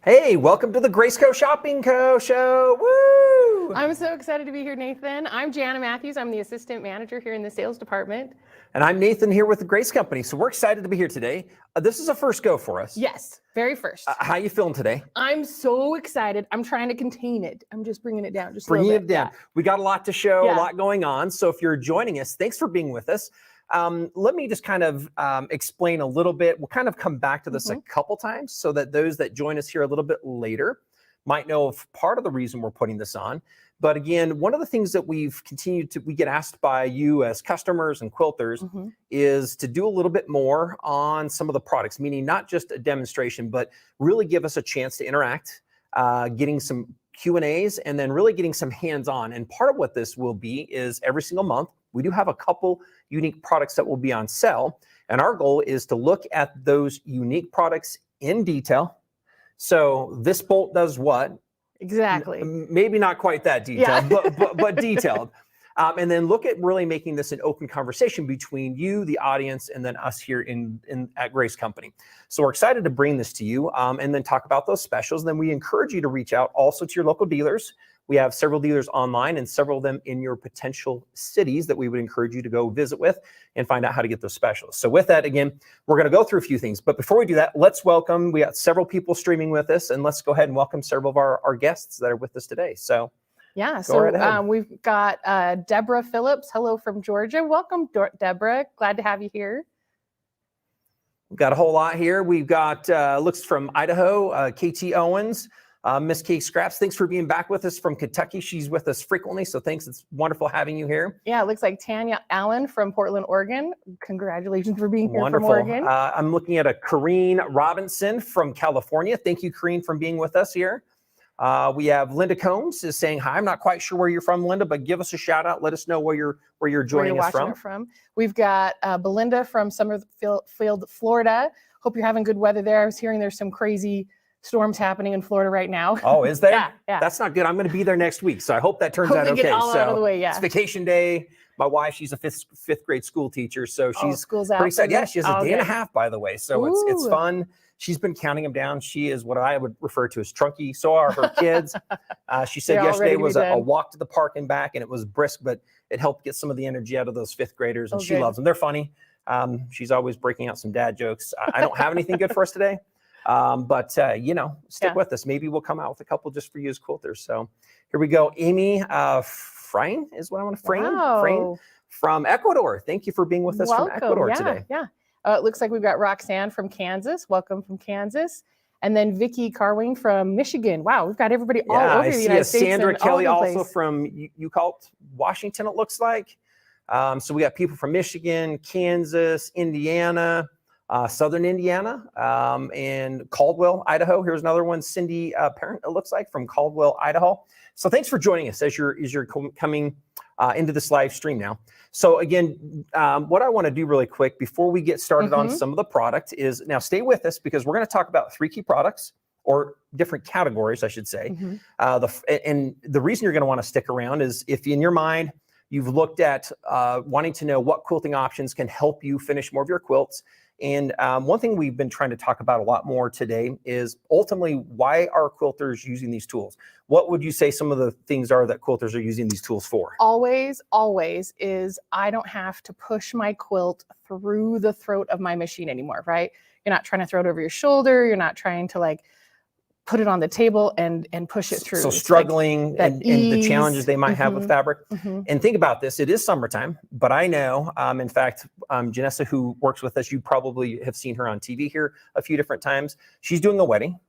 Hey, welcome to the Graceco Shopping Co. show. Woo! I'm so excited to be here, Nathan. I'm Jana Matthews. I'm the assistant manager here in the sales department. And I'm Nathan here with the Grace Company. So we're excited to be here today. This is a first go for us. Yes, very first. How you feeling today? I'm so excited. I'm trying to contain it. I'm just bringing it down just Bringing a little bit. it down. Yeah. We got a lot to show, a lot going on. So if you're joining us, thanks for being with us. Let me just kind of explain a little bit. We'll kind of come back to this a couple times so that those that join us here a little bit later might know of part of the reason we're putting this on. But again, one of the things that we get asked by you as customers and quilters is to do a little bit more on some of the products, meaning not just a demonstration, but really give us a chance to interact, getting some Q&As, and then really getting some hands-on. And part of what this will be is every single month, we do have a couple unique products that will be on sale. And our goal is to look at those unique products in detail. So this bolt does what? Exactly. Maybe not quite that detailed, but detailed. And then look at really making this an open conversation between you, the audience, and then us here at Grace Company. So we're excited to bring this to you and then talk about those specials. And then we encourage you to reach out also to your local dealers. We have several dealers online and several of them in your potential cities that we would encourage you to go visit with and find out how to get those specials. So with that, again, we're going to go through a few things. But before we do that, let's welcome, we got several people streaming with us, and let's go ahead and welcome several of our guests that are with us today. So yeah, so we've got Deborah Phillips. Hello from Georgia. Welcome, Deborah. Glad to have you here. We've got a whole lot here. We've got looks from Idaho, KT Owens. Miss Kay Scraps, thanks for being back with us from Kentucky. She's with us frequently, so thanks. It's wonderful having you here. Yeah, it looks like Tanya Allen from Portland, Oregon. Congratulations for being here Wonderful. from Oregon. I'm looking at a Corrine Robinson from California. Thank you, Corrine, for being with us here. We have Linda Combs is saying hi. I'm not quite sure where you're from, Linda, but give us a shout out. Let us know where you're joining us from. We've got Belinda from Summerfield, Florida. Hope you're having good weather there. I was hearing there's some crazy storms happening in Florida right now. Oh, is there? Yeah. That's not good. I'm going to be there next week, so I hope that turns out okay. Get all out of the way, it's vacation day. My wife, she's a fifth grade school teacher, so she's school's pretty out. excited. Yeah, she has a day and a half, by the way, so it's fun. She's been counting them down. She is what I would refer to as trunky. So are her kids. She said yesterday was a walk to the park and back, and it was brisk, but it helped get some of the energy out of those fifth graders, and she loves them. They're funny. She's always breaking out some dad jokes. I don't have anything good for us today. But stick with us. Maybe we'll come out with a couple just for you as quilters. So here we go. Amy Frain is what I want to Frain from Ecuador. Thank you for being with us from Ecuador today. Yeah. It looks like we've got Roxanne from Kansas. Welcome from Kansas. And then Vicky Carwing from Michigan. Wow, we've got everybody all over the United States. Sandra Kelly also from Ucalt, Washington, it looks like. So we got people from Michigan, Kansas, Indiana, Southern Indiana, and Caldwell, Idaho. Here's another one, Cindy Parent, it looks like, from Caldwell, Idaho. So thanks for joining us as you're coming into this live stream now. So again, what I want to do really quick before we get started on some of the product is, now stay with us because we're going to talk about 3 key products, or different categories, I should say. And the reason you're going to want to stick around is if in your mind, you've looked at wanting to know what quilting options can help you finish more of your quilts. And one thing we've been trying to talk about a lot more today is ultimately, why are quilters using these tools? What would you say some of the things are that quilters are using these tools for? Always is I don't have to push my quilt through the throat of my machine anymore, right? You're not trying to throw it over your shoulder. You're not trying to put it on the table and push it through. So struggling and the challenges they might have with fabric. And think about this, it is summertime, but I know, in fact, Janessa, who works with us, you probably have seen her on TV here a few different times. She's doing a wedding.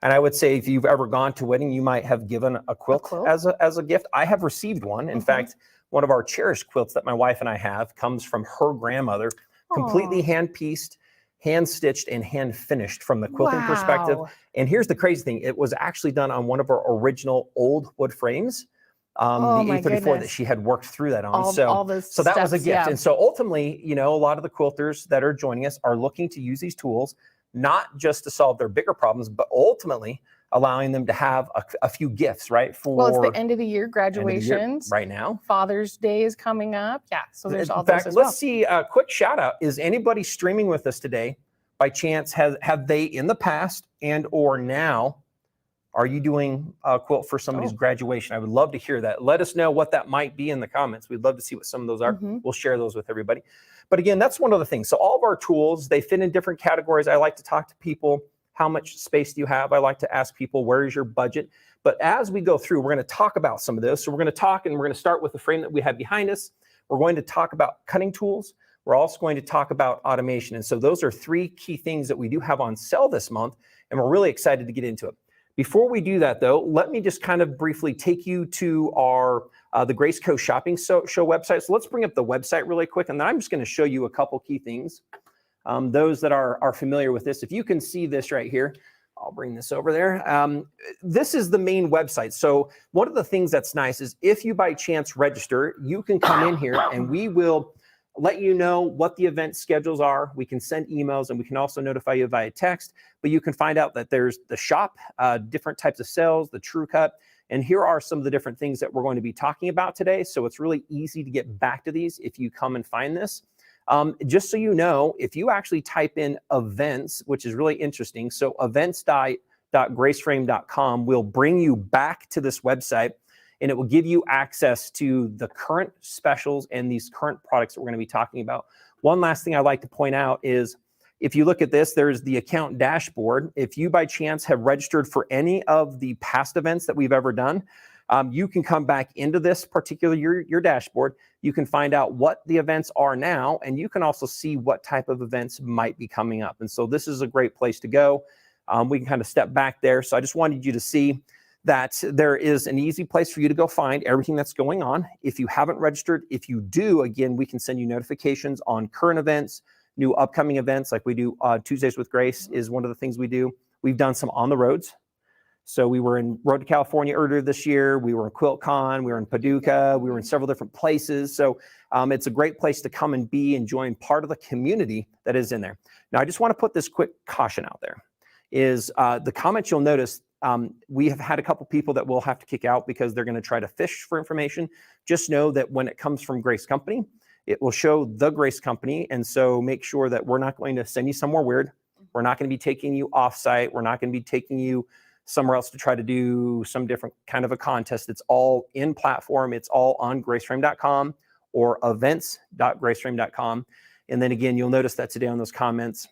And I would say if you've ever gone to a wedding, you might have given a quilt, as a gift. I have received one. In fact, one of our cherished quilts that my wife and I have comes from her grandmother, completely hand-pieced, hand-stitched, and hand-finished from the quilting perspective. And here's the crazy thing. It was actually done on one of our original old wood frames, the A34 that she had worked through that on. So that was a gift. And so ultimately, a lot of the quilters that are joining us are looking to use these tools, not just to solve their bigger problems, but ultimately allowing them to have a few gifts, right? It's the end of the year, graduations. Right now. Father's Day is coming up. Yeah, so there's all those as well. Let's see a quick shout out. Is anybody streaming with us today by chance? Have they in the past and or now Are you doing a quilt for somebody's graduation? I would love to hear that. Let us know what that might be in the comments. We'd love to see what some of those are. We'll share those with everybody. But again, that's one of the things. So all of our tools, they fit in different categories. I like to talk to people. How much space do you have? I like to ask people, where is your budget? But as we go through, we're going to talk about some of this. So we're going to talk, and we're going to start with the frame that we have behind us. We're going to talk about cutting tools. We're also going to talk about automation. And so those are 3 key things that we do have on sale this month, and we're really excited to get into it. Before we do that, though, let me just kind of briefly take you to our the Grace Coast Shopping Show website. So let's bring up the website really quick, and then I'm just going to show you a couple key things. Those that are familiar with this, if you can see this right here, I'll bring this over there. This is the main website. So one of the things that's nice is if you by chance register, you can come in here and we will let you know what the event schedules are. We can send emails, and we can also notify you via text, but you can find out that there's the shop, different types of sales, the True Cut, and here are some of the different things that we're going to be talking about today. So it's really easy to get back to these if you come and find this. Just so you know, if you actually type in events, which is really interesting, so events.graceframe.com will bring you back to this website, and it will give you access to the current specials and these current products that we're going to be talking about. One last thing I'd like to point out is, if you look at this, there's the account dashboard. If you by chance have registered for any of the past events that we've ever done, you can come back into this particular, your dashboard. You can find out what the events are now, and you can also see what type of events might be coming up. And so this is a great place to go. We can kind of step back there. So I just wanted you to see that there is an easy place for you to go find everything that's going on. If you haven't registered, if you do, again, we can send you notifications on current events, new upcoming events, like we do Tuesdays with Grace is one of the things we do. We've done some on the roads. So we were in Road to California earlier this year. We were in QuiltCon. We were in Paducah. We were in several different places. So it's a great place to come and be and join part of the community that is in there. Now, I just want to put this quick caution out there is the comments you'll notice, we have had a couple people that we'll have to kick out because they're going to try to fish for information. Just know that when it comes from Grace Company, it will show the Grace Company. And so make sure that we're not going to send you somewhere weird. We're not going to be taking you off-site. We're not going to be taking you somewhere else to try to do some different kind of a contest. It's all in platform. It's all on graceframe.com or events.graceframe.com. And then again, you'll notice that today on those comments,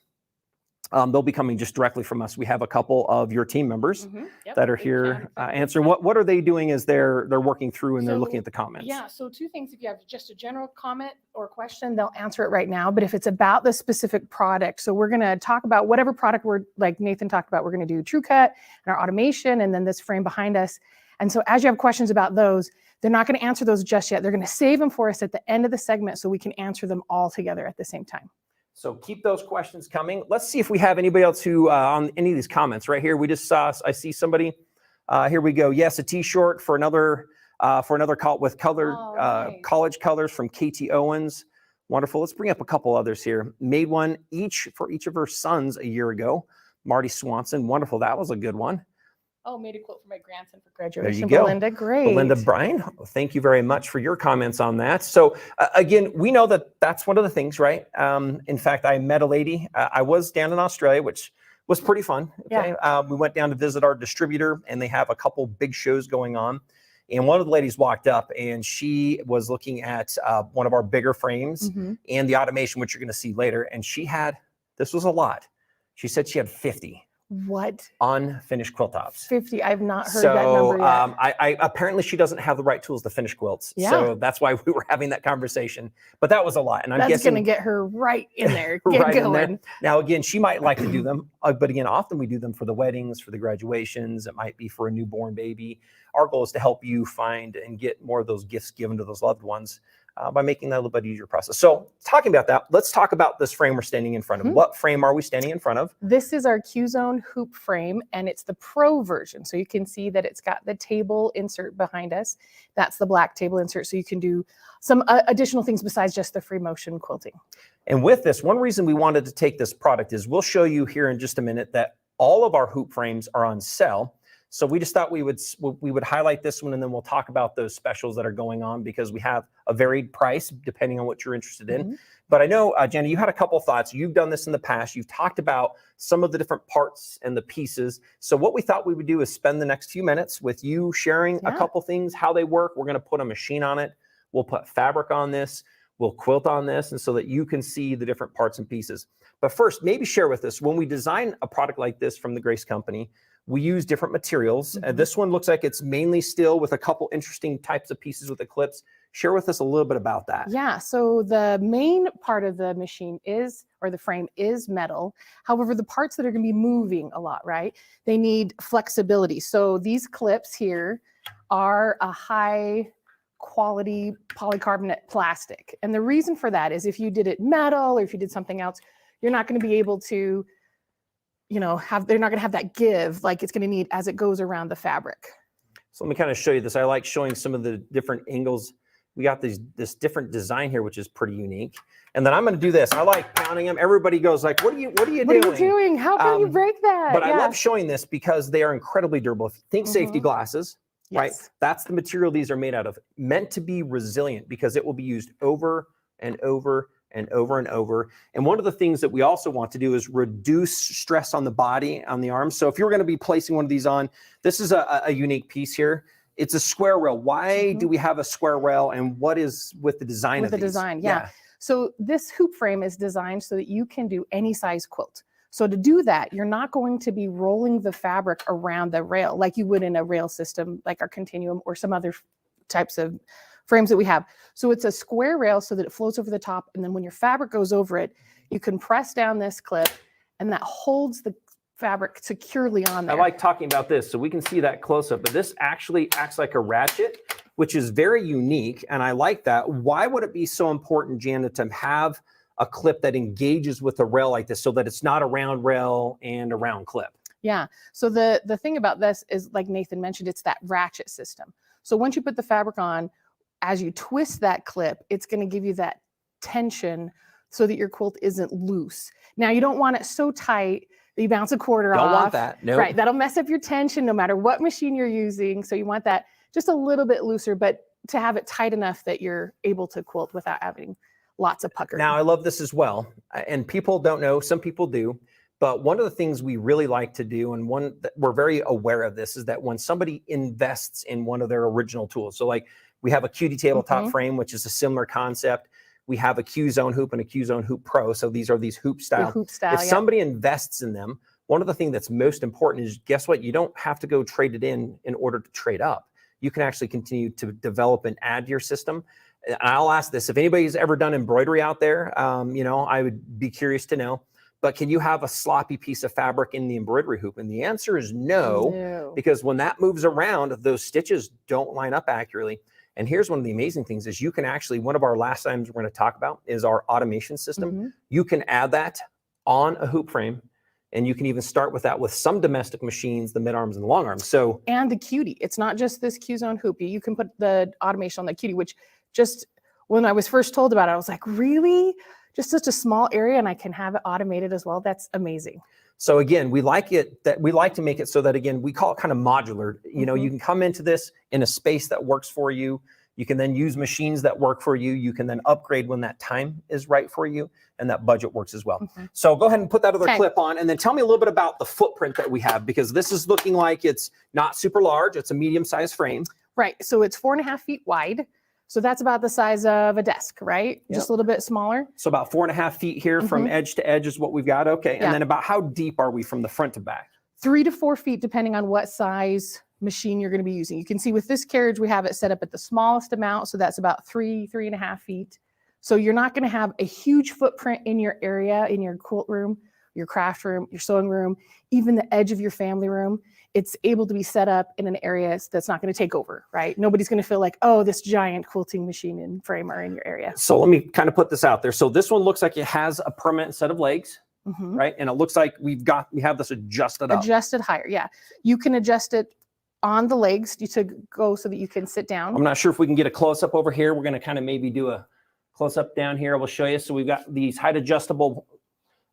they'll be coming just directly from us. We have a couple of your team members that are here answering. What are they doing as they're working through and they're looking at the comments? Yeah, so 2 things. If you have just a general comment or question, they'll answer it right now. But if it's about the specific product, so we're going to talk about whatever product we're, like Nathan talked about, we're going to do True Cut and our automation and then this frame behind us. And so as you have questions about those, they're not going to answer those just yet. They're going to save them for us at the end of the segment so we can answer them all together at the same time. So keep those questions coming. Let's see if we have anybody else who on any of these comments right here. We just saw, I see somebody. Here we go. Yes, a T-shirt for another cult with colored college colors from KT Owens. Wonderful. Let's bring up a couple others here. Made one for each of her sons a year ago. Marty Swanson. Wonderful. That was a good one. Oh, made a quilt for my grandson for graduation. There you go. Belinda, great. Belinda Bryan, thank you very much for your comments on that. So again, we know that that's one of the things, right? In fact, I met a lady. I was down in Australia, which was pretty fun. Okay, we went down to visit our distributor, and they have a couple big shows going on. And one of the ladies walked up, and she was looking at one of our bigger frames and the automation, which you're going to see later. And she had, this was a lot. She said she had 50. What? Unfinished quilt tops. 50. I've not heard that number yet. I apparently she doesn't have the right tools to finish quilts. Yeah. So that's why we were having that conversation. But that was a lot. And I'm that's guessing going to get her right in there. Get right going. In there. Now, again, she might like to do them. But again, often we do them for the weddings, for the graduations. It might be for a newborn baby. Our goal is to help you find and get more of those gifts given to those loved ones by making that a little bit easier process. So talking about that, let's talk about this frame we're standing in front of. What frame are we standing in front of? This is our Q-Zone hoop frame, and it's the Pro version. So you can see that it's got the table insert behind us. That's the black table insert. So you can do some additional things besides just the free motion quilting. And with this, one reason we wanted to take this product is we'll show you here in just a minute that all of our hoop frames are on sale. So we just thought we would highlight this one, and then we'll talk about those specials that are going on, because we have a varied price depending on what you're interested in. But I know, Jenna, you had a couple thoughts. You've done this in the past. You've talked about some of the different parts and the pieces. So what we thought we would do is spend the next few minutes with you sharing a couple things, how they work. We're going to put a machine on it. We'll put fabric on this. We'll quilt on this, and so that you can see the different parts and pieces. But first, maybe share with us, when we design a product like this from the Grace Company, we use different materials. This one looks like it's mainly steel with a couple interesting types of pieces with the clips. Share with us a little bit about that. Yeah, so the main part of the machine is, or the frame is metal. However, the parts that are going to be moving a lot, right? They need flexibility. So these clips here are a high quality polycarbonate plastic. And the reason for that is if you did it metal or if you did something else, you're not going to be able to, they're not going to have that give like it's going to need as it goes around the fabric. So let me kind of show you this. I like showing some of the different angles. We got this different design here, which is pretty unique. And then I'm going to do this. I like pounding them. Everybody goes like, what are you doing? What are you doing? How can you break that? But I love showing this because they are incredibly durable. If you think safety glasses, right? That's the material these are made out of. Meant to be resilient because it will be used over and over and over and over. And one of the things that we also want to do is reduce stress on the body, on the arms. So if you're going to be placing one of these on, this is a unique piece here. It's a square rail. Why do we have a square rail, and what is with the design of these? With the design, yeah. So this hoop frame is designed so that you can do any size quilt. So to do that, you're not going to be rolling the fabric around the rail like you would in a rail system, like our Continuum or some other types of frames that we have. So it's a square rail so that it floats over the top. And then when your fabric goes over it, you can press down this clip and that holds the fabric securely on there. I like talking about this so we can see that close up, but this actually acts like a ratchet, which is very unique. And I like that. Why would it be so important, Janet, to have a clip that engages with a rail like this so that it's not a round rail and a round clip? Yeah. So the thing about this is, like Nathan mentioned, it's that ratchet system. So once you put the fabric on, as you twist that clip, it's going to give you that tension so that your quilt isn't loose. Now, you don't want it so tight that you bounce a quarter off. Don't want that. No. Right. That'll mess up your tension no matter what machine you're using. So you want that just a little bit looser, but to have it tight enough that you're able to quilt without having lots of pucker. Now, I love this as well. And people don't know, some people do, but one of the things we really like to do, and one that we're very aware of this, is that when somebody invests in one of their original tools, so like we have a QD tabletop frame, which is a similar concept. We have a Q-Zone hoop and a Q-Zone hoop pro. So these are these hoop style. If somebody invests in them, one of the things that's most important is, guess what? You don't have to go trade it in order to trade up. You can actually continue to develop and add to your system. And I'll ask this, if anybody's ever done embroidery out there, I would be curious to know, but can you have a sloppy piece of fabric in the embroidery hoop? And the answer is no, because when that moves around, those stitches don't line up accurately. And here's one of the amazing things is you can actually, one of our last items we're going to talk about is our automation system. You can add that on a hoop frame, and you can even start with that with some domestic machines, the mid arms and the long arms. So, and the cutie, it's not just this Q-Zone hoop. You can put the automation on the cutie, which just when I was first told about it, I was like, really? Just such a small area and I can have it automated as well. That's amazing. So again, we like to make it so that, again, we call it kind of modular. You know, you can come into this in a space that works for you. You can then use machines that work for you. You can then upgrade when that time is right for you, and that budget works as well. So go ahead and put that other clip on, and then tell me a little bit about the footprint that we have, because this is looking like it's not super large. It's a medium-sized frame. Right. So it's 4.5 feet wide. So that's about the size of a desk, right? Just a little bit smaller. So about 4.5 feet here from edge to edge is what we've got. Okay. And then about how deep are we from the front to back? 3 to 4 feet, depending on what size machine you're going to be using. You can see with this carriage, we have it set up at the smallest amount. So that's about 3.5 feet. So you're not going to have a huge footprint in your area, in your quilt room, your craft room, your sewing room, even the edge of your family room. It's able to be set up in an area that's not going to take over, right? Nobody's going to feel like, oh, this giant quilting machine and frame are in your area. So let me kind of put this out there. So this one looks like it has a permanent set of legs, right? And it looks like we have this adjusted up. Adjusted higher, yeah. You can adjust it on the legs to go so that you can sit down. I'm not sure if we can get a close-up over here. We're going to kind of maybe do a close-up down here. We'll show you. So we've got these height adjustable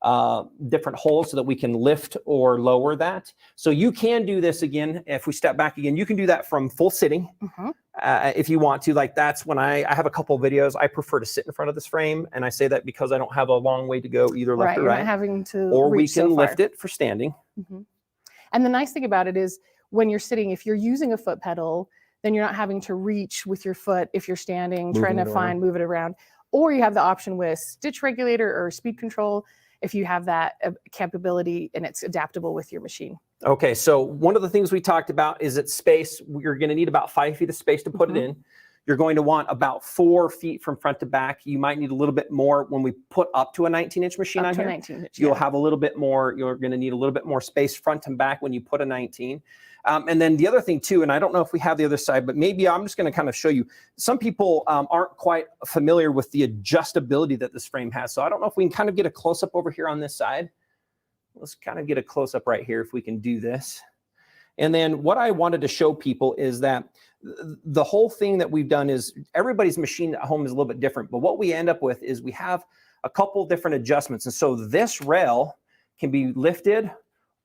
different holes so that we can lift or lower that. So you can do this again. If we step back again, you can do that from full sitting. If you want to. Like that's when I have a couple of videos. I prefer to sit in front of this frame, and I say that because I don't have a long way to go either left or You're right. not having to or we reach can so far. lift it for standing. And the nice thing about it is when you're sitting, if you're using a foot pedal, then you're not having to reach with your foot if you're standing, trying to move it around. Or you have the option with stitch regulator or speed control if you have that capability and it's adaptable with your machine. Okay, so one of the things we talked about is that space. You're going to need about 5 feet of space to put it in. You're going to want about 4 feet from front to back. You might need a little bit more when we put up to a 19-inch machine on here. You'll have a little bit more. You're going to need a little bit more space front and back when you put a 19. And then the other thing too, and I don't know if we have the other side, but maybe I'm just going to kind of show you. Some people aren't quite familiar with the adjustability that this frame has. So I don't know if we can kind of get a close up over here on this side. Let's kind of get a close up right here if we can do this. And then what I wanted to show people is that the whole thing that we've done is everybody's machine at home is a little bit different. But what we end up with is we have a couple different adjustments. And so this rail can be lifted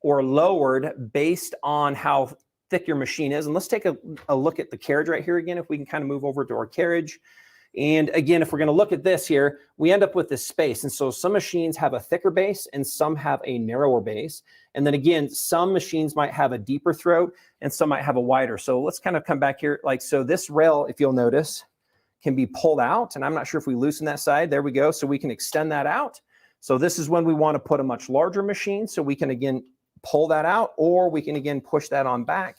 or lowered based on how thick your machine is. And let's take a look at the carriage right here again, if we can kind of move over to our carriage. And again, if we're going to look at this here, we end up with this space. And so some machines have a thicker base and some have a narrower base. And then again, some machines might have a deeper throat and some might have a wider. So let's kind of come back here. Like, so this rail, if you'll notice, can be pulled out. And I'm not sure if we loosen that side. There we go. So we can extend that out. So this is when we want to put a much larger machine. So we can again pull that out, or we can again push that on back.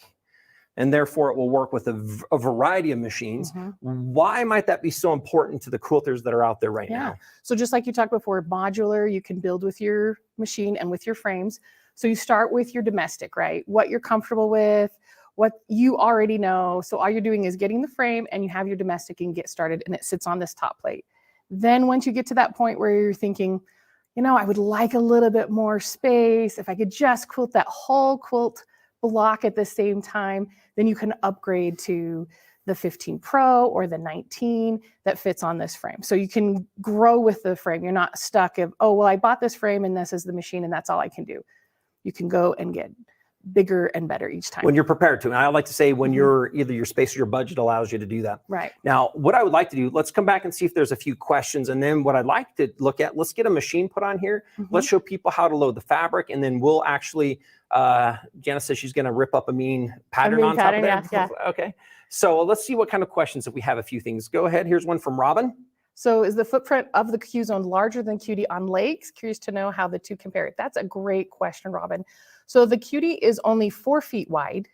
And therefore it will work with a variety of machines. Why might that be so important to the quilters that are out there right now? So just like you talked before, modular, you can build with your machine and with your frames. So you start with your domestic, right? What you're comfortable with, what you already know. So all you're doing is getting the frame and you have your domestic and get started, and it sits on this top plate. Then once you get to that point where you're thinking, you know, I would like a little bit more space. If I could just quilt that whole quilt block at the same time, then you can upgrade to the 15 Pro or the 19 that fits on this frame. So you can grow with the frame. You're not stuck of, oh, well, I bought this frame and this is the machine and that's all I can do. You can go and get bigger and better each time. When you're prepared to. And I like to say when you're either your space or your budget allows you to do that. Right. Now, what I would like to do, let's come back and see if there's a few questions. And then what I'd like to look at, let's get a machine put on here. Let's show people how to load the fabric. And then we'll actually, Janice says she's going to rip up a mean pattern on top of that. Yeah. Okay. So let's see what kind of questions, if we have a few things. Go ahead. Here's one from Robin. So is the footprint of the Q zone larger than QD on legs? Curious to know how the two compare. That's a great question, Robin. So the QD is only 4 feet wide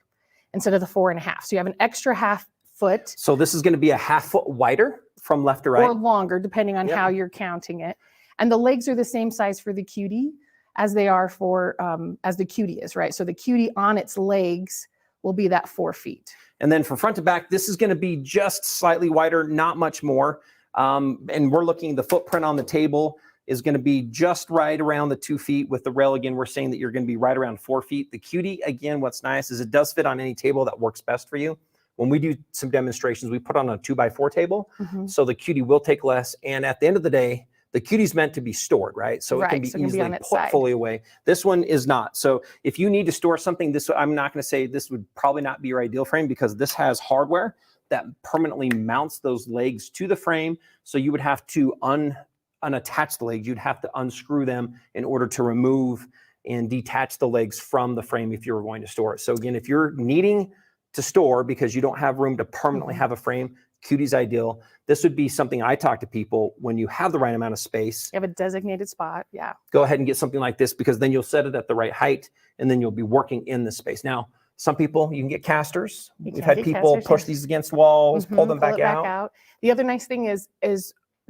instead of the 4.5. So you have an extra half foot. So this is going to be a half foot wider from left to right. Or longer, depending on how you're counting it. And the legs are the same size for the QD as they are for, as the QD is, right? So the QD on its legs will be that 4 feet. And then from front to back, this is going to be just slightly wider, not much more. And we're looking, the footprint on the table is going to be just right around the 2 feet. With the rail, again, we're saying that you're going to be right around 4 feet. The QD, again, what's nice is it does fit on any table that works best for you. When we do some demonstrations, we put on a 2x4 table. So the QD will take less. And at the end of the day, the QD is meant to be stored, right? So it can be easily put fully away. This one is not. So if you need to store something, this, I'm not going to say this would probably not be your ideal frame, because this has hardware that permanently mounts those legs to the frame. So you would have to unattach the legs. You'd have to unscrew them in order to remove and detach the legs from the frame if you were going to store it. So again, if you're needing to store because you don't have room to permanently have a frame, QD's ideal. This would be something I talk to people when you have the right amount of space. You have a designated spot, Go ahead and get something like this, because then you'll set it at the right height and then you'll be working in the space. Now, some people, you can get casters. We've had people push these against walls, pull them back out. The other nice thing is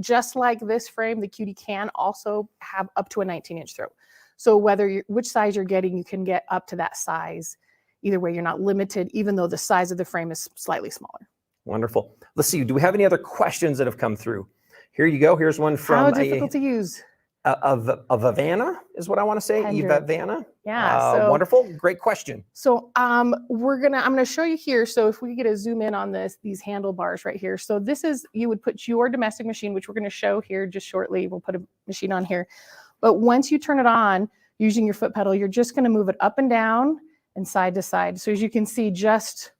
just like this frame, the QD can also have up to a 19-inch throat. So whether which size you're getting, you can get up to that size. Either way, you're not limited, even though the size of the frame is slightly smaller. Wonderful. Let's see. Do we have any other questions that have come through? Here you go. Here's one from how difficult to use. Of Ivana is what I want to say. Ivana. Yeah. So, wonderful. Great question. So I'm gonna show you here. So if we get a zoom in on these handlebars right here. So this is, you would put your domestic machine, which we're going to show here just shortly. We'll put a machine on here. But once you turn it on using your foot pedal, you're just going to move it up and down and side to side. So as you can see, just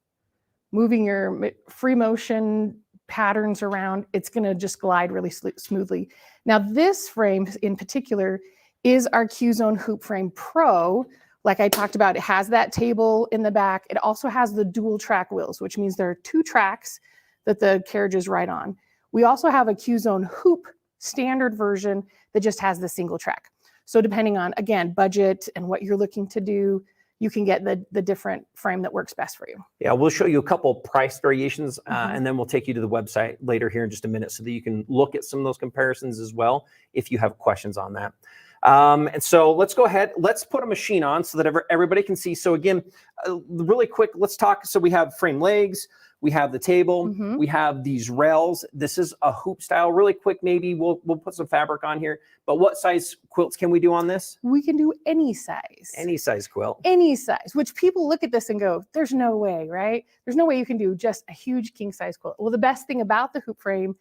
moving your free motion patterns around, it's going to just glide really smoothly. Now this frame in particular is our Q-Zone Hoop Frame Pro. Like I talked about, it has that table in the back. It also has the dual track wheels, which means there are 2 tracks that the carriage is right on. We also have a Q-Zone Hoop standard version that just has the single track. So depending on, again, budget and what you're looking to do, you can get the different frame that works best for you. Yeah, we'll show you a couple price variations, and then we'll take you to the website later here in just a minute so that you can look at some of those comparisons as well if you have questions on that. And so let's go ahead. Let's put a machine on so that everybody can see. So again, really quick, let's talk. So we have frame legs, we have the table, we have these rails. This is a hoop style. Really quick, maybe we'll put some fabric on here. But what size quilts can we do on this? We can do any size. Any size quilt. Any size, which people look at this and go, there's no way, right? There's no way you can do just a huge king size quilt. Well, the best thing about the hoop frame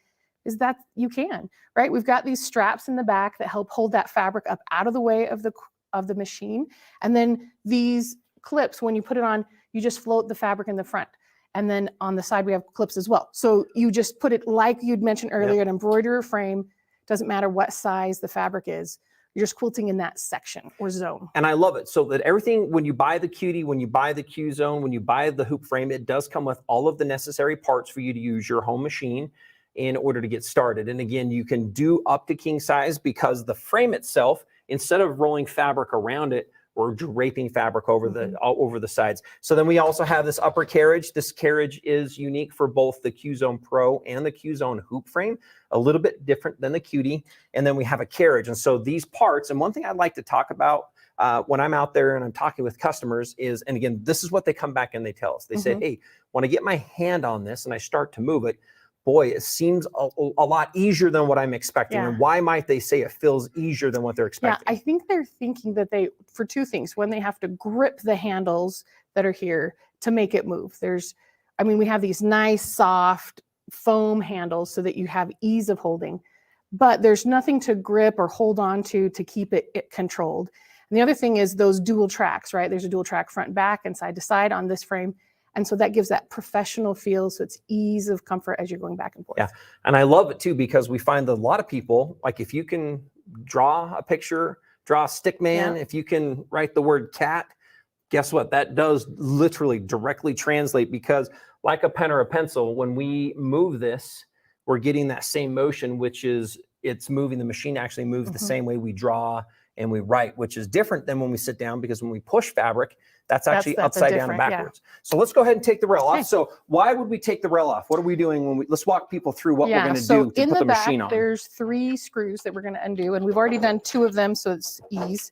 is that you can, right? We've got these straps in the back that help hold that fabric up out of the way of the machine. And then these clips, when you put it on, you just float the fabric in the front. And then on the side, we have clips as well. So you just put it, like you'd mentioned earlier, an embroiderer frame, doesn't matter what size the fabric is, you're just quilting in that section or zone. And I love it. So that everything, when you buy the Cutie, when you buy the Q-Zone, when you buy the hoop frame, it does come with all of the necessary parts for you to use your home machine in order to get started. And again, you can do up to king size because the frame itself, instead of rolling fabric around it, we're draping fabric over the sides. So then we also have this upper carriage. This carriage is unique for both the Q-Zone Pro and the Q-Zone hoop frame, a little bit different than the Cutie. And then we have a carriage. And so these parts, and one thing I'd like to talk about when I'm out there and I'm talking with customers is, and again, this is what they come back and they tell us. They say, hey, when I get my hand on this and I start to move it, boy, it seems a lot easier than what I'm expecting. And why might they say it feels easier than what they're expecting? Yeah, I think they're thinking that for 2 things. When they have to grip the handles that are here to make it move. We have these nice, soft foam handles so that you have ease of holding, but there's nothing to grip or hold on to keep it controlled. And the other thing is those dual tracks, right? There's a dual track front, back, and side to side on this frame. And so that gives that professional feel. So it's ease of comfort as you're going back and forth. Yeah. And I love it too, because we find that a lot of people, like if you can draw a picture, draw a stick man, if you can write the word cat, guess what? That does literally directly translate, because like a pen or a pencil, when we move this, we're getting that same motion, which is it's moving. The machine actually moves the same way we draw and we write, which is different than when we sit down, because when we push fabric, that's actually upside down and backwards. So let's go ahead and take the rail off. So why would we take the rail off? What are we doing when let's walk people through what we're going to do to put the machine on. There's 3 screws that we're going to undo, and we've already done 2 of them, so it's ease.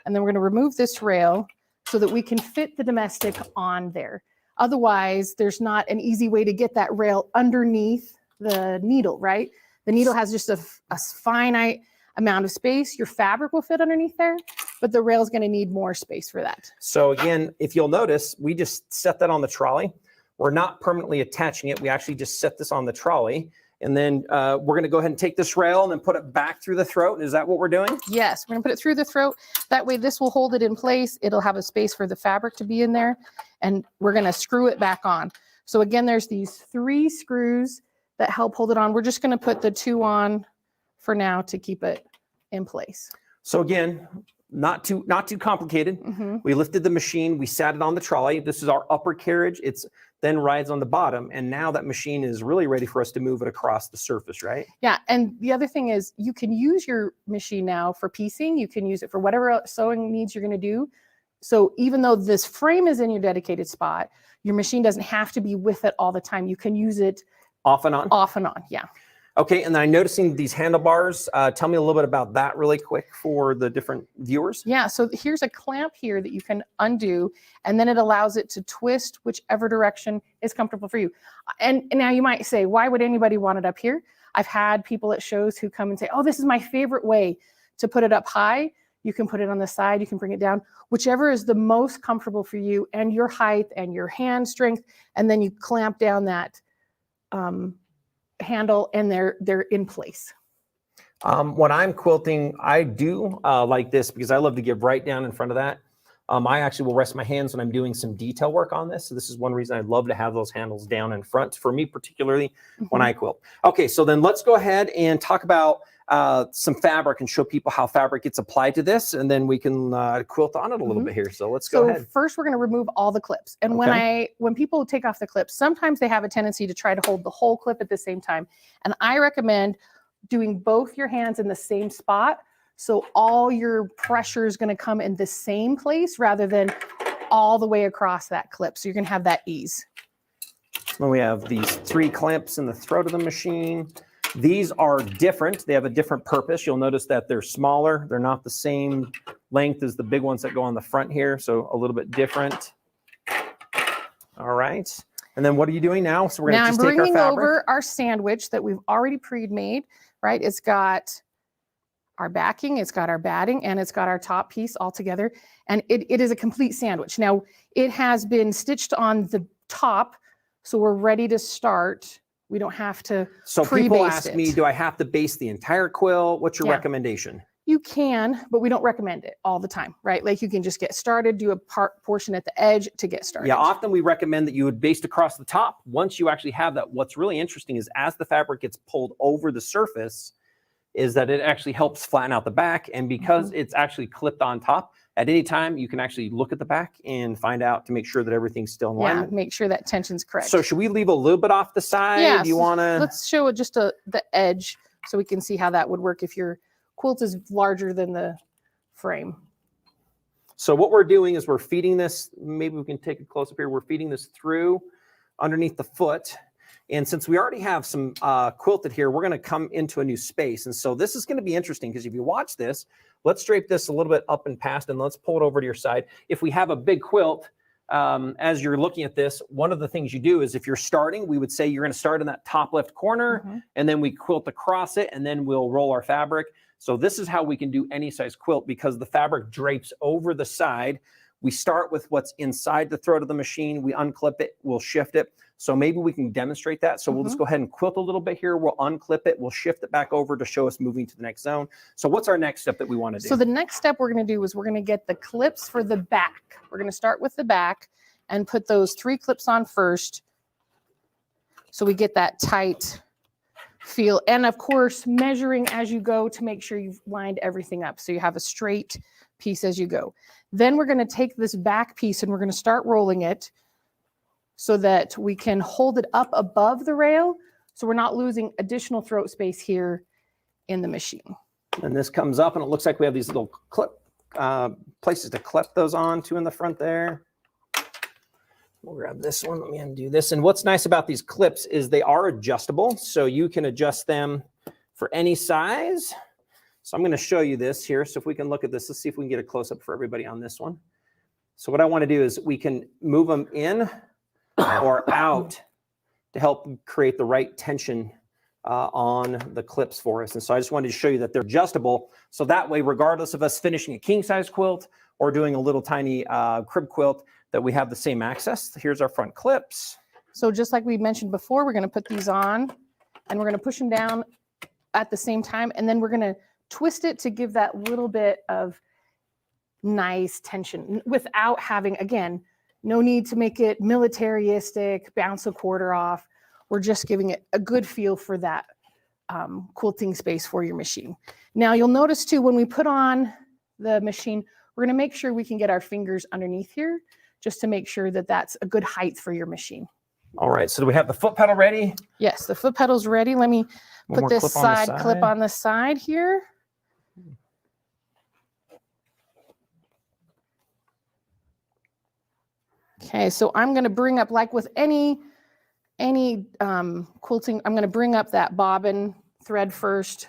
And then we're going to remove this rail so that we can fit the domestic on there. Otherwise, there's not an easy way to get that rail underneath the needle, right? The needle has just a finite amount of space. Your fabric will fit underneath there, but the rail is going to need more space for that. So again, if you'll notice, we just set that on the trolley. We're not permanently attaching it. We actually just set this on the trolley. And then we're going to go ahead and take this rail and then put it back through the throat. Is that what we're doing? Yes, we're going to put it through the throat. That way this will hold it in place. It'll have a space for the fabric to be in there. And we're going to screw it back on. So again, there's these 3 screws that help hold it on. We're just going to put the 2 on for now to keep it in place. So again, not too complicated. We lifted the machine, we sat it on the trolley. This is our upper carriage. It's then rides on the bottom. And now that machine is really ready for us to move it across the surface, right? Yeah. And the other thing is you can use your machine now for piecing. You can use it for whatever sewing needs you're going to do. So even though this frame is in your dedicated spot, your machine doesn't have to be with it all the time. You can use it off and on. Off and on. Yeah. Okay, and then I'm noticing these handlebars. Tell me a little bit about that really quick for the different viewers. Yeah, so here's a clamp here that you can undo, and then it allows it to twist whichever direction is comfortable for you. And now you might say, why would anybody want it up here? I've had people at shows who come and say, oh, this is my favorite way to put it up high. You can put it on the side, you can bring it down, whichever is the most comfortable for you and your height and your hand strength, and then you clamp down that handle and they're in place. When I'm quilting, I do like this because I love to give right down in front of that. I actually will rest my hands when I'm doing some detail work on this. So this is one reason I love to have those handles down in front, for me particularly when I quilt. Okay, so then let's go ahead and talk about some fabric and show people how fabric gets applied to this, and then we can quilt on it a little bit here. So let's go ahead. First we're going to remove all the clips. And when people take off the clips, sometimes they have a tendency to try to hold the whole clip at the same time. And I recommend doing both your hands in the same spot. So all your pressure is going to come in the same place rather than all the way across that clip. So you're going to have that ease. Then we have these 3 clamps in the throat of the machine. These are different. They have a different purpose. You'll notice that they're smaller. They're not the same length as the big ones that go on the front here. So a little bit different. All right. And then what are you doing now? So we're going to just take our fabric. Now I'm bringing over our sandwich that we've already pre-made, right? It's got our backing, it's got our batting, and it's got our top piece all together. And it is a complete sandwich. Now, it has been stitched on the top, so we're ready to start. We don't have to So people ask me, do I have to base the entire quilt? What's your recommendation? You can, but we don't recommend it all the time, right? Like you can just get started, do a portion at the edge to get started. Yeah, often we recommend that you would baste across the top. Once you actually have that, what's really interesting is as the fabric gets pulled over the surface, is that it actually helps flatten out the back. And because it's actually clipped on top, at any time you can actually look at the back and find out to make sure that everything's still in line. Yeah, make sure that tension's correct. So should we leave a little bit off the side? Yeah, do you want to? Let's show it just the edge so we can see how that would work if your quilt is larger than the frame. So what we're doing is we're feeding this, maybe we can take a close up here. We're feeding this through underneath the foot. And since we already have some quilted here, we're going to come into a new space. And so this is going to be interesting because if you watch this, let's drape this a little bit up and past and let's pull it over to your side. If we have a big quilt, as you're looking at this, one of the things you do is if you're starting, we would say you're going to start in that top left corner and then we quilt across it and then we'll roll our fabric. So this is how we can do any size quilt because the fabric drapes over the side. We start with what's inside the throat of the machine. We unclip it, we'll shift it. So maybe we can demonstrate that. So we'll just go ahead and quilt a little bit here. We'll unclip it. We'll shift it back over to show us moving to the next zone. So what's our next step that we want to do? So the next step we're going to do is we're going to get the clips for the back. We're going to start with the back and put those 3 clips on first. So we get that tight feel. And of course, measuring as you go to make sure you've lined everything up. So you have a straight piece as you go. Then we're going to take this back piece and we're going to start rolling it so that we can hold it up above the rail so we're not losing additional throat space here in the machine. And this comes up and it looks like we have these little clip places to clip those on to in the front there. We'll grab this one. Let me undo this. And what's nice about these clips is they are adjustable. So you can adjust them for any size. So I'm going to show you this here. So if we can look at this, let's see if we can get a close up for everybody on this one. So what I want to do is we can move them in or out to help create the right tension on the clips for us. And so I just wanted to show you that they're adjustable. So that way, regardless of us finishing a king size quilt or doing a little tiny crib quilt, that we have the same access. Here's our front clips. So just like we mentioned before, we're going to put these on and we're going to push them down at the same time. And then we're going to twist it to give that little bit of nice tension without having, again, no need to make it militaristic, bounce a quarter off. We're just giving it a good feel for that quilting space for your machine. Now you'll notice too, when we put on the machine, we're going to make sure we can get our fingers underneath here just to make sure that that's a good height for your machine. All right, so do we have the foot pedal ready? Yes, the foot pedal's ready. Let me put this side clip on the side here. Okay, so I'm going to bring up, like with any quilting, I'm going to bring up that bobbin thread first.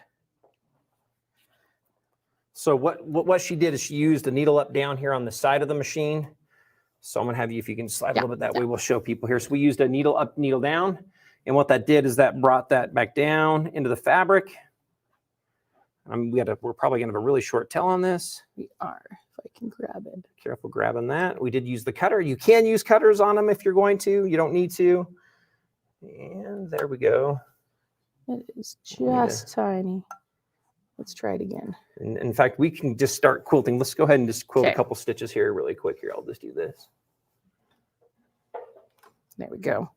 So what she did is she used a needle up down here on the side of the machine. So I'm going to have you, if you can slide a little bit that way, we'll show people here. So we used a needle up, needle down. And what that did is that brought that back down into the fabric. We're probably going to have a really short tail on this. We are, if I can grab it. Careful grabbing that. We did use the cutter. You can use cutters on them if you're going to. You don't need to. And there we go. It is just tiny. Let's try it again. And in fact, we can just start quilting. Let's go ahead and just quilt a Okay. couple stitches here really quick. Here, I'll just do this. There we go.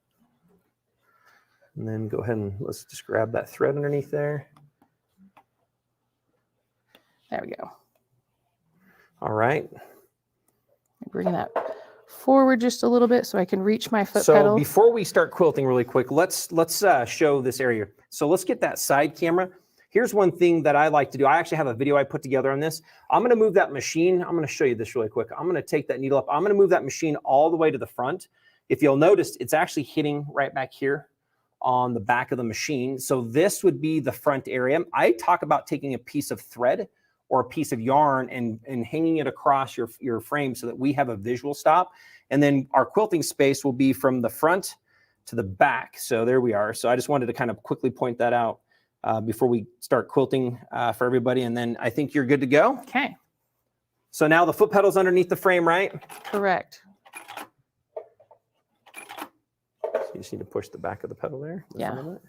And then go ahead and let's just grab that thread underneath there. There we go. All right. Bringing that forward just a little bit so I can reach my foot So pedal. before we start quilting really quick, let's show this area. So let's get that side camera. Here's one thing that I like to do. I actually have a video I put together on this. I'm going to move that machine. I'm going to show you this really quick. I'm going to take that needle up. I'm going to move that machine all the way to the front. If you'll notice, it's actually hitting right back here on the back of the machine. So this would be the front area. I talk about taking a piece of thread or a piece of yarn and hanging it across your frame so that we have a visual stop. And then our quilting space will be from the front to the back. So there we are. So I just wanted to kind of quickly point that out before we start quilting for everybody. And then I think you're good to go. Okay. So now the foot pedal's underneath the frame, right? Correct. So you just need to push the back of the pedal there. Yeah. Now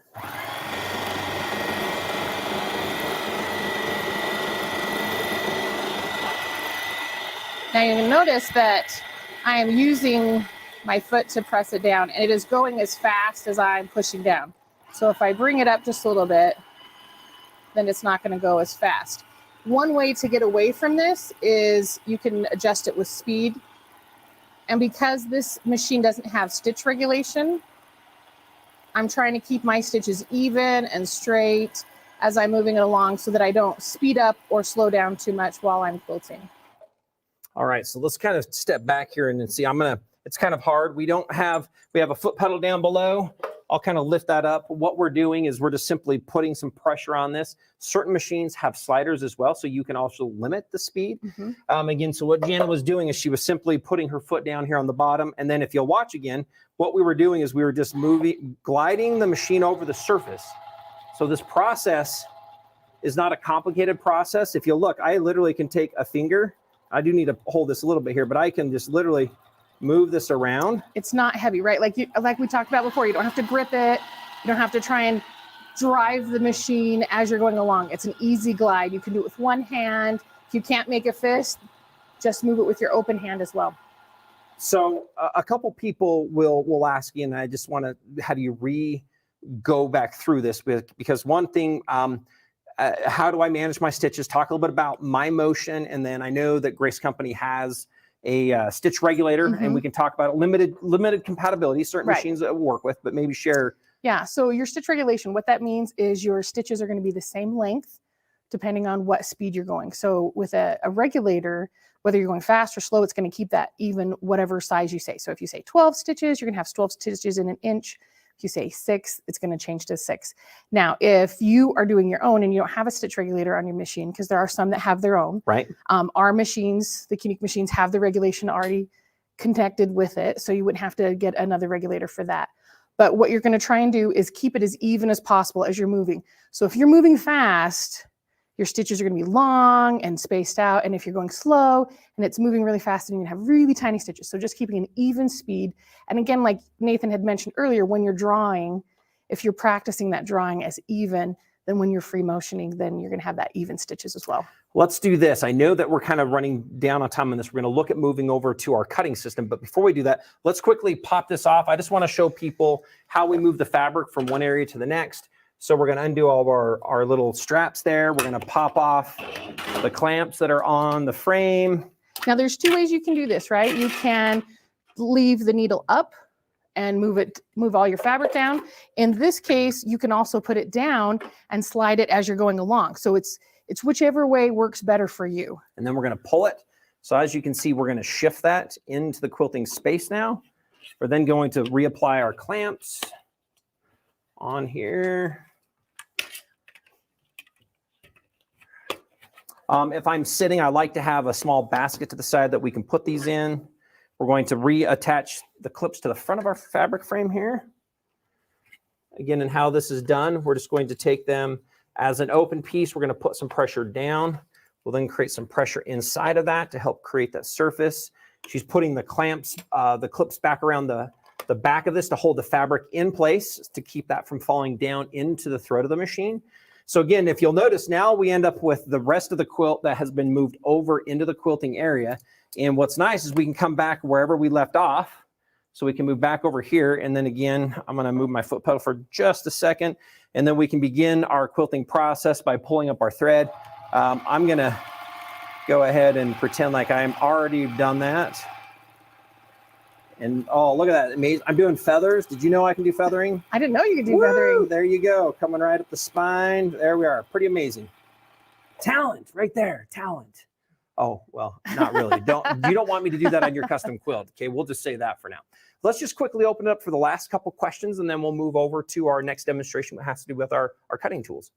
you're going to notice that I am using my foot to press it down, and it is going as fast as I'm pushing down. So if I bring it up just a little bit, then it's not going to go as fast. One way to get away from this is you can adjust it with speed. And because this machine doesn't have stitch regulation, I'm trying to keep my stitches even and straight as I'm moving it along so that I don't speed up or slow down too much while I'm quilting. All right, so let's kind of step back here and then see. It's kind of hard. We have a foot pedal down below. I'll kind of lift that up. What we're doing is we're just simply putting some pressure on this. Certain machines have sliders as well, so you can also limit the speed. Again, so what Jana was doing is she was simply putting her foot down here on the bottom. And then if you'll watch again, what we were doing is we were just gliding the machine over the surface. So this process is not a complicated process. If you look, I literally can take a finger. I do need to hold this a little bit here, but I can just literally move this around. It's not heavy, right? Like we talked about before, you don't have to grip it. You don't have to try and drive the machine as you're going along. It's an easy glide. You can do it with one hand. If you can't make a fist, just move it with your open hand as well. So a couple people will ask you, and I just want to have you go back through this because one thing, how do I manage my stitches? Talk a little bit about my motion, and then I know that Grace Company has a stitch regulator, and we can talk about limited compatibility, certain machines that we'll work with, but maybe share. Yeah, so your stitch regulation, what that means is your stitches are going to be the same length depending on what speed you're going. So with a regulator, whether you're going fast or slow, it's going to keep that even whatever size you say. So if you say 12 stitches, you're going to have 12 stitches in an inch. If you say 6, it's going to change to 6. Now, if you are doing your own and you don't have a stitch regulator on your machine, because there are some that have their own, right? Our machines, the Unique machines, have the regulation already connected with it, so you wouldn't have to get another regulator for that. But what you're going to try and do is keep it as even as possible as you're moving. So if you're moving fast, your stitches are going to be long and spaced out. And if you're going slow and it's moving really fast, then you're going to have really tiny stitches. So just keeping an even speed. And again, like Nathan had mentioned earlier, when you're drawing, if you're practicing that drawing as even, then when you're free motioning, then you're going to have that even stitches as well. Let's do this. I know that we're kind of running down on time on this. We're going to look at moving over to our cutting system. But before we do that, let's quickly pop this off. I just want to show people how we move the fabric from one area to the next. So we're going to undo all of our little straps there. We're going to pop off the clamps that are on the frame. Now there's 2 ways you can do this, right? You can leave the needle up and move all your fabric down. In this case, you can also put it down and slide it as you're going along. So it's whichever way works better for you. And then we're going to pull it. So as you can see, we're going to shift that into the quilting space now. We're then going to reapply our clamps on here. If I'm sitting, I like to have a small basket to the side that we can put these in. We're going to reattach the clips to the front of our fabric frame here. Again, and how this is done, we're just going to take them as an open piece. We're going to put some pressure down. We'll then create some pressure inside of that to help create that surface. She's putting the clamps, the clips back around the back of this to hold the fabric in place to keep that from falling down into the throat of the machine. So again, if you'll notice, now we end up with the rest of the quilt that has been moved over into the quilting area. And what's nice is we can come back wherever we left off. So we can move back over here. And then again, I'm going to move my foot pedal for just a second. And then we can begin our quilting process by pulling up our thread. I'm going to go ahead and pretend like I'm already done that. And oh, look at that. Amazing. I'm doing feathers. Did you know I can do feathering? I didn't know you could do Woo! feathering. There you go. Coming right up the spine. There we are. Pretty amazing. Talent right there. Talent. Oh, well, not really. You don't want me to do that on your custom quilt. Okay, we'll just say that for now. Let's just quickly open it up for the last couple questions, and then we'll move over to our next demonstration, what has to do with our cutting tools.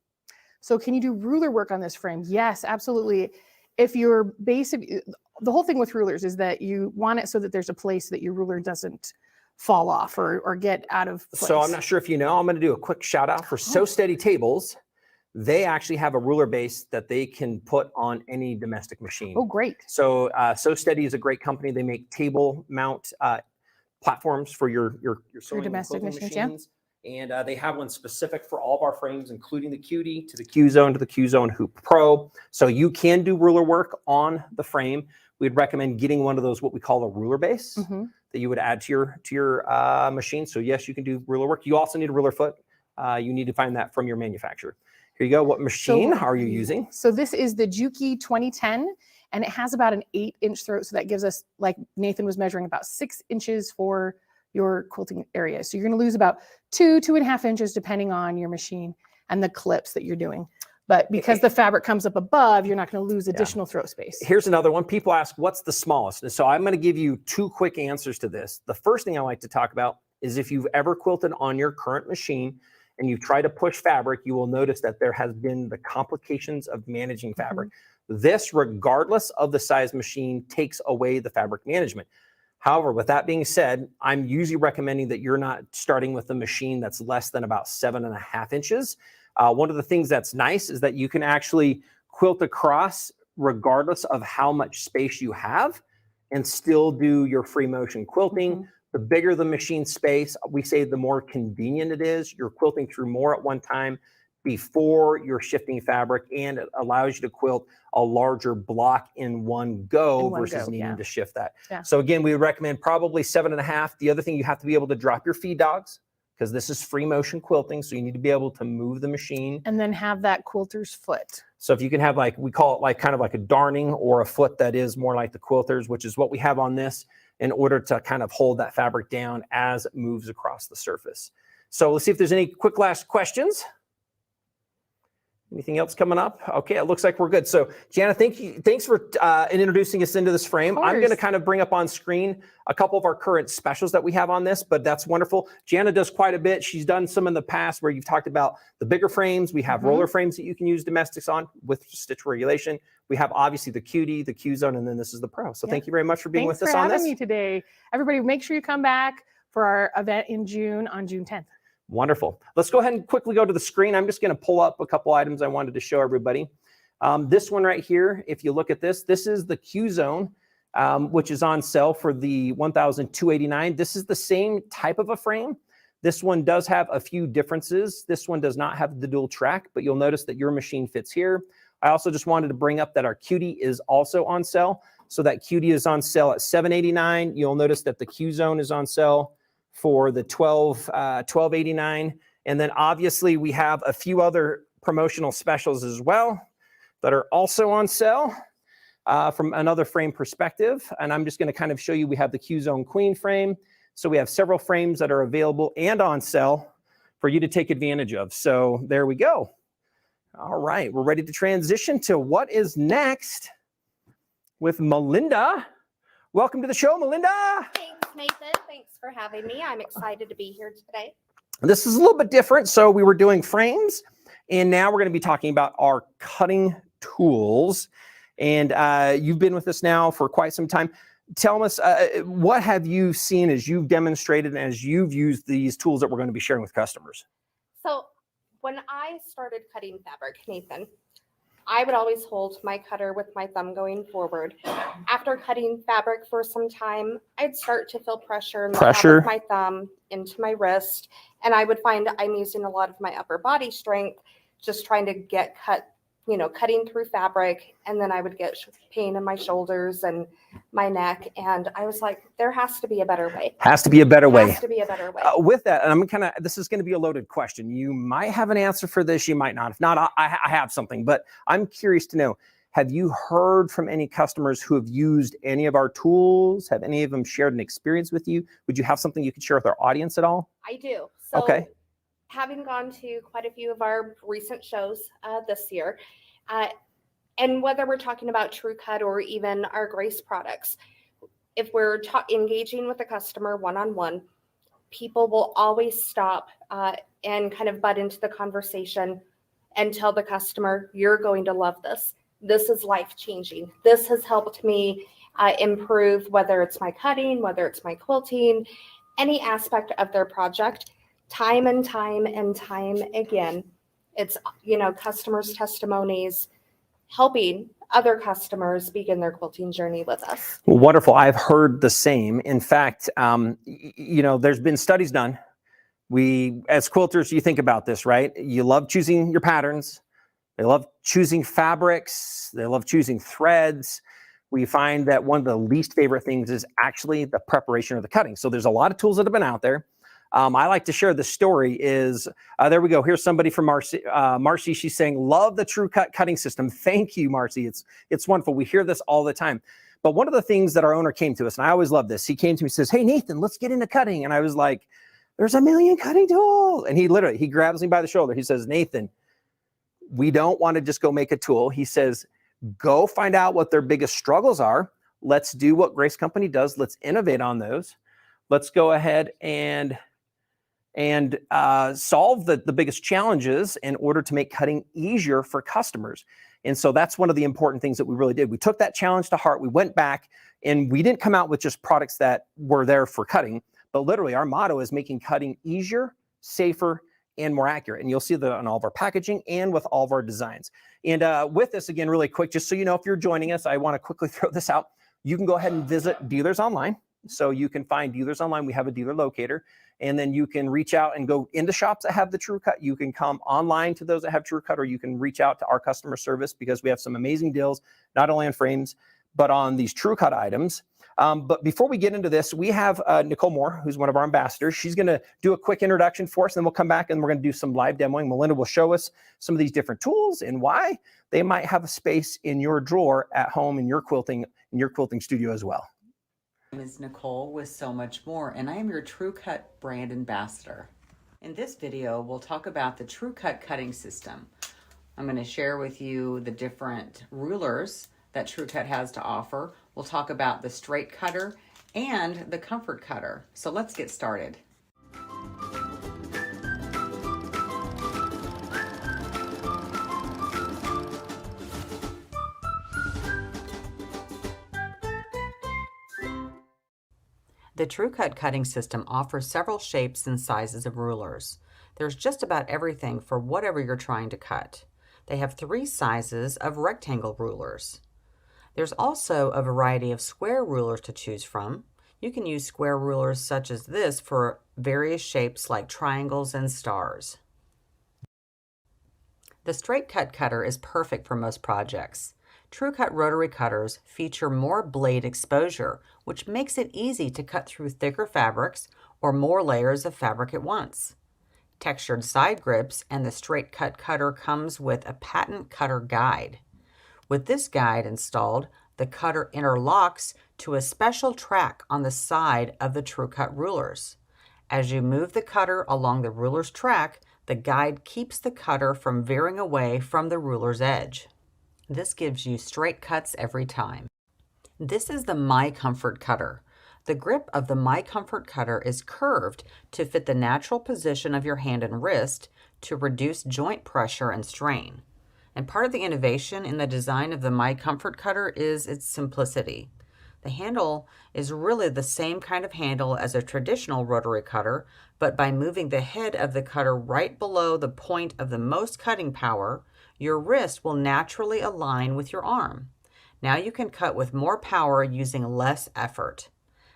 So can you do ruler work on this frame? Yes, absolutely. If you're the whole thing with rulers is that you want it so that there's a place that your ruler doesn't fall off or get out of place. So I'm not sure if you know, I'm going to do a quick shout out for So Steady Tables. They actually have a ruler base that they can put on any domestic machine. Oh, great. So So Steady is a great company. They make table mount platforms for your sewing domestic and quilting machines, machines. And they have one specific for all of our frames, including the QD to the Q Zone to the Q Zone Hoop Pro. So you can do ruler work on the frame. We'd recommend getting one of those, what we call a ruler base, that you would add to your machine. So yes, you can do ruler work. You also need a ruler foot. You need to find that from your manufacturer. Here you go. What machine are you using? So this is the Juki 2010, and it has about an 8-inch throat. So that gives us, like Nathan was measuring, about 6 inches for your quilting area. So you're going to lose about 2.5 inches, depending on your machine and the clips that you're doing. But because the fabric comes up above, you're not going to lose additional throat space. Here's another one. People ask, what's the smallest? And so I'm going to give you 2 quick answers to this. The first thing I like to talk about is if you've ever quilted on your current machine and you try to push fabric, you will notice that there has been the complications of managing fabric. This, regardless of the size machine, takes away the fabric management. However, with that being said, I'm usually recommending that you're not starting with a machine that's less than about 7.5 inches. One of the things that's nice is that you can actually quilt across regardless of how much space you have and still do your free motion quilting. The bigger the machine space, we say the more convenient it is. You're quilting through more at one time before you're shifting fabric, and it allows you to quilt a larger block in one go versus needing to shift that. So again, we would recommend probably 7.5. The other thing, you have to be able to drop your feed dogs because this is free motion quilting. So you need to be able to move the machine. And then have that quilter's foot. So if you can have, like, we call it like kind of like a darning or a foot that is more like the quilters, which is what we have on this, in order to kind of hold that fabric down as it moves across the surface. So let's see if there's any quick last questions. Anything else coming up? Okay, it looks like we're good. So Jana, thanks for introducing us into this frame. I'm going to kind of bring up on screen a couple of our current specials that we have on this, but that's wonderful. Jana does quite a bit. She's done some in the past where you've talked about the bigger frames. We have roller frames that you can use domestics on with stitch regulation. We have obviously the QD, the Q Zone, and then this is the Pro. So thank you very much for being with us on this. Thanks for having me today. Everybody, make sure you come back for our event in June on June 10th. Wonderful. Let's go ahead and quickly go to the screen. I'm just going to pull up a couple items I wanted to show everybody. This one right here, if you look at this is the Q Zone, which is on sale for the $1,289. This is the same type of a frame. This one does have a few differences. This one does not have the dual track, but you'll notice that your machine fits here. I also just wanted to bring up that our QD is also on sale. So that QD is on sale at $789. You'll notice that the Q Zone is on sale for the $1289. And then obviously we have a few other promotional specials as well that are also on sale from another frame perspective. And I'm just going to kind of show you, we have the Q Zone Queen frame. So we have several frames that are available and on sale for you to take advantage of. So there we go. All right, we're ready to transition to what is next with Melinda. Welcome to the show, Melinda. Thanks, Nathan. Thanks for having me. I'm excited to be here today. This is a little bit different. So we were doing frames, and now we're going to be talking about our cutting tools. And you've been with us now for quite some time. Tell us, what have you seen as you've demonstrated and as you've used these tools that we're going to be sharing with customers? So when I started cutting fabric, Nathan, I would always hold my cutter with my thumb going forward. After cutting fabric for some time, I'd start to feel pressure in the top of my thumb into my wrist, and I would find I'm using a lot of my upper body strength just trying to get cutting through fabric. And then I would get pain in my shoulders and my neck. And I was like, there has to be a better way. Has to be a better way. Has to be a better way. With that, and this is going to be a loaded question. You might have an answer for this, you might not. If not, I have something, but I'm curious to know, have you heard from any customers who have used any of our tools? Have any of them shared an experience with you? Would you have something you could share with our audience at all? I do. So okay. Having gone to quite a few of our recent shows this year, and whether we're talking about TrueCut or even our Grace products, if we're engaging with a customer one-on-one, people will always stop and kind of butt into the conversation and tell the customer, you're going to love this. This is life-changing. This has helped me improve, whether it's my cutting, whether it's my quilting, any aspect of their project, time and time and time again. It's, customers' testimonies, helping other customers begin their quilting journey with us. Wonderful. I've heard the same. In fact, there's been studies done. We, as quilters, you think about this, right? You love choosing your patterns. They love choosing fabrics. They love choosing threads. We find that one of the least favorite things is actually the preparation of the cutting. So there's a lot of tools that have been out there. I like to share the story is, there we go. Here's somebody from Marcy. Marcy, she's saying, love the TrueCut cutting system. Thank you, Marcy. It's wonderful. We hear this all the time. But one of the things that our owner came to us, and I always love this, he came to me and says, hey, Nathan, let's get into cutting. And I was like, there's a million cutting tools. And he grabs me by the shoulder. He says, Nathan, we don't want to just go make a tool. He says, go find out what their biggest struggles are. Let's do what Grace Company does. Let's innovate on those. Let's go ahead and solve the biggest challenges in order to make cutting easier for customers. And so that's one of the important things that we really did. We took that challenge to heart. We went back and we didn't come out with just products that were there for cutting, but literally our motto is making cutting easier, safer, and more accurate. And you'll see that on all of our packaging and with all of our designs. And with this, again, really quick, just so you know, if you're joining us, I want to quickly throw this out. You can go ahead and visit dealers online. So you can find dealers online. We have a dealer locator. And then you can reach out and go into shops that have the TrueCut. You can come online to those that have TrueCut, or you can reach out to our customer service because we have some amazing deals, not only on frames, but on these TrueCut items. But before we get into this, we have Nicole Moore, who's one of our ambassadors. She's going to do a quick introduction for us, and then we'll come back and we're going to do some live demoing. Melinda will show us some of these different tools and why they might have a space in your drawer at home in your quilting studio as well. My name is Nicole with So Much More, and I am your TrueCut brand ambassador. In this video, we'll talk about the TrueCut cutting system. I'm going to share with you the different rulers that TrueCut has to offer. We'll talk about the straight cutter and the comfort cutter. So let's get started. The TrueCut cutting system offers several shapes and sizes of rulers. There's just about everything for whatever you're trying to cut. They have 3 sizes of rectangle rulers. There's also a variety of square rulers to choose from. You can use square rulers such as this for various shapes like triangles and stars. The straight cut cutter is perfect for most projects. TrueCut rotary cutters feature more blade exposure, which makes it easy to cut through thicker fabrics or more layers of fabric at once. Textured side grips, and the straight cut cutter comes with a patent cutter guide. With this guide installed, the cutter interlocks to a special track on the side of the TrueCut rulers. As you move the cutter along the ruler's track, the guide keeps the cutter from veering away from the ruler's edge. This gives you straight cuts every time. This is the My Comfort Cutter. The grip of the My Comfort Cutter is curved to fit the natural position of your hand and wrist to reduce joint pressure and strain. And part of the innovation in the design of the My Comfort Cutter is its simplicity. The handle is really the same kind of handle as a traditional rotary cutter, but by moving the head of the cutter right below the point of the most cutting power, your wrist will naturally align with your arm. Now you can cut with more power using less effort.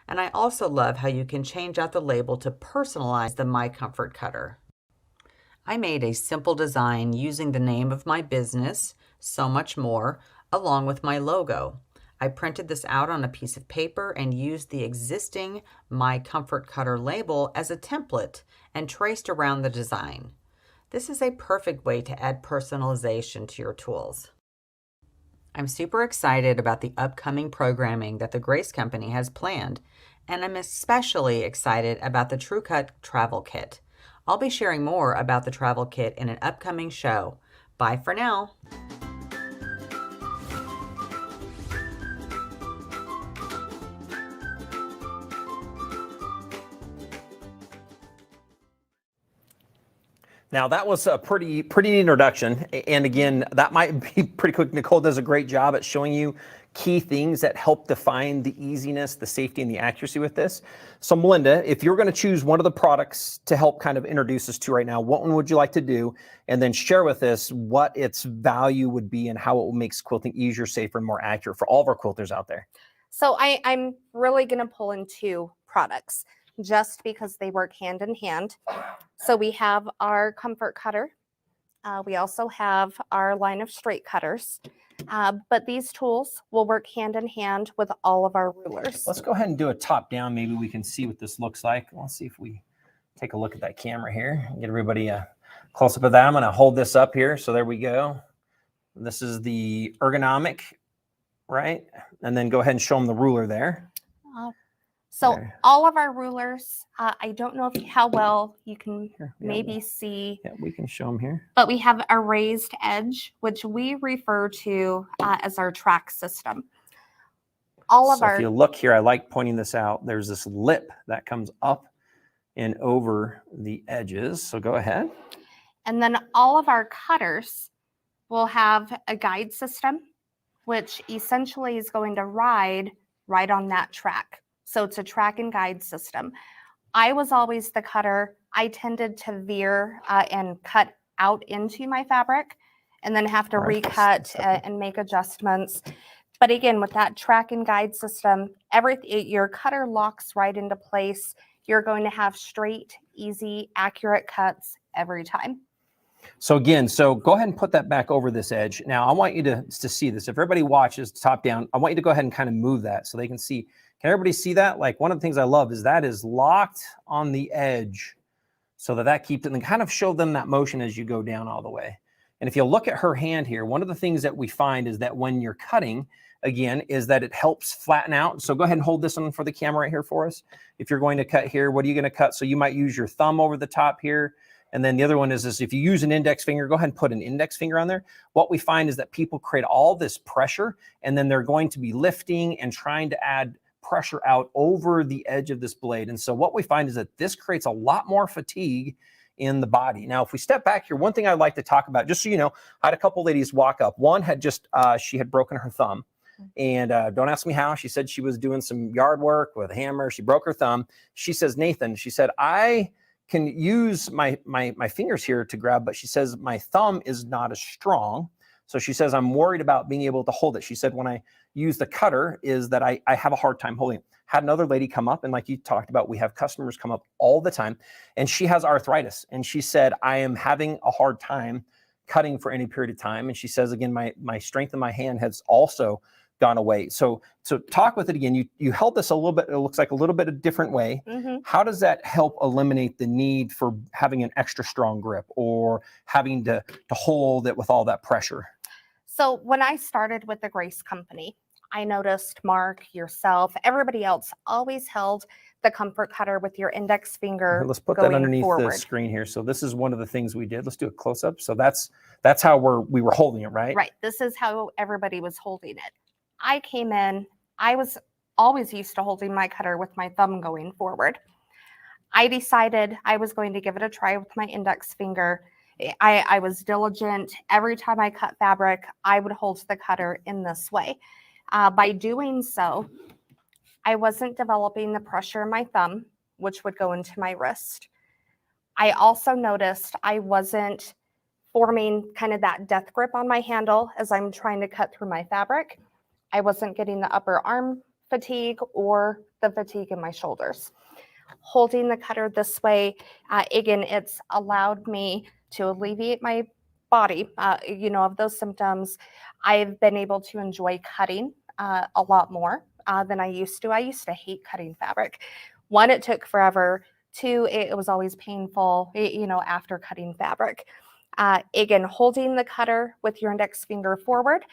And I also love how you can change out the label to personalize the My Comfort Cutter. I made a simple design using the name of my business, So Much More, along with my logo. I printed this out on a piece of paper and used the existing My Comfort Cutter label as a template and traced around the design. This is a perfect way to add personalization to your tools. I'm super excited about the upcoming programming that the Grace Company has planned, and I'm especially excited about the TrueCut Travel Kit. I'll be sharing more about the travel kit in an upcoming show. Bye for now. Now that was a pretty introduction, and again, that might be pretty quick. Nicole does a great job at showing you key things that help define the easiness, the safety, and the accuracy with this. So Melinda, if you're going to choose one of the products to help kind of introduce us to right now, what one would you like to do? And then share with us what its value would be and how it makes quilting easier, safer, and more accurate for all of our quilters out there. So I'm really going to pull in two products just because they work hand in hand. So we have our Comfort Cutter. We also have our line of straight cutters. But these tools will work hand in hand with all of our rulers. Let's go ahead and do a top down. Maybe we can see what this looks like. Let's see if we take a look at that camera here. Get everybody a close up of that. I'm going to hold this up here. So there we go. This is the ergonomic, right? And then go ahead and show them the ruler there. So there. All of our rulers, I don't know how well you can Here, maybe see. Yeah, we can show them here. But we have a raised edge, which we refer to as our track system. If you look here, I like pointing this out. There's this lip that comes up and over the edges. So go ahead. And then all of our cutters will have a guide system, which essentially is going to ride right on that track. So it's a track and guide system. I was always the cutter. I tended to veer and cut out into my fabric and then have to recut and make adjustments. But again, with that track and guide system, your cutter locks right into place. You're going to have straight, easy, accurate cuts every time. So again, go ahead and put that back over this edge. Now I want you to see this. If everybody watches top down, I want you to go ahead and kind of move that so they can see. Can everybody see that? Like one of the things I love is that is locked on the edge so that keeps it, and kind of show them that motion as you go down all the way. And if you look at her hand here, one of the things that we find is that when you're cutting, again, is that it helps flatten out. So go ahead and hold this one for the camera right here for us. If you're going to cut here, what are you going to cut? So you might use your thumb over the top here. And then the other one is if you use an index finger, go ahead and put an index finger on there. What we find is that people create all this pressure, and then they're going to be lifting and trying to add pressure out over the edge of this blade. And so what we find is that this creates a lot more fatigue in the body. Now, if we step back here, one thing I'd like to talk about, just so you know, I had a couple ladies walk up. One had just, she had broken her thumb. And don't ask me how. She said she was doing some yard work with a hammer. She broke her thumb. She says, Nathan, she said, I can use my fingers here to grab, but she says my thumb is not as strong. So she says, I'm worried about being able to hold it. She said, when I use the cutter is that I have a hard time holding it. Had another lady come up, and like you talked about, we have customers come up all the time, and she has arthritis. And she said, I am having a hard time cutting for any period of time. And she says, again, my strength in my hand has also gone away. So talk with it again. You held this a little bit, it looks like a little bit a different way. Mm-hmm. How does that help eliminate the need for having an extra strong grip or having to hold it with all that pressure? So when I started with the Grace Company, I noticed Mark, yourself, everybody else always held the Comfort Cutter with your index finger. Here, let's put that underneath the screen here. So this is one of the things we did. Let's do a close up. So that's how we were holding it, right? Right. This is how everybody was holding it. I came in, I was always used to holding my cutter with my thumb going forward. I decided I was going to give it a try with my index finger. I was diligent. Every time I cut fabric, I would hold the cutter in this way. By doing so, I wasn't developing the pressure in my thumb, which would go into my wrist. I also noticed I wasn't forming kind of that death grip on my handle as I'm trying to cut through my fabric. I wasn't getting the upper arm fatigue or the fatigue in my shoulders. Holding the cutter this way, again, it's allowed me to alleviate my body, of those symptoms, I've been able to enjoy cutting a lot more than I used to. I used to hate cutting fabric. One, it took forever. Two, it was always painful, after cutting fabric. Again, holding the cutter with your index finger forward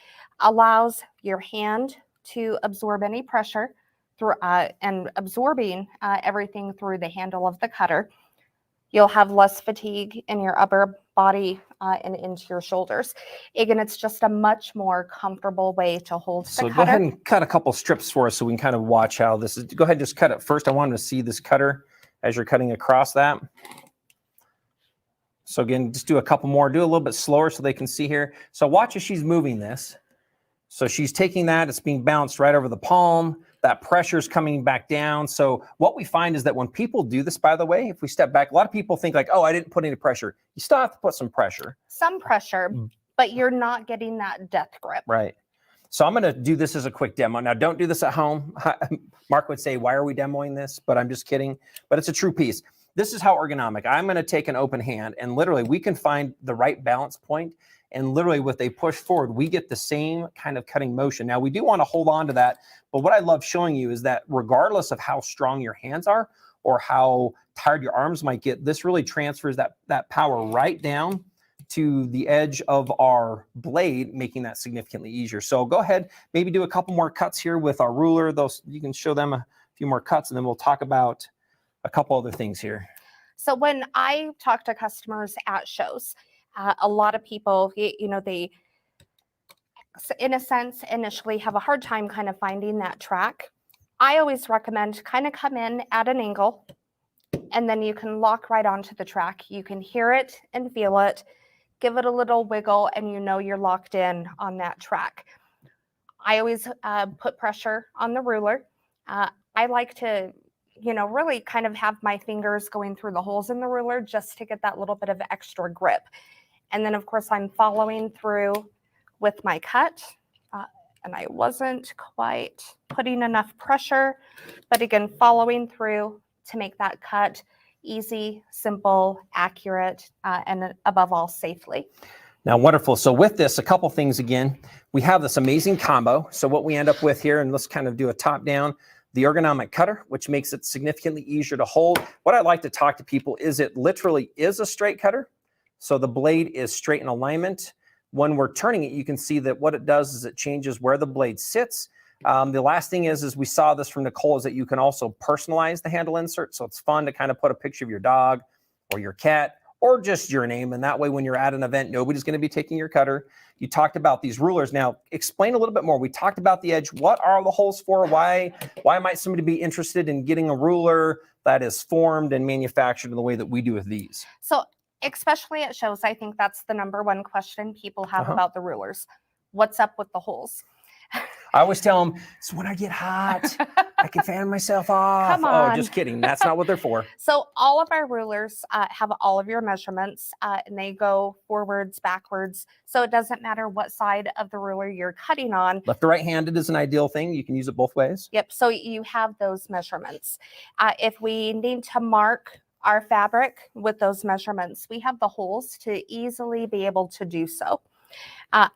allows your hand to absorb any pressure through and absorbing everything through the handle of the cutter. You'll have less fatigue in your upper body and into your shoulders. Again, it's just a much more comfortable way to hold the cutter. So go ahead and cut a couple strips for us so we can kind of watch how this is. Go ahead and just cut it. First, I wanted to see this cutter as you're cutting across that. So again, just do a couple more. Do a little bit slower so they can see here. So watch as she's moving this. So she's taking that. It's being bounced right over the palm. That pressure is coming back down. So what we find is that when people do this, by the way, if we step back, a lot of people think like, oh, I didn't put any pressure. You still have to put some pressure. Some pressure, but you're not getting that death grip. Right. So I'm going to do this as a quick demo. Now, don't do this at home. Mark would say, why are we demoing this? But I'm just kidding. But it's a true piece. This is how ergonomic. I'm going to take an open hand and literally we can find the right balance point. And literally with a push forward, we get the same kind of cutting motion. Now, we do want to hold on to that. But what I love showing you is that regardless of how strong your hands are or how tired your arms might get, this really transfers that power right down to the edge of our blade, making that significantly easier. So go ahead, maybe do a couple more cuts here with our ruler. Those, you can show them a few more cuts and then we'll talk about a couple other things here. So when I talk to customers at shows, a lot of people, they, in a sense, initially have a hard time kind of finding that track. I always recommend kind of come in at an angle and then you can lock right onto the track. You can hear it and feel it, give it a little wiggle, and you're locked in on that track. I always put pressure on the ruler. I like to really kind of have my fingers going through the holes in the ruler just to get that little bit of extra grip. And then, of course, I'm following through with my cut. And I wasn't quite putting enough pressure, but again, following through to make that cut easy, simple, accurate, and above all, safely. Now, wonderful. So with this, a couple things again. We have this amazing combo. So what we end up with here, and let's kind of do a top down, the ergonomic cutter, which makes it significantly easier to hold. What I like to talk to people is it literally is a straight cutter. So the blade is straight in alignment. When we're turning it, you can see that what it does is it changes where the blade sits. The last thing is we saw this from Nicole, is that you can also personalize the handle insert. So it's fun to kind of put a picture of your dog or your cat or just your name. And that way, when you're at an event, nobody's going to be taking your cutter. You talked about these rulers. Now, explain a little bit more. We talked about the edge. What are the holes for? Why might somebody be interested in getting a ruler that is formed and manufactured in the way that we do with these? So especially at shows, I think that's the number one question people have about the rulers. What's up with the holes? I always tell them, it's when I get hot, I can fan myself off. Come on. Oh, just kidding. That's not what they're for. So all of our rulers have all of your measurements and they go forwards, backwards. So it doesn't matter what side of the ruler you're cutting on. Left or right-handed is an ideal thing. You can use it both ways. Yep. So you have those measurements. If we need to mark our fabric with those measurements, we have the holes to easily be able to do so.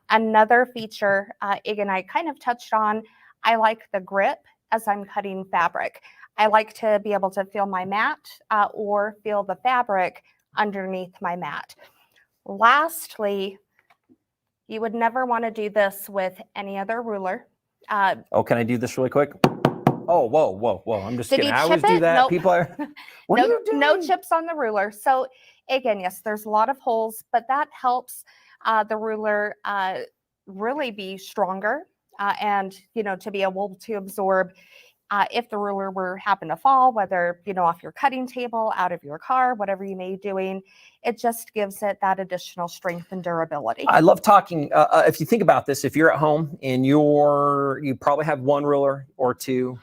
Another feature, again, I kind of touched on, I like the grip as I'm cutting fabric. I like to be able to feel my mat or feel the fabric underneath my mat. Lastly, you would never want to do this with any other ruler. Oh, can I do this really quick? Oh, whoa. I'm just Did kidding. you I always chip do it? that. Nope. People are, what are you doing? No chips on the ruler. So again, yes, there's a lot of holes, but that helps the ruler really be stronger and, to be able to absorb if the ruler were happen to fall, whether, off your cutting table, out of your car, whatever you may be doing, it just gives it that additional strength and durability. I love talking. If you think about this, if you're at home and you probably have one ruler or two,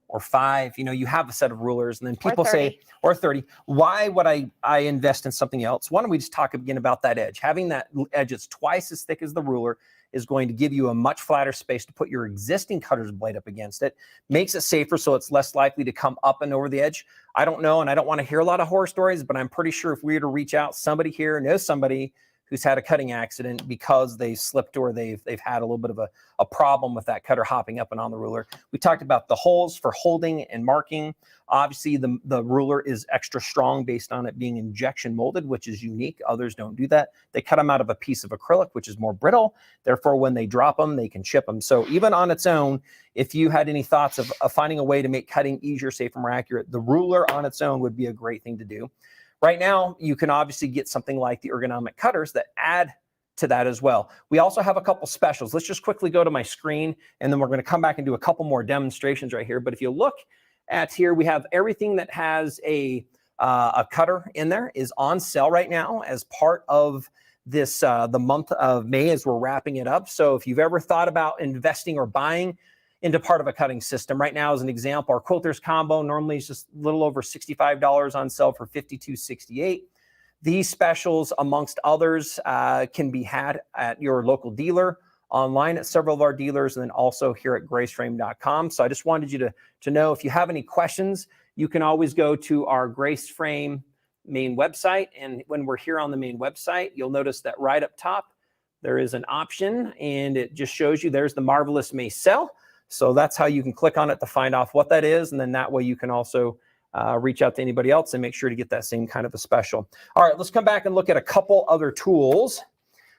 or 5, you have a set of rulers, and then Or people say, 30. or 30, why would I invest in something else? Why don't we just talk again about that edge? Having that edge that's twice as thick as the ruler is going to give you a much flatter space to put your existing cutter's blade up against it, makes it safer so it's less likely to come up and over the edge. I don't know, and I don't want to hear a lot of horror stories, but I'm pretty sure if we were to reach out, somebody here knows somebody who's had a cutting accident because they slipped or they've had a little bit of a problem with that cutter hopping up and on the ruler. We talked about the holes for holding and marking. Obviously, the ruler is extra strong based on it being injection molded, which is unique. Others don't do that. They cut them out of a piece of acrylic, which is more brittle. Therefore, when they drop them, they can chip them. So even on its own, if you had any thoughts of finding a way to make cutting easier, safer, more accurate, the ruler on its own would be a great thing to do. Right now, you can obviously get something like the ergonomic cutters that add to that as well. We also have a couple specials. Let's just quickly go to my screen, and then we're going to come back and do a couple more demonstrations right here. But if you look at here, we have everything that has a cutter in there is on sale right now as part of this the month of May as we're wrapping it up. So if you've ever thought about investing or buying into part of a cutting system, right now as an example, our Quilters combo normally is just a little over $65 on sale for $52.68. These specials, amongst others, can be had at your local dealer, online at several of our dealers, and then also here at graceframe.com. So I just wanted you to know, if you have any questions, you can always go to our Graceframe main website. And when we're here on the main website, you'll notice that right up top, there is an option, and it just shows you there's the Marvelous May Sale. So that's how you can click on it to find out what that is. And then that way you can also reach out to anybody else and make sure to get that same kind of a special. All right, let's come back and look at a couple other tools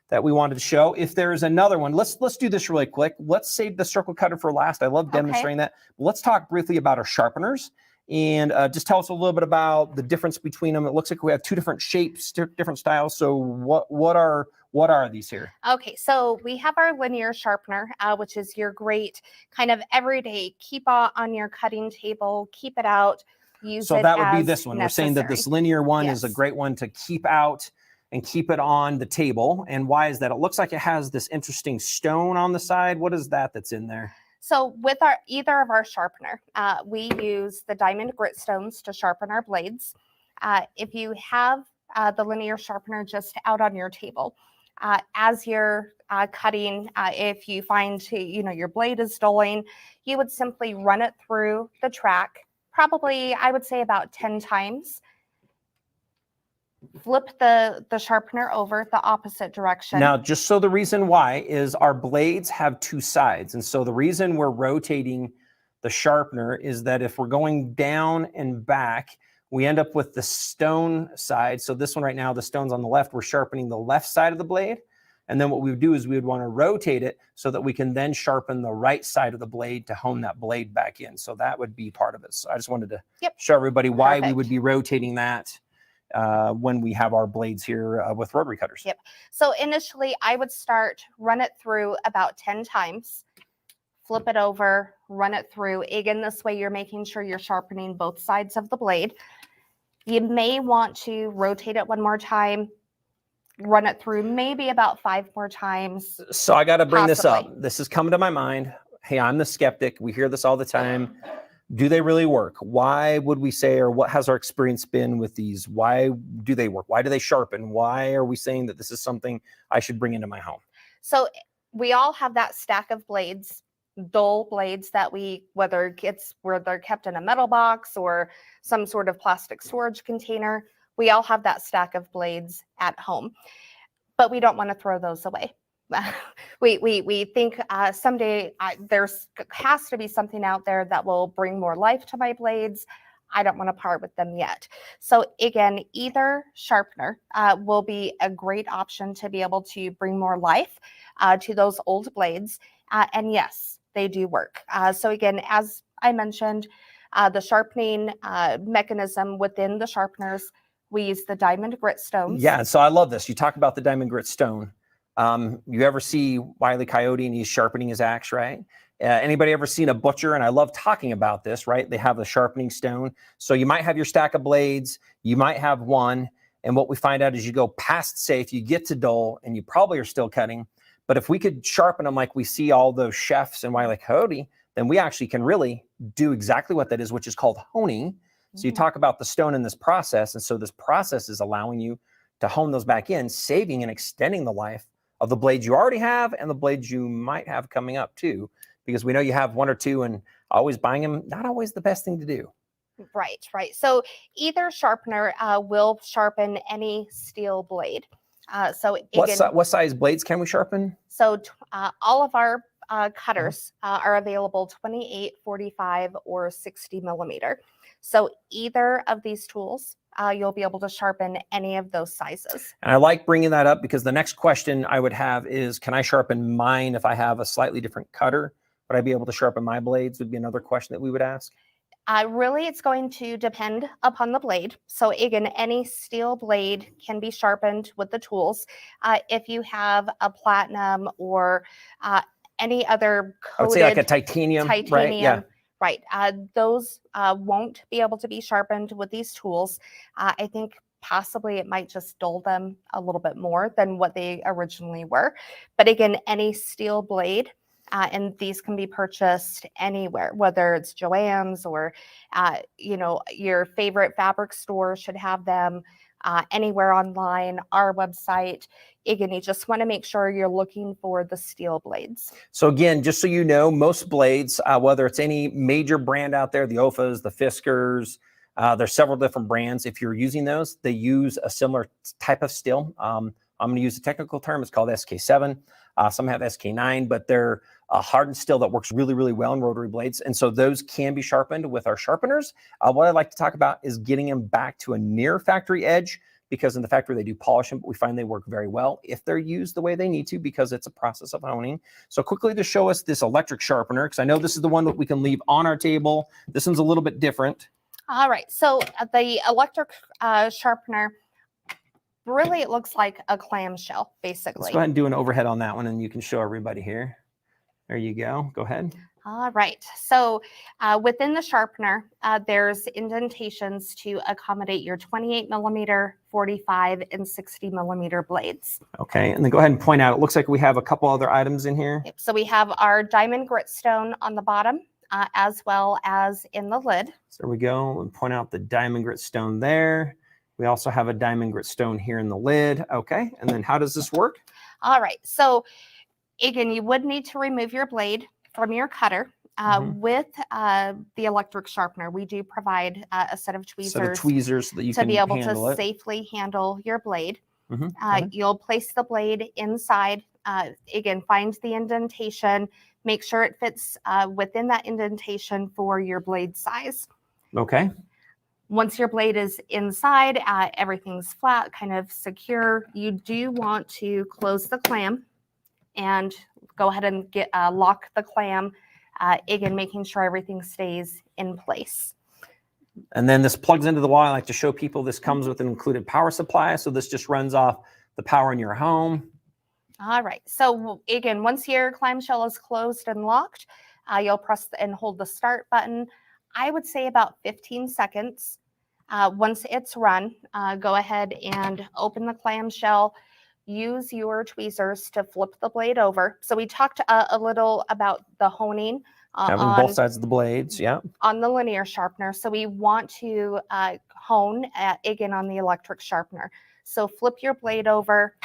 that we wanted to show. If there's another one, let's do this really quick. Let's save the circle cutter for last. I love demonstrating that. Let's talk briefly about our sharpeners, and just tell us a little bit about the difference between them. It looks like we have two different shapes, different styles. So what are these here? Okay, so we have our linear sharpener, which is your great kind of everyday keep on your cutting table, keep it out, use so it that would as be this one. We're saying that this necessary. linear one is a Yes. great one to keep out and keep it on the table. And why is that? It looks like it has this interesting stone on the side. What is that's in there? So with either of our sharpener, we use the diamond grit stones to sharpen our blades. If you have the linear sharpener just out on your table, as you're cutting, if you find your blade is dulling, you would simply run it through the track, probably I would say about 10 times. Flip the sharpener over the opposite direction. Now, just so the reason why is our blades have two sides. And so the reason we're rotating the sharpener is that if we're going down and back, we end up with the stone side. So this one right now, the stone's on the left, we're sharpening the left side of the blade. And then what we would do is we would want to rotate it so that we can then sharpen the right side of the blade to hone that blade back in. So that would be part of it. So I just wanted to show everybody why we would be rotating that when we have our blades here with rotary cutters. Yep. So initially I would run it through about 10 times, flip it over, run it through. Again, this way you're making sure you're sharpening both sides of the blade. You may want to rotate it one more time, run it through maybe about 5 more times. So I got to bring this possibly. up. This is coming to my mind. Hey, I'm the skeptic. We hear this all the time. Do they really work? Why would we say, or what has our experience been with these? Why do they work? Why do they sharpen? Why are we saying that this is something I should bring into my home? So we all have that stack of blades, dull blades that whether they're kept in a metal box or some sort of plastic storage container, we all have that stack of blades at home, but we don't want to throw those away. We think someday there's has to be something out there that will bring more life to my blades. I don't want to part with them yet. So again, either sharpener will be a great option to be able to bring more life to those old blades. And yes, they do work. So again, as I mentioned, the sharpening mechanism within the sharpeners, we use the diamond grit stones. Yeah, so I love this. You talk about the diamond grit stone. You ever see Wile E. Coyote and he's sharpening his axe, right? Anybody ever seen a butcher? And I love talking about this, right? They have the sharpening stone. So you might have your stack of blades. You might have one. And what we find out is you go past, say, if you get to dull, and you probably are still cutting. But if we could sharpen them like we see all those chefs and Wile E. Coyote, then we actually can really do exactly what that is, which is called honing. So you talk about the stone in this process. And so this process is allowing you to hone those back in, saving and extending the life of the blades you already have and the blades you might have coming up too, because we know you have one or two, and always buying them, not always the best thing to do. Right, right. So either sharpener will sharpen any steel blade. So again, What size blades can we sharpen? So all of our cutters are available 28, 45, or 60 millimeter. So either of these tools, you'll be able to sharpen any of those sizes. And I like bringing that up because the next question I would have is, can I sharpen mine if I have a slightly different cutter? Would I be able to sharpen my blades? Would be another question that we would ask. Really, it's going to depend upon the blade. So again, any steel blade can be sharpened with the tools. If you have a platinum or any other coated, I would say like a titanium, right? Yeah. Right. Those won't be able to be sharpened with these tools. I think possibly it might just dull them a little bit more than what they originally were. But again, any steel blade, and these can be purchased anywhere, whether it's Joann's or, your favorite fabric store should have them, anywhere online, our website. Again, you just want to make sure you're looking for the steel blades. So again, just so you know, most blades, whether it's any major brand out there, the OFAs, the Fiskars, there's several different brands. If you're using those, they use a similar type of steel. I'm going to use a technical term. It's called SK7. Some have SK9, but they're a hardened steel that works really, really well in rotary blades. And so those can be sharpened with our sharpeners. What I'd like to talk about is getting them back to a near factory edge, because in the factory they do polish them, but we find they work very well if they're used the way they need to, because it's a process of honing. So quickly to show us this electric sharpener, because I know this is the one that we can leave on our table. This one's a little bit different. All right. So the electric sharpener, really it looks like a clamshell, basically. Let's go ahead and do an overhead on that one, and you can show everybody here. There you go. Go ahead. All right. So within the sharpener, there's indentations to accommodate your 28 millimeter, 45, and 60 millimeter blades. Okay. And then go ahead and point out, it looks like we have a couple other items in here. Yep. So we have our diamond gritstone on the bottom, as well as in the lid. So there we go. And point out the diamond gritstone there. We also have a diamond gritstone here in the lid. Okay. And then how does this work? All right. So again, you would need to remove your blade from your cutter. With the electric sharpener, we do provide a set of tweezers, so that you to can be able to handle it. safely handle your blade. You'll place the blade inside. Again, find the indentation. Make sure it fits within that indentation for your blade size. Okay. Once your blade is inside, everything's flat, kind of secure. You do want to close the clam and go ahead and lock the clam. Again, making sure everything stays in place. And then this plugs into the wall. I like to show people this comes with an included power supply. So this just runs off the power in your home. All right. So again, once your clamshell is closed and locked, you'll press and hold the start button. I would say about 15 seconds. Once it's run, go ahead and open the clamshell. Use your tweezers to flip the blade over. So we talked a little about the honing Having on both sides of the blades, yeah. On the linear sharpener. So we want to hone again on the electric sharpener. So flip your blade over,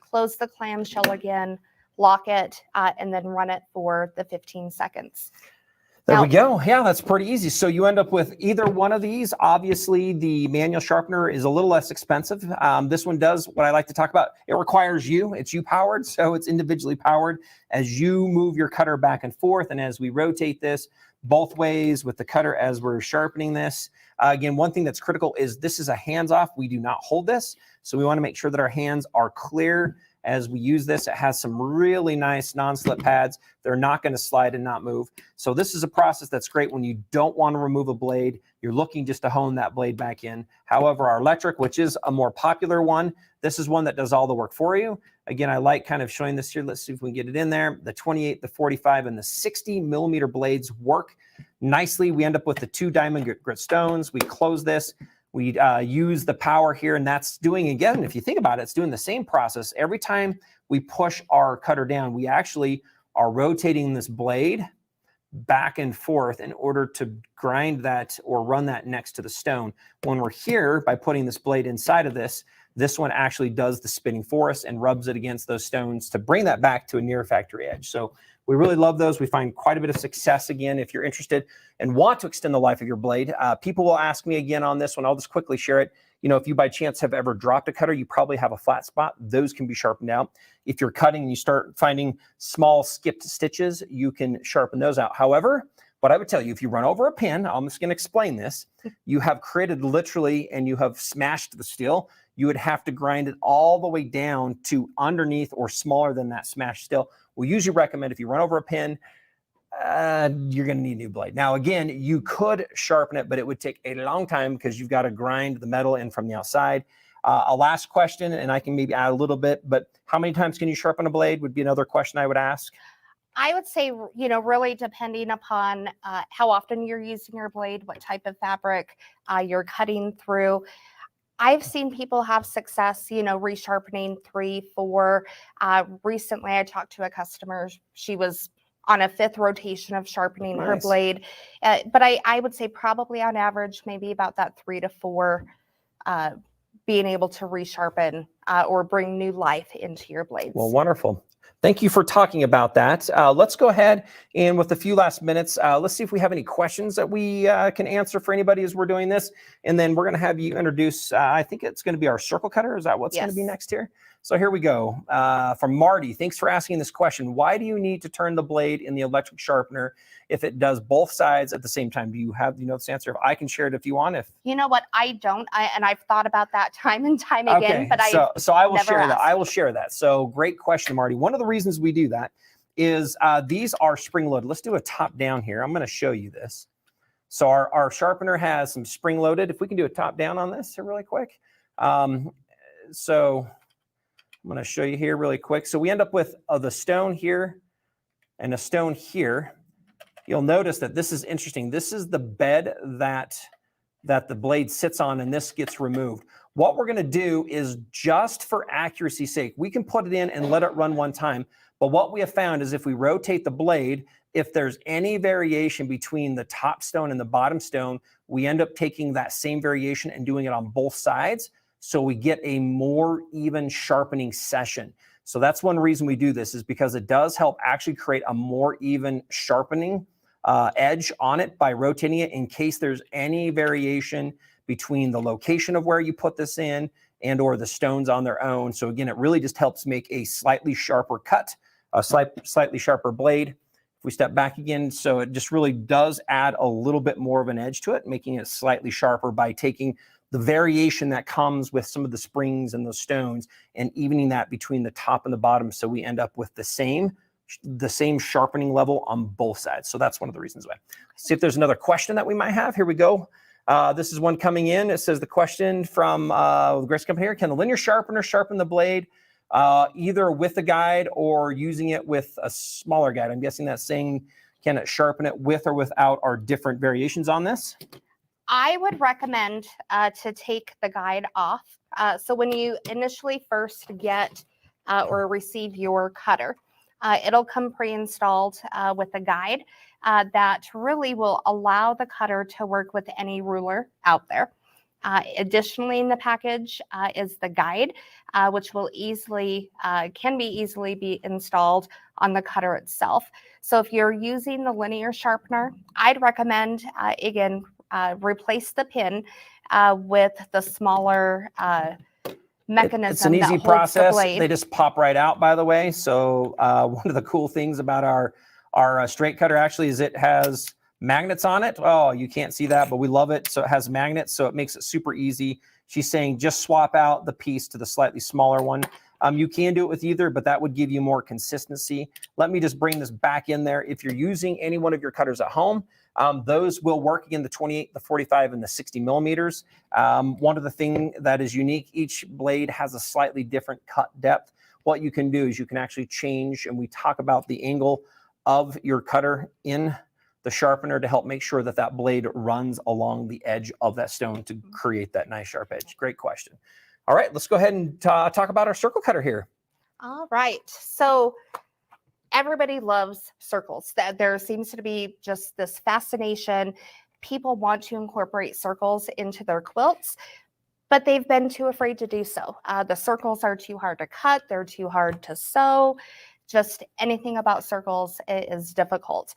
close the clamshell again, lock it, and then run it for the 15 seconds. There we go. Yeah, that's pretty easy. So you end up with either one of these. Obviously, the manual sharpener is a little less expensive. This one does what I like to talk about. It requires you. It's you powered, so it's individually powered. As you move your cutter back and forth, and as we rotate this both ways with the cutter as we're sharpening this. Again, one thing that's critical is this is a hands-off. We do not hold this, so we want to make sure that our hands are clear as we use this. It has some really nice non-slip pads. They're not going to slide and not move. So this is a process that's great when you don't want to remove a blade. You're looking just to hone that blade back in. However, our electric, which is a more popular one, this is one that does all the work for you. Again, I like kind of showing this here. Let's see if we can get it in there. The 28, the 45, and the 60 millimeter blades work nicely. We end up with the 2 diamond grit stones. We close this. We use the power here, and that's doing, again, if you think about it, it's doing the same process. Every time we push our cutter down, we actually are rotating this blade back and forth in order to grind that or run that next to the stone. When we're here, by putting this blade inside of this one actually does the spinning for us and rubs it against those stones to bring that back to a near factory edge. So we really love those. We find quite a bit of success. Again, if you're interested and want to extend the life of your blade, people will ask me again on this one. I'll just quickly share it. You know, if you by chance have ever dropped a cutter, you probably have a flat spot. Those can be sharpened out. If you're cutting and you start finding small skipped stitches, you can sharpen those out. However, what I would tell you, if you run over a pin, I'm just going to explain this. You have created literally, and you have smashed the steel. You would have to grind it all the way down to underneath or smaller than that smashed steel. We usually recommend if you run over a pin, you're going to need a new blade. Now, again, you could sharpen it, but it would take a long time because you've got to grind the metal in from the outside. A last question, and I can maybe add a little bit, but how many times can you sharpen a blade would be another question I would ask. I would say, you know, really depending upon how often you're using your blade, what type of fabric you're cutting through. I've seen people have success, you know, resharpening 3, 4. Recently, I talked to a customer. She was on a 5th rotation of sharpening her blade. But I would say probably on average, maybe about that 3 to 4 being able to resharpen or bring new life into your blades. Well, wonderful. Thank you for talking about that. Let's go ahead and with a few last minutes, let's see if we have any questions that we can answer for anybody as we're doing this. And then we're going to have you introduce, I think it's going to be our circle cutter. Is that what's going to be next here? So here we go. From Marty, thanks for asking this question. Why do you need to turn the blade in the electric sharpener if it does both sides at the same time? Do you know this answer? If I can share it if you want. You know what? I don't. And I've thought about that time and time again. But so I will share that. I will share that. So great question, Marty. One of the reasons we do that is these are spring loaded. Let's do a top down here. I'm going to show you this. So our sharpener has some spring loaded. If we can do a top down on this here really quick. So I'm going to show you here really quick. So we end up with the stone here and a stone here. You'll notice that this is interesting. This is the bed that the blade sits on, and this gets removed. What we're going to do is, just for accuracy's sake, we can put it in and let it run one time. But what we have found is if we rotate the blade, if there's any variation between the top stone and the bottom stone, we end up taking that same variation and doing it on both sides. So we get a more even sharpening session. So that's one reason we do this, is because it does help actually create a more even sharpening edge on it by rotating it in case there's any variation between the location of where you put this in and or the stones on their own. So again, it really just helps make a slightly sharper cut, a slightly sharper blade. If we step back again, so it just really does add a little bit more of an edge to it, making it slightly sharper by taking the variation that comes with some of the springs and those stones and evening that between the top and the bottom. So we end up with the same sharpening level on both sides. So that's one of the reasons why. See if there's another question that we might have. Here we go. This is one coming in. It says the question from the Grace Company here: can the linear sharpener sharpen the blade either with a guide or using it with a smaller guide? I'm guessing that's saying, can it sharpen it with or without our different variations on this? I would recommend to take the guide off. So when you initially first get or receive your cutter, it'll come pre-installed with a guide that really will allow the cutter to work with any ruler out there. Additionally, in the package is the guide, which will can be easily installed on the cutter itself. So if you're using the linear sharpener, I'd recommend, again, replace the pin with the smaller mechanism. It's an easy process. They just pop right out, by the way. So one of the cool things about our straight cutter actually is it has magnets on it. Oh, you can't see that, but we love it. So it has magnets, so it makes it super easy. She's saying just swap out the piece to the slightly smaller one. You can do it with either, but that would give you more consistency. Let me just bring this back in there. If you're using any one of your cutters at home, those will work again, the 28, the 45, and the 60 millimeters. One of the things that is unique, each blade has a slightly different cut depth. What you can do is you can actually change, and we talk about the angle of your cutter in the sharpener to help make sure that that blade runs along the edge of that stone to create that nice sharp edge. Great question. All right, let's go ahead and talk about our circle cutter here. All right. So everybody loves circles. That there seems to be just this fascination. People want to incorporate circles into their quilts, but they've been too afraid to do so. The circles are too hard to cut. They're too hard to sew. Just anything about circles is difficult.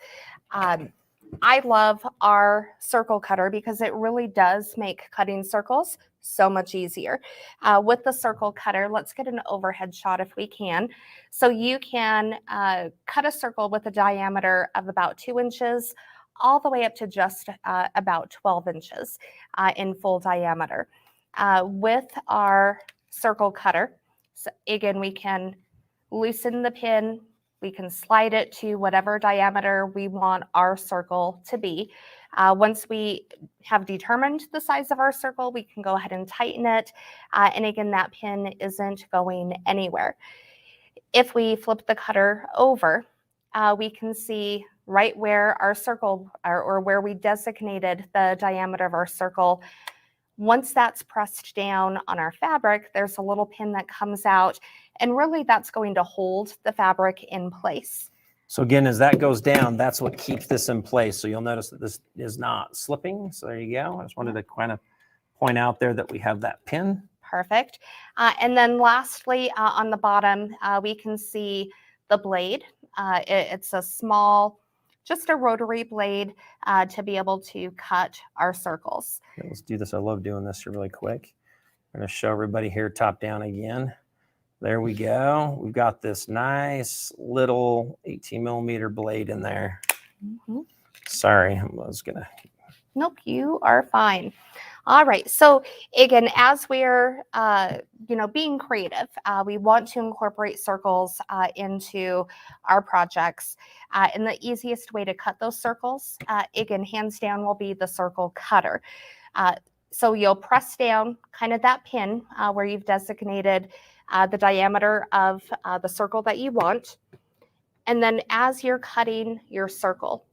I love our circle cutter because it really does make cutting circles so much easier. With the circle cutter, let's get an overhead shot if we can. So you can cut a circle with a diameter of about 2 inches all the way up to just about 12 inches in full diameter. With our circle cutter, so again, we can loosen the pin. We can slide it to whatever diameter we want our circle to be. Once we have determined the size of our circle, we can go ahead and tighten it. And again, that pin isn't going anywhere. If we flip the cutter over, we can see right where our circle or where we designated the diameter of our circle. Once that's pressed down on our fabric, there's a little pin that comes out, and really that's going to hold the fabric in place. So again, as that goes down, that's what keeps this in place. So you'll notice that this is not slipping. So there you go. I just wanted to kind of point out there that we have that pin. Perfect. And then lastly, on the bottom, we can see the blade. It's a small, just a rotary blade to be able to cut our circles. Okay, let's do this. I love doing this really quick. I'm going to show everybody here top down again. There we go. We've got this nice little 18 millimeter blade in there. Mm-hmm. Sorry, I was going to. Nope, you are fine. All right. So again, as we're, being creative, we want to incorporate circles into our projects. And the easiest way to cut those circles, again, hands down, will be the circle cutter. So you'll press down kind of that pin where you've designated the diameter of the circle that you want. And then as you're cutting your circle,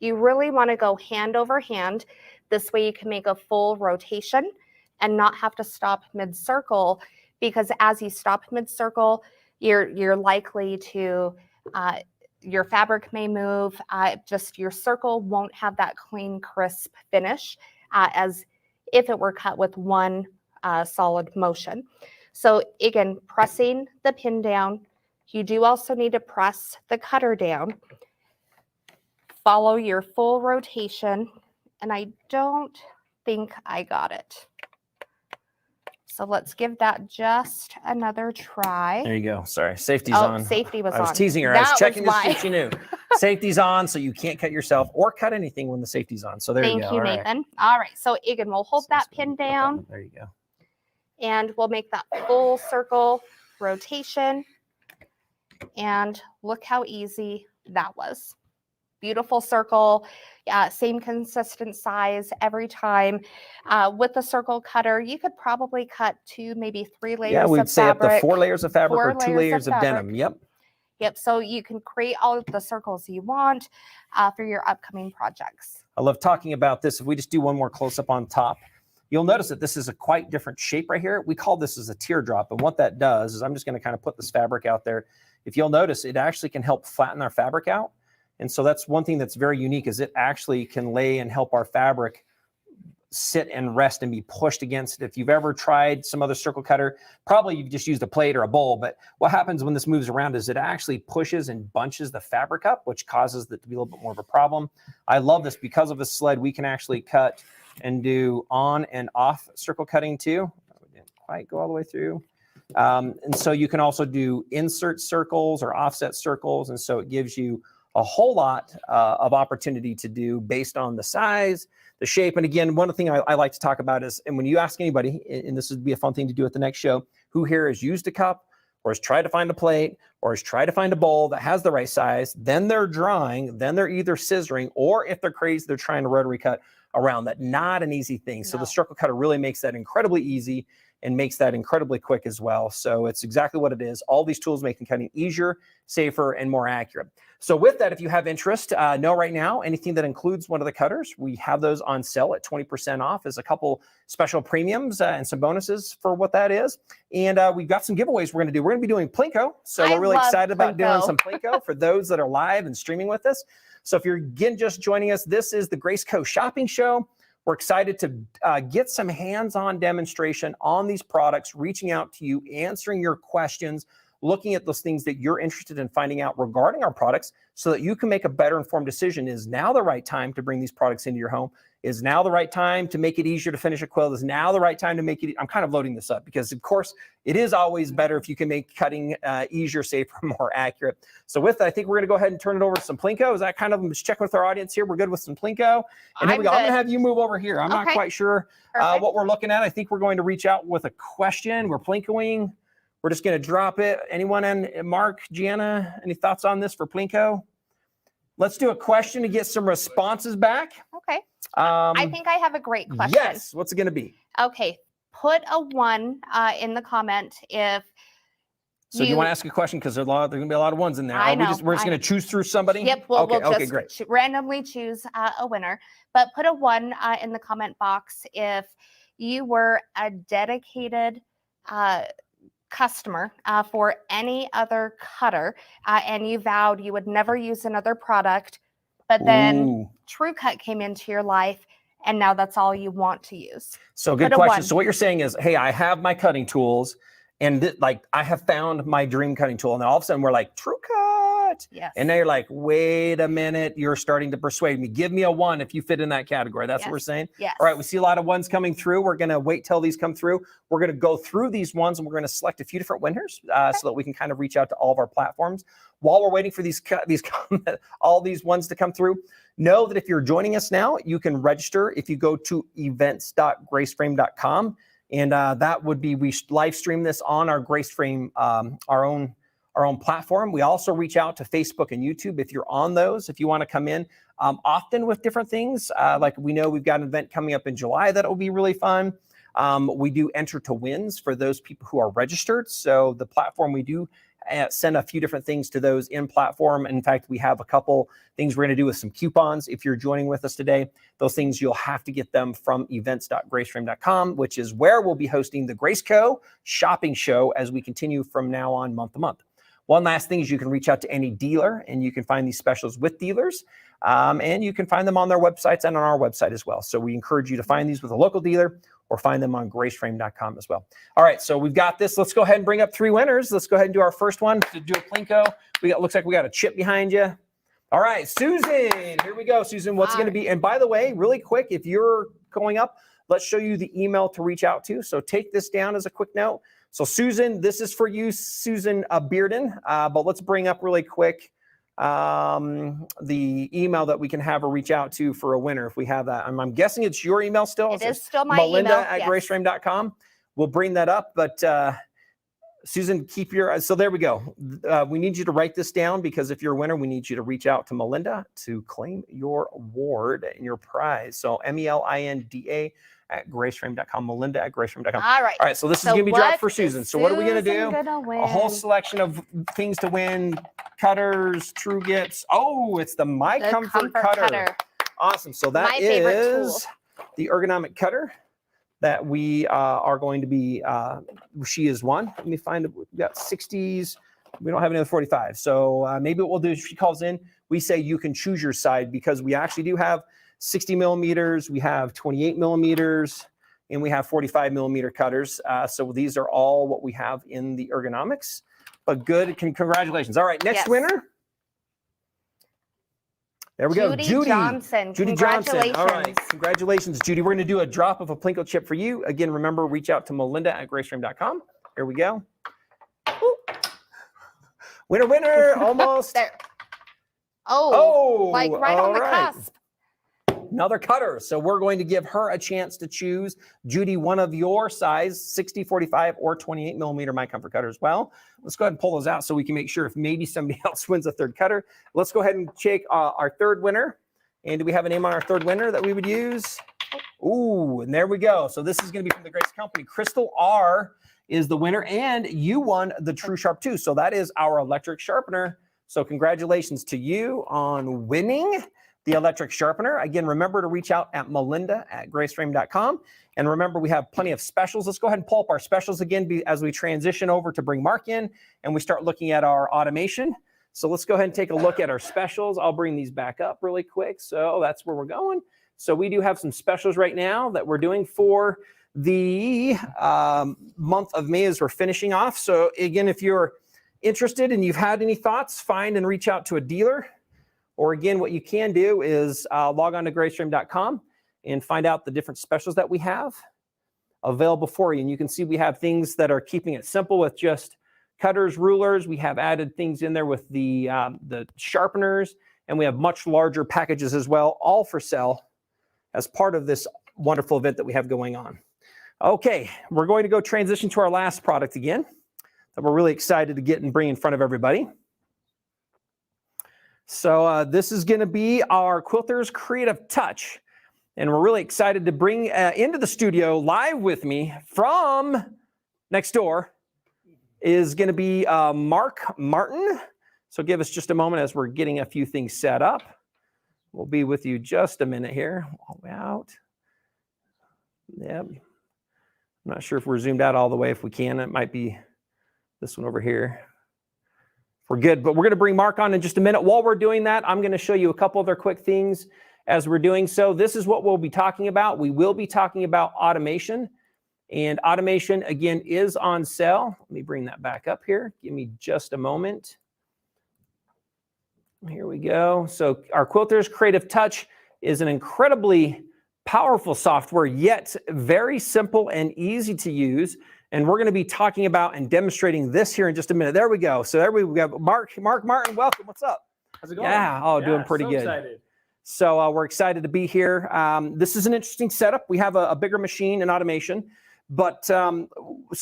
you really want to go hand over hand. This way you can make a full rotation and not have to stop mid-circle, because as you stop mid-circle, you're likely to, your fabric may move, just your circle won't have that clean, crisp finish as if it were cut with one solid motion. So again, pressing the pin down, you do also need to press the cutter down. Follow your full rotation, and I don't think I got it. So let's give that just another try. There you go. Sorry, safety's on. Safety was on. I was teasing her. I was checking to see if why. she knew. Safety's on, so you can't cut yourself or cut anything when the safety's on. So there you go. Thank you, Nathan. All right. So again, we'll hold that pin down. There you go. And we'll make that full circle rotation. And look how easy that was. Beautiful circle, same consistent size every time. With the circle cutter, you could probably cut 2, maybe 3 layers of fabric. Yeah, we'd say up to 4 layers of fabric or 2 layers of denim. Yep. So you can create all of the circles you want for your upcoming projects. I love talking about this. If we just do one more close up on top, you'll notice that this is a quite different shape right here. We call this as a teardrop. And what that does is, I'm just going to kind of put this fabric out there. If you'll notice, it actually can help flatten our fabric out. And so that's one thing that's very unique, is it actually can lay and help our fabric sit and rest and be pushed against it. If you've ever tried some other circle cutter, probably you've just used a plate or a bowl, but what happens when this moves around is it actually pushes and bunches the fabric up, which causes it to be a little bit more of a problem. I love this. Because of the sled, we can actually cut and do on and off circle cutting too. We didn't quite go all the way through. And so you can also do insert circles or offset circles. And so it gives you a whole lot of opportunity to do based on the size, the shape. And again, one thing I like to talk about is, and when you ask anybody, and this would be a fun thing to do at the next show, who here has used a cup or has tried to find a plate or has tried to find a bowl that has the right size, then they're drawing, then they're either scissoring, or if they're crazy, they're trying to rotary cut around that. Not an easy thing. So the circle cutter really makes that incredibly easy. and makes that incredibly quick as well. So it's exactly what it is. All these tools making cutting easier, safer, and more accurate. So with that, if you have interest, know right now, anything that includes one of the cutters, we have those on sale at 20% off as a couple special premiums and some bonuses for what that is. And we've got some giveaways we're going to do. We're going to be doing Plinko. So we're really excited about doing some Plinko for those that are live and streaming with us. So if you're again just joining us, this is the Graceco Shopping Show. We're excited to get some hands-on demonstration on these products, reaching out to you, answering your questions, looking at those things that you're interested in finding out regarding our products so that you can make a better informed decision. Is now the right time to bring these products into your home? Is now the right time to make it easier to finish a quilt? Is now the right time to make it? I'm kind of loading this up because, of course, it is always better if you can make cutting easier, safer, more accurate. So with that, I think we're going to go ahead and turn it over to some Plinko. Is that kind of, I'm just checking with our audience here. We're good with some Plinko. And here we go. I'm going to have you move over here. I'm not quite sure what we're looking at. I think we're going to reach out with a question. We're Plinkoing. We're just going to drop it. Anyone, and Mark, Gianna, any thoughts on this for Plinko? Let's do a question to get some responses back. Okay. I think I have a great question. Yes. What's it going to be? Okay. Put a 1 in the comment if So you want to ask a question because there's going to be a lot of ones in there. I know. We're just going to choose through somebody? Yep. We'll just great. randomly choose a winner. But put a 1 in the comment box if you were a dedicated customer for any other cutter and you vowed you would never use another product, but then TrueCut came into your life and now that's all you want to use. So good question. So what you're saying is, hey, I have my cutting tools and I have found my dream cutting tool, and then all of a sudden we're like, TrueCut. Yes. And now you're like, wait a minute, you're starting to persuade me. Give me a 1 if you fit in that category. That's what we're saying? Yes. All right, we see a lot of 1s coming through. We're going to wait till these come through. We're going to go through these ones and we're going to select a few different winners so that we can kind of reach out to all of our platforms. While we're waiting for all these ones to come through, know that if you're joining us now, you can register if you go to events.graceframe.com. And that would be, we live stream this on our GraceFrame, our own platform. We also reach out to Facebook and YouTube if you're on those, if you want to come in often with different things. Like we know we've got an event coming up in July that will be really fun. We do enter to wins for those people who are registered. So the platform, we do send a few different things to those in platform. In fact, we have a couple things we're going to do with some coupons. If you're joining with us today, those things you'll have to get them from events.graceframe.com, which is where we'll be hosting the Graceco Shopping Show as we continue from now on month to month. One last thing is you can reach out to any dealer and you can find these specials with dealers and you can find them on their websites and on our website as well. So we encourage you to find these with a local dealer or find them on graceframe.com as well. All right, so we've got this. Let's go ahead and bring up 3 winners. Let's go ahead and do our first one to do a Plinko. Looks like we got a chip behind you. All right, Susan, here we go. Susan, what's going to be? And by the way, really quick, if you're going up, let's show you the email to reach out to. So take this down as a quick note. So Susan, this is for you, Susan Bearden. But let's bring up really quick the email that we can have her reach out to for a winner if we have that. I'm guessing it's your email still. It is still my email. Melinda@graceframe.com. We'll bring that up, but Susan, keep your, so there we go. We need you to write this down because if you're a winner, we need you to reach out to Melinda to claim your award and your prize. So MELINDA at graceframe.com, Melinda@graceframe.com. All right. All right. So this is going to be dropped for Susan. So what are we going to do? A whole selection of things to win, cutters, true gets. Oh, it's the My Comfort Cutter. Awesome. So that is the Ergonomic Cutter that we are going to be, she is one. Let me find it. We've got 60s. We don't have any other 45. So maybe what we'll do is if she calls in, we say you can choose your side because we actually do have 60 millimeters, we have 28 millimeters, and we have 45 millimeter cutters. So these are all what we have in the ergonomics. But good, congratulations. All right, next winner. There we go, Judy Johnson. Judy Johnson. All right, congratulations, Judy. We're going to do a drop of a Plinko chip for you. Again, remember, reach out to Melinda@graceframe.com. Here we go. Ooh. Winner, winner, almost. There. Oh, like right on the cusp. Another cutter. So we're going to give her a chance to choose, Judy, one of your size, 60, 45, or 28 millimeter My Comfort Cutter as well. Let's go ahead and pull those out so we can make sure if maybe somebody else wins a third cutter. Let's go ahead and check our third winner. And do we have a name on our third winner that we would use? Ooh, and there we go. So this is going to be from the Grace Company. Crystal R is the winner, and you won the True Sharp 2. So that is our electric sharpener. So congratulations to you on winning the electric sharpener. Again, remember to reach out at melinda@graceframe.com. And remember, we have plenty of specials. Let's go ahead and pull up our specials again as we transition over to bring Mark in and we start looking at our automation. So let's go ahead and take a look at our specials. I'll bring these back up really quick. So that's where we're going. So we do have some specials right now that we're doing for the month of May as we're finishing off. So again, if you're interested and you've had any thoughts, find and reach out to a dealer. Or again, what you can do is log on to graceframe.com and find out the different specials that we have available for you. And you can see we have things that are keeping it simple with just cutters, rulers. We have added things in there with the sharpeners, and we have much larger packages as well, all for sale as part of this wonderful event that we have going on. Okay, we're going to go transition to our last product again that we're really excited to get and bring in front of everybody. So this is going to be our Quilters Creative Touch. And we're really excited to bring into the studio live with me from next door is going to be Mark Martin. So give us just a moment as we're getting a few things set up. We'll be with you just a minute here. All the way out. Yep. I'm not sure if we're zoomed out all the way. If we can, it might be this one over here. We're good, but we're going to bring Mark on in just a minute. While we're doing that, I'm going to show you a couple other quick things as we're doing so. This is what we'll be talking about. We will be talking about automation, and automation, again, is on sale. Let me bring that back up here. Give me just a moment. Here we go. So our Quilters Creative Touch is an incredibly powerful software, yet very simple and easy to use. And we're going to be talking about and demonstrating this here in just a minute. There we go. So there we go. Mark Martin, welcome. What's up? How's it going? Yeah, doing pretty good. Excited. So we're excited to be here. This is an interesting setup. We have a bigger machine and automation. But so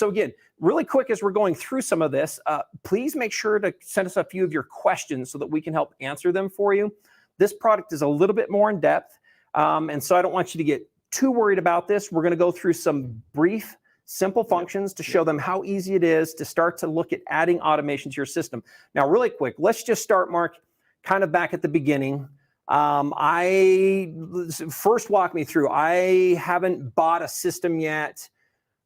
again, really quick as we're going through some of this, please make sure to send us a few of your questions so that we can help answer them for you. This product is a little bit more in depth. And so I don't want you to get too worried about this. We're going to go through some brief, simple functions to show them how easy it is to start to look at adding automation to your system. Now, really quick, let's just start, Mark, kind of back at the beginning. First walk me through. I haven't bought a system yet.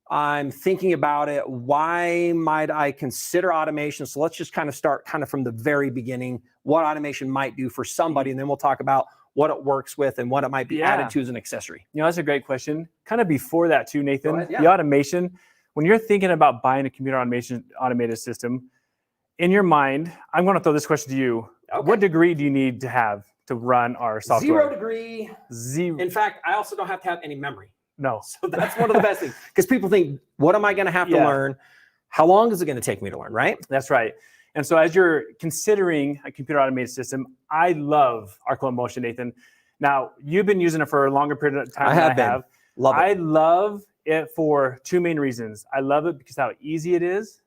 I'm thinking about it. Why might I consider automation? So let's just kind of start kind of from the very beginning, what automation might do for somebody, and then we'll talk about what it works with and what it might be added to as an accessory. You know, that's a great question. Kind of before that too, Nathan, Go ahead, yeah. The automation, when you're thinking about buying a computer automated system, in your mind, I'm going to throw this question to you. Okay. What degree do you need to have to run our software? 0 degree. Zero. In fact, I also don't have to have any memory. No. So that's one of the best things, because people think, what am I going to have to learn? How long is it going to take me to learn, right? That's right. And so as you're considering a computer automated system, I love our Quilt Motion, Nathan. Now, you've been using it for a longer period of time than I have. Love it. I love it for two main reasons. I love it because how easy it is,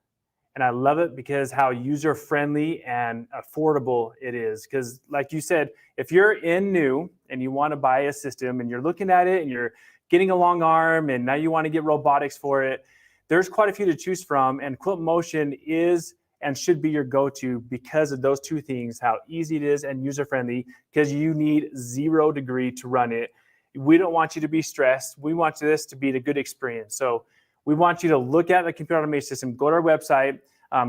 and I love it because how user-friendly and affordable it is. Because like you said, if you're new and you want to buy a system and you're looking at it and you're getting a long arm and now you want to get robotics for it, there's quite a few to choose from. And Quilt Motion is and should be your go-to because of those two things, how easy it is and user-friendly, because you need 0 degree to run it. We don't want you to be stressed. We want this to be a good experience. So we want you to look at the computer automation system, go to our website,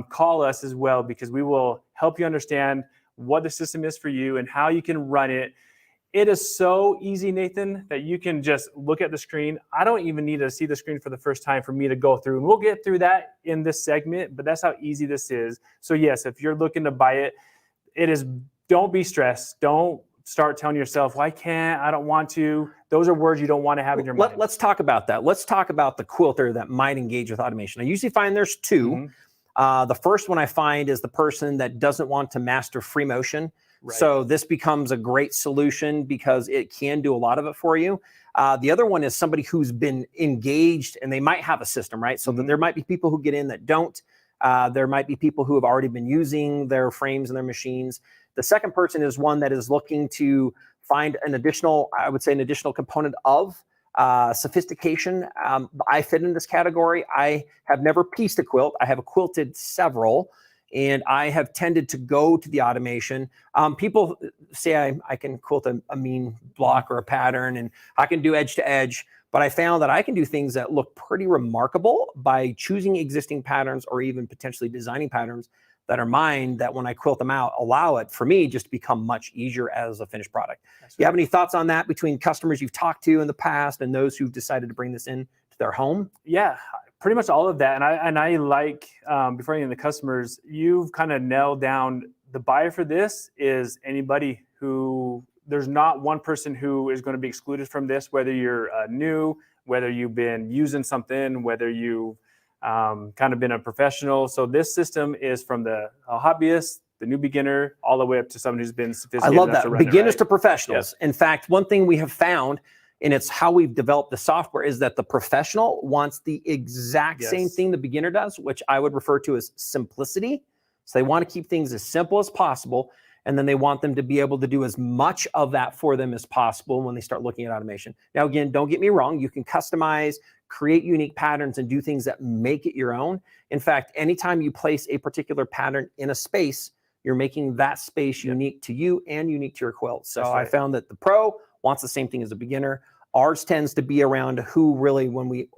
call us as well, because we will help you understand what the system is for you and how you can run it. It is so easy, Nathan, that you can just look at the screen. I don't even need to see the screen for the first time for me to go through. And we'll get through that in this segment, but that's how easy this is. So yes, if you're looking to buy it, don't be stressed. Don't start telling yourself, well, I can't, I don't want to. Those are words you don't want to have in your mind. Let's talk about that. Let's talk about the quilter that might engage with automation. I usually find there's two. Mm-hmm. The first one I find is the person that doesn't want to master free motion. Right. So this becomes a great solution because it can do a lot of it for you. The other one is somebody who's been engaged and they might have a system, right? So there might be people who get in that don't. There might be people who have already been using their frames and their machines. The second person is one that is looking to find an additional, I would say an additional component of sophistication. I fit in this category. I have never pieced a quilt. I have quilted several, and I have tended to go to the automation. People say I can quilt a mean block or a pattern, and I can do edge to edge, but I found that I can do things that look pretty remarkable by choosing existing patterns or even potentially designing patterns that are mine, that when I quilt them out, allow it for me just to become much easier as a finished product. That's You have right. any thoughts on that between customers you've talked to in the past and those who've decided to bring this in to their home? Yeah, pretty much all of that. And I like, before any of the customers, you've kind of nailed down the buyer for this is anybody who, there's not one person who is going to be excluded from this, whether you're new, whether you've been using something, whether you've kind of been a professional. So this system is from the hobbyist, the new beginner, all the way up to someone who's been I sophisticated. love enough that. to run it, Beginners right? to professionals. In fact, one thing we have found, and it's how we've developed the software, is that the professional wants the exact same Yes. thing the beginner does, which I would refer to as simplicity. So they want to keep things as simple as possible, and then they want them to be able to do as much of that for them as possible when they start looking at automation. Now, again, don't get me wrong. You can customize, create unique patterns, and do things that make it your own. In fact, anytime you place a particular pattern in a space, you're making that space unique to you and unique to your quilt. So That's I right. found that the pro wants the same thing as a beginner. Ours tends to be around who really,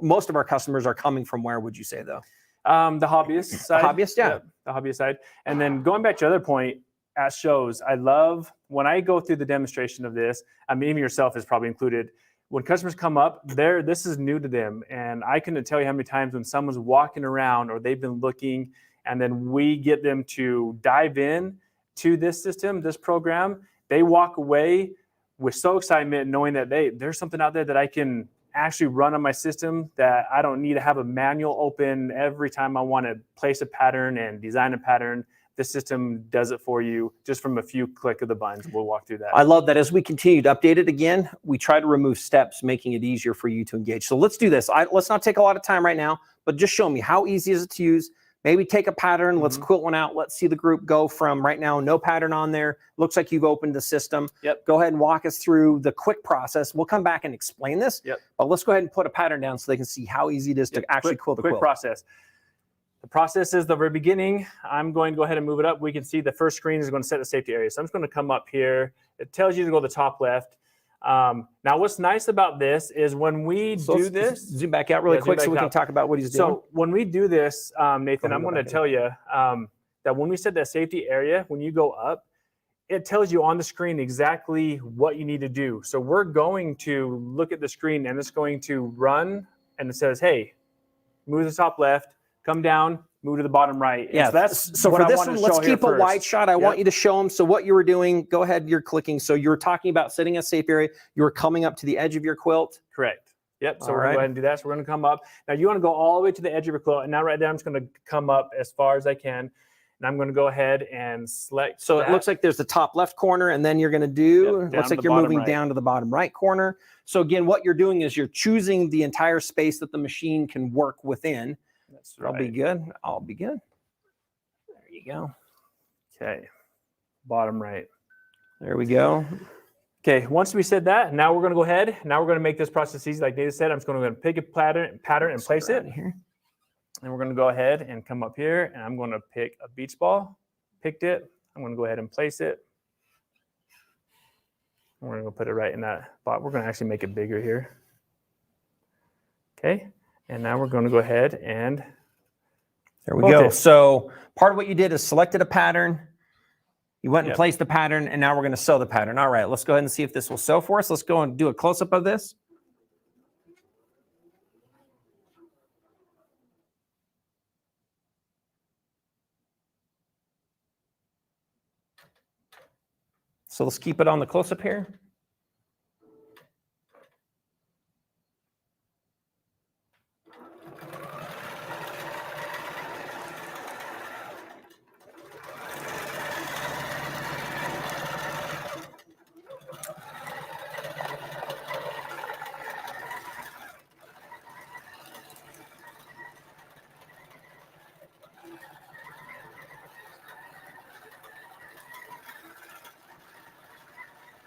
most of our customers are coming from where, would you say, though? The hobbyist side. hobbyist, yeah. Yep, the hobbyist side. And then going back to your other point, at shows, I love when I go through the demonstration of this, I mean, even yourself is probably included. When customers come up, this is new to them. And I can tell you how many times when someone's walking around or they've been looking, and then we get them to dive in to this system, this program, they walk away with so excitement knowing that there's something out there that I can actually run on my system, that I don't need to have a manual open every time I want to place a pattern and design a pattern. The system does it for you just from a few click of the buttons. We'll walk through that. I love that. As we continue to update it again, we try to remove steps, making it easier for you to engage. So let's do this. Let's not take a lot of time right now, but just show me how easy is it to use. Maybe take a pattern. Let's quilt one out. Let's see the group go from right now, no pattern on there. Looks like you've opened the system. Yep. Go ahead and walk us through the quick process. We'll come back and explain this. Yep. But let's go ahead and put a pattern down so they can see how easy it is to actually quilt a quick quilt. process. The process is the very beginning. I'm going to go ahead and move it up. We can see the first screen is going to set the safety area. So I'm just going to come up here. It tells you to go to the top left. Now, what's nice about this is when we So do let's this, zoom back out really Yeah, zoom quick so back we can out. talk about what he's doing. so when we do this, Nathan, ahead, I'm go going to back tell you that when we set that safety area, when you go up, it tells you on the screen exactly what you need to do. So we're going to look at the screen and it's going to run and it says, hey, move to the top left, come down, move to the bottom right. And Yeah, so for what I this wanted one, to let's show here keep a wide first. shot. I want Yep. you to show them. So what you were doing, go ahead, you're clicking. So you were talking about setting a safe area. You were coming up to the edge of your quilt. Correct. Yep. So All we're right. going to go ahead and do that. So we're going to come up. Now you want to go all the way to the edge of your quilt. And now right there, I'm just going to come up as far as I can. And I'm going to go ahead and select. So that. it looks like there's the top left corner, and then you're going to do, Yep, down looks to like the you're bottom moving right. down to the bottom right corner. So again, what you're doing is you're choosing the entire space that the machine can work within. That's I'll be right. good. I'll be good. There you go. Okay. Bottom right. There we go. Okay, once we said that, now we're going to go ahead. Now we're going to make this process easy. Like Nathan said, I'm just going to pick a pattern and place it. Here. And we're going to go ahead and come up here, and I'm going to pick a beach ball. Picked it. I'm going to go ahead and place it. And we're going to put it right in that spot. We're going to actually make it bigger here. Okay, and now we're going to go ahead and There we quilt go. it. So part of what you did is selected a pattern. You went and Yep. placed the pattern, and now we're going to sew the pattern. All right, let's go ahead and see if this will sew for us. Let's go and do a close-up of this. So let's keep it on the close-up here.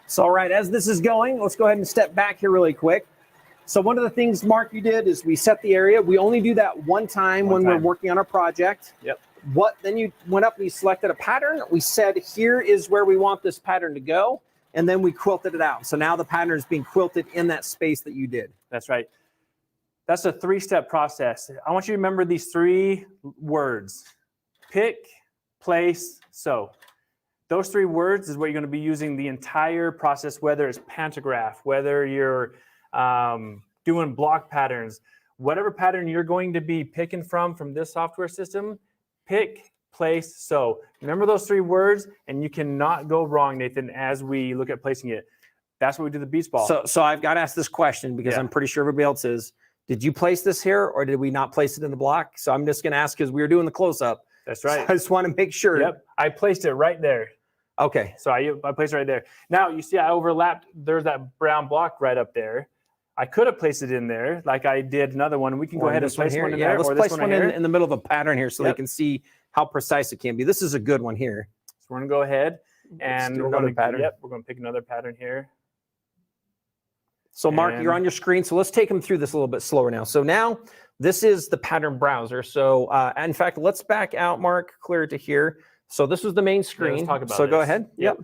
So, all right, as this is going, let's go ahead and step back here really quick. So one of the things, Mark, you did is we set the area. We only do that one time when we're working on our project. Yep. Then you went up and you selected a pattern. We said, here is where we want this pattern to go. And then we quilted it out. So now the pattern is being quilted in that space that you did. That's right. That's a 3-step process. I want you to remember these 3 words: pick, place, sew. Those 3 words is what you're going to be using the entire process, whether it's pantograph, whether you're doing block patterns, whatever pattern you're going to be picking from this software system, pick, place, sew. Remember those 3 words, and you cannot go wrong, Nathan, as we look at placing it. That's what we do the beach ball. So I've got to ask this question because I'm pretty sure everybody else is. Did you place this here or did we not place it in the block? So I'm just going to ask because we were doing the close-up. That's right. So I just want to make sure. Yep. I placed it right there. Okay. So I placed it right there. Now, you see I overlapped. There's that brown block right up there. I could have placed it in there like I did another one. We can go ahead and place one in there. Let's place one in the middle of the pattern here so they Yep. can see how precise it can be. This is a good one here. So we're going to go ahead and we're going to pattern. Yep, we're going to pick another pattern here. So Mark, you're on your screen. So let's take them through this a little bit slower now. So now this is the pattern browser. So in fact, let's back out, Mark, clear it to here. So this was the main screen. let's talk about so go this. ahead. Yep.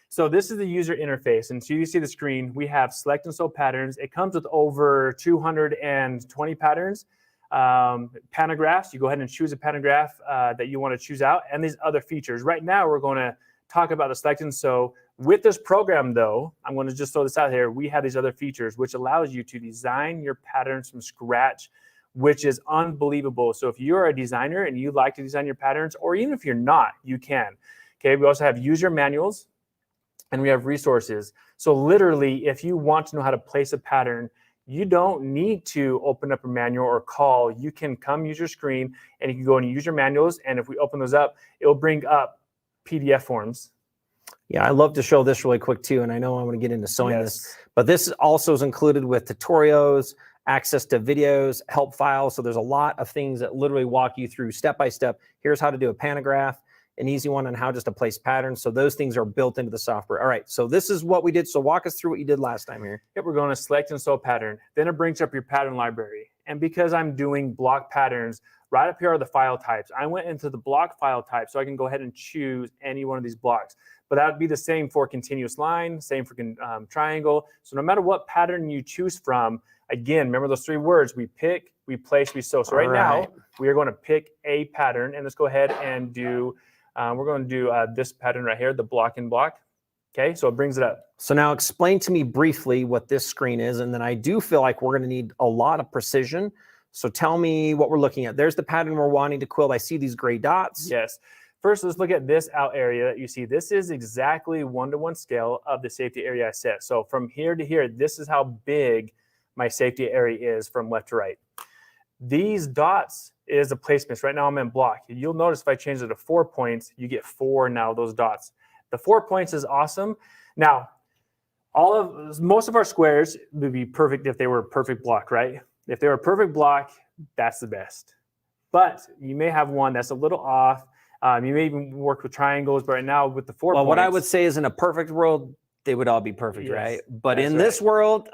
So this is the user interface. And so you see the screen, we have select and sew patterns. It comes with over 220 patterns. Pantographs, you go ahead and choose a pantograph that you want to choose out, and these other features. Right now, we're going to talk about the select and sew. With this program, though, I'm going to just throw this out here. We have these other features, which allows you to design your patterns from scratch, which is unbelievable. So if you're a designer and you like to design your patterns, or even if you're not, you can. Okay, we also have user manuals, and we have resources. So literally, if you want to know how to place a pattern, you don't need to open up a manual or call. You can come use your screen, and you can go and use your manuals. And if we open those up, it will bring up PDF forms. Yeah, I love to show this really quick too. And I know I want to get into sewing this, but this also is included with tutorials, access to videos, help files. So there's a lot of things that literally walk you through step by step. Here's how to do a pantograph, an easy one on how just to place patterns. So those things are built into the software. All right, so this is what we did. So walk us through what you did last time here. Yep, we're going to select and sew pattern. Then it brings up your pattern library. And because I'm doing block patterns, right up here are the file types. I went into the block file type so I can go ahead and choose any one of these blocks. But that would be the same for continuous line, same for triangle. So no matter what pattern you choose from, again, remember those 3 words: we pick, we place, we sew. So right now, we are going to pick a pattern, and let's go ahead and do, we're going to do this pattern right here, the block and block. Okay, so it brings it up. So now explain to me briefly what this screen is, and then I do feel like we're going to need a lot of precision. So tell me what we're looking at. There's the pattern we're wanting to quilt. I see these gray dots. Yes. First, let's look at this out area that you see. This is exactly 1-to-1 scale of the safety area I set. So from here to here, this is how big my safety area is from left to right. These dots is a placement. Right now I'm in block. You'll notice if I change it to 4 points, you get 4 now, those dots. The 4 points is awesome. Now, most of our squares would be perfect if they were a perfect block, right? If they were a perfect block, that's the best. But you may have one that's a little off. You may even work with triangles, but right now with the 4 points. Well, what I would say is in a perfect world, they would all be perfect, right? But in this world,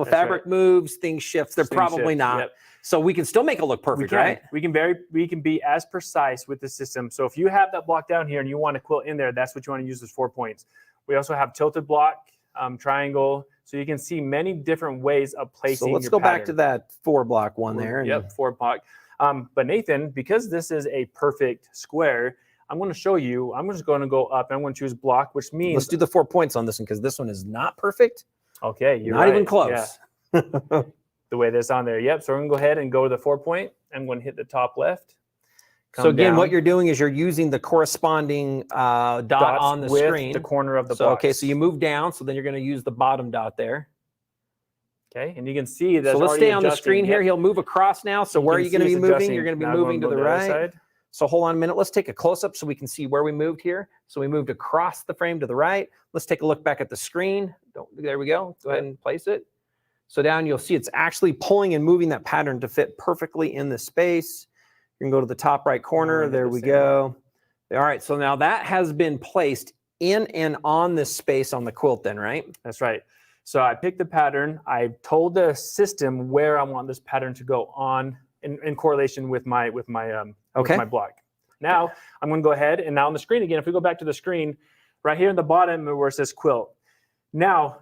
fabric moves, things shift. They're probably not. Yep. So we can still make it look perfect, right? We can be as precise with the system. So if you have that block down here and you want to quilt in there, that's what you want to use as 4 points. We also have tilted block, triangle. So you can see many different ways of placing. So let's go back to that 4 block one there. Yep, 4 block. But Nathan, because this is a perfect square, I'm going to show you. I'm just going to go up and I'm going to choose block, which means let's do the 4 points on this one because this one is not perfect. Okay, you're not even close. Yeah. The way that's on there. Yep. So we're going to go ahead and go to the 4 point. I'm going to hit the top left. So again, what you're doing is you're using the corresponding dot on the screen. The corner of the box. box. Okay, so you move down, so then you're going to use the bottom dot there. Okay, and you can see that. So let's stay on the screen here. He'll move across now. So where are you going to be moving? You're going to be moving to the right. So hold on a minute. Let's take a close-up so we can see where we moved here. So we moved across the frame to the right. Let's take a look back at the screen. There we go. Go ahead and place it. So down, you'll see it's actually pulling and moving that pattern to fit perfectly in the space. You can go to the top right corner. There we go. All right, so now that has been placed in and on this space on the quilt then, right? That's right. So I picked the pattern. I told the system where I want this pattern to go on in correlation with my block. Now I'm going to go ahead, and now on the screen again, if we go back to the screen, right here in the bottom where it says quilt. Now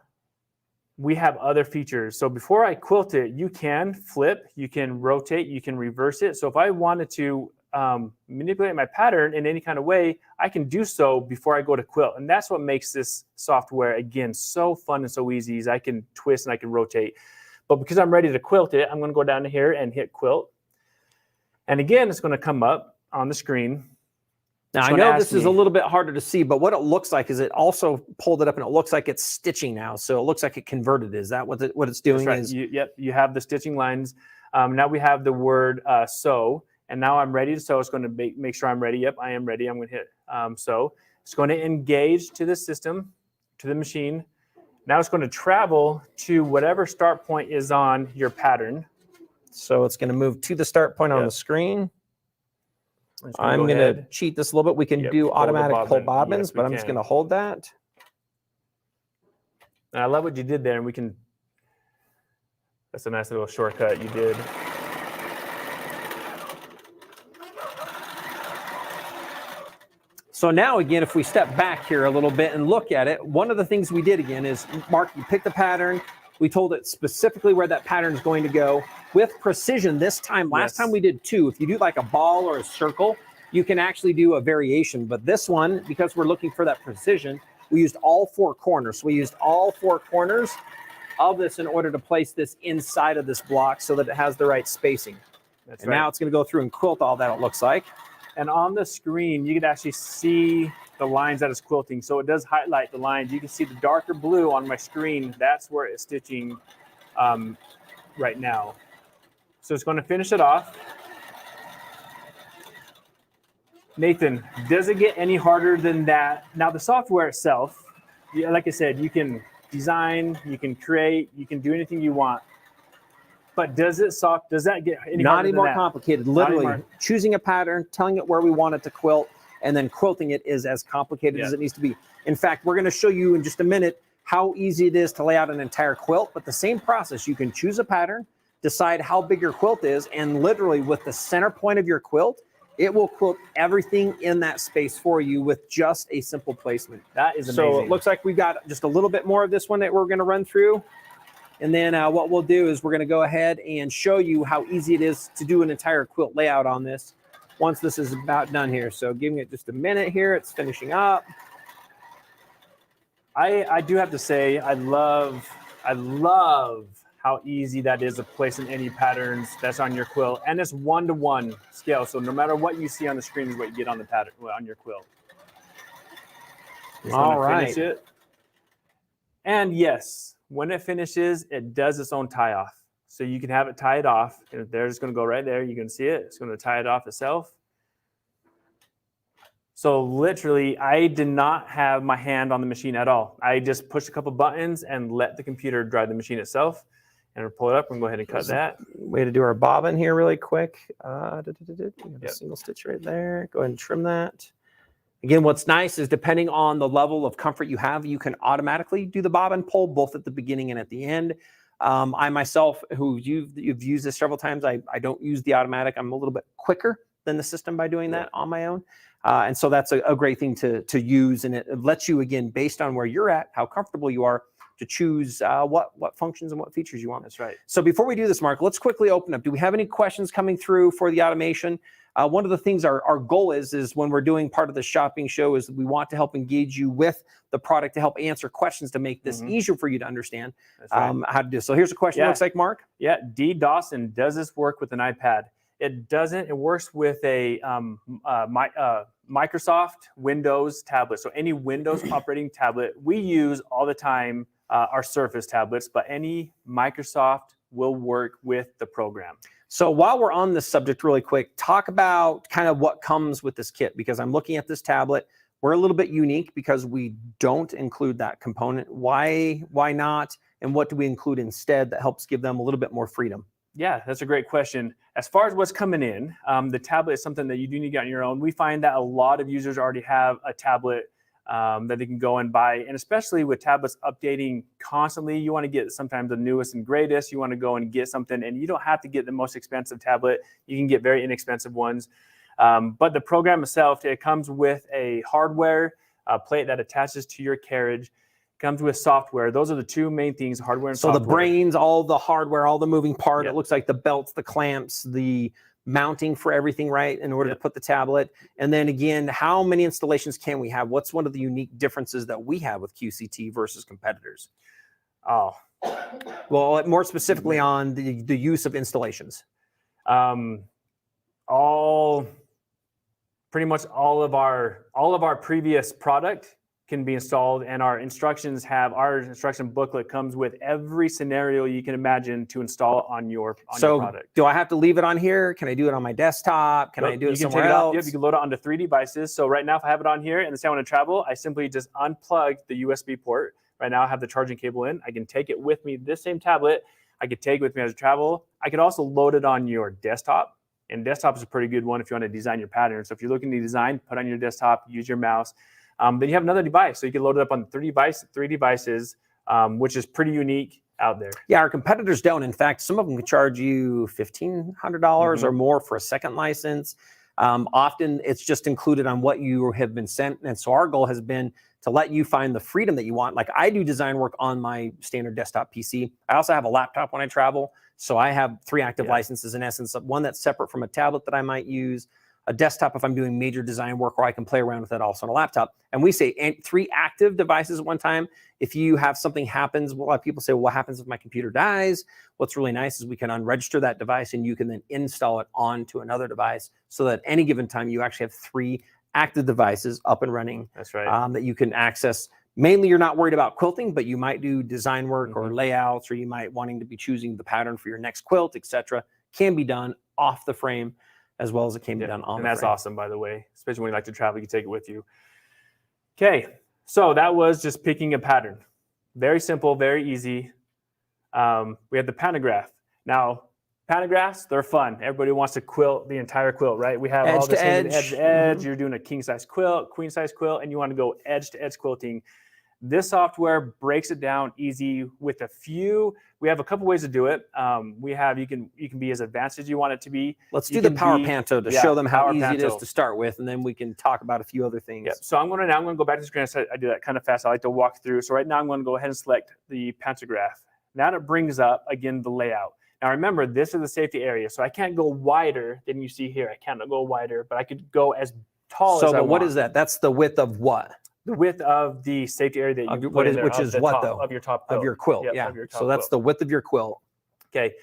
we have other features. So before I quilt it, you can flip, you can rotate, you can reverse it. So if I wanted to manipulate my pattern in any kind of way, I can do so before I go to quilt. And that's what makes this software, again, so fun and so easy, is I can twist and I can rotate. But because I'm ready to quilt it, I'm going to go down to here and hit quilt. And again, it's going to come up on the screen. Now, I know this is a little bit harder to see, but what it looks like is it also pulled it up and it looks like it's stitching now. So it looks like it converted. Is that what it's doing? That's right. Yep, you have the stitching lines. Now we have the word sew, and now I'm ready to sew. It's going to make sure I'm ready. Yep, I am ready. I'm going to hit sew. It's going to engage to the system, to the machine. Now it's going to travel to whatever start point is on your pattern. So it's going to move to the start point on the screen. I'm going to cheat this a little bit. We can do automatic pull bobbins, but I'm just going to hold that. And I love what you did there, and we can, that's a nice little shortcut you did. So now again, if we step back here a little bit and look at it, one of the things we did again is, Mark, you picked the pattern. We told it specifically where that pattern is going to go with precision this time. Last time we did two. If you do like a ball or a circle, you can actually do a variation. But this one, because we're looking for that precision, we used all four corners. So we used all four corners of this in order to place this inside of this block so that it has the right spacing. That's right. Now it's going to go through and quilt all that, it looks like. And on the screen, you can actually see the lines that it's quilting. So it does highlight the lines. You can see the darker blue on my screen. That's where it's stitching right now. So it's going to finish it off. Nathan, does it get any harder than that? Now the software itself, like I said, you can design, you can create, you can do anything you want. But does that get any harder Not any than more that? complicated. Literally choosing a pattern, telling it where we want it to quilt, and then quilting it is as complicated as it needs to be. In fact, we're going to show you in just a minute how easy it is to lay out an entire quilt, but the same process. You can choose a pattern, decide how big your quilt is, and literally with the center point of your quilt, it will quilt everything in that space for you with just a simple placement. That is amazing. So it looks like we've got just a little bit more of this one that we're going to run through. And then what we'll do is we're going to go ahead and show you how easy it is to do an entire quilt layout on this once this is about done here. So giving it just a minute here. It's finishing up. I do have to say, I love how easy that is to place in any patterns that's on your quilt. And it's 1-to-1 scale. So no matter what you see on the screen is what you get on the pattern, on your quilt. All right. Finish it. And yes, when it finishes, it does its own tie off. So you can have it tied off. And they're just going to go right there. You can see it. It's going to tie it off itself. So literally, I did not have my hand on the machine at all. I just pushed a couple buttons and let the computer drive the machine itself. And we'll pull it up and go ahead and cut that. Way to do our bobbin here really quick. We have a single stitch right there. Go ahead and trim that. Again, what's nice is depending on the level of comfort you have, you can automatically do the bobbin pull both at the beginning and at the end. I myself, you've used this several times, I don't use the automatic. I'm a little bit quicker than the system by doing that on my own. And so that's a great thing to use. And it lets you, again, based on where you're at, how comfortable you are, to choose what functions and what features you want. That's right. So before we do this, Mark, let's quickly open up. Do we have any questions coming through for the automation? One of the things our goal is when we're doing part of the shopping show is we want to help engage you with the product to help answer questions to make this easier for you to understand how to do. So here's a question. It looks like, Mark. Yeah, D. Dawson, does this work with an iPad? It doesn't. It works with a Microsoft Windows tablet. So any Windows operating tablet, we use all the time our Surface tablets, but any Microsoft will work with the program. So while we're on this subject really quick, talk about kind of what comes with this kit, because I'm looking at this tablet. We're a little bit unique because we don't include that component. Why not? And what do we include instead that helps give them a little bit more freedom? Yeah, that's a great question. As far as what's coming in, the tablet is something that you do need to get on your own. We find that a lot of users already have a tablet that they can go and buy. And especially with tablets updating constantly, you want to get sometimes the newest and greatest. You want to go and get something, and you don't have to get the most expensive tablet. You can get very inexpensive ones. But the program itself, it comes with a hardware plate that attaches to your carriage. Comes with software. Those are the two main things, hardware and software. So the brains, all the hardware, all the moving part, Yep. it looks like the belts, the clamps, the mounting for everything, right, in order Yep. to put the tablet. And then again, how many installations can we have? What's one of the unique differences that we have with QCT versus competitors? Oh, Well, more specifically on the use of installations. Pretty much all of our previous product can be installed, and our instruction booklet comes with every scenario you can imagine to install on your product. Do I have to leave it on here? Can I do it on my desktop? Can I do it somewhere else? Yep, you can load it onto 3 devices. So right now, if I have it on here and say I want to travel, I simply just unplug the USB port. Right now I have the charging cable in. I can take it with me, this same tablet. I could take it with me as I travel. I could also load it on your desktop. And desktop is a pretty good one if you want to design your pattern. So if you're looking to design, put on your desktop, use your mouse. Then you have another device. So you can load it up on 3 devices, which is pretty unique out there. Yeah, our competitors don't. In fact, some of them can charge you $1,500 or more for a second license. Often it's just included on what you have been sent. And so our goal has been to let you find the freedom that you want. Like I do design work on my standard desktop PC. I also have a laptop when I travel. So I have 3 active licenses in essence, one that's separate from a tablet that I might use, a desktop if I'm doing major design work, or I can play around with it also on a laptop. And we say 3 active devices at one time. If you have something happens, a lot of people say, well, what happens if my computer dies? What's really nice is we can unregister that device and you can then install it onto another device so that at any given time you actually have 3 active devices up and running. That's right. That you can access. Mainly you're not worried about quilting, but you might do design work or layouts, or you might wanting to be choosing the pattern for your next quilt, etc. Can be done off the frame as well as it can be done on the frame. And that's awesome, by the way, especially when you like to travel, you can take it with you. Okay, so that was just picking a pattern. Very simple, very easy. We have the pantograph. Now, pantographs, they're fun. Everybody wants to quilt the entire quilt, right? We have all this edge to edge. You're doing a king size quilt, queen size quilt, and you want to go edge to edge quilting. This software breaks it down easy with a few. We have a couple ways to do it. You can be as advanced as you want it to be. Let's do the Power Panto to show them how easy it is to start with, and then we can talk about a few other things. Yep. So I'm going to go back to the screen. I do that kind of fast. I like to walk through. So right now I'm going to go ahead and select the pantograph. Now it brings up again the layout. Now remember, this is the safety area, so I can't go wider than you see here. I cannot go wider, but I could go as tall as I want. So what is that? That's the width of what? The width of the safety area that you put in there, which is what top, though? Of your top quilt. Of your quilt, Yep, yeah. of your top So that's quilt. the width of your quilt. Okay.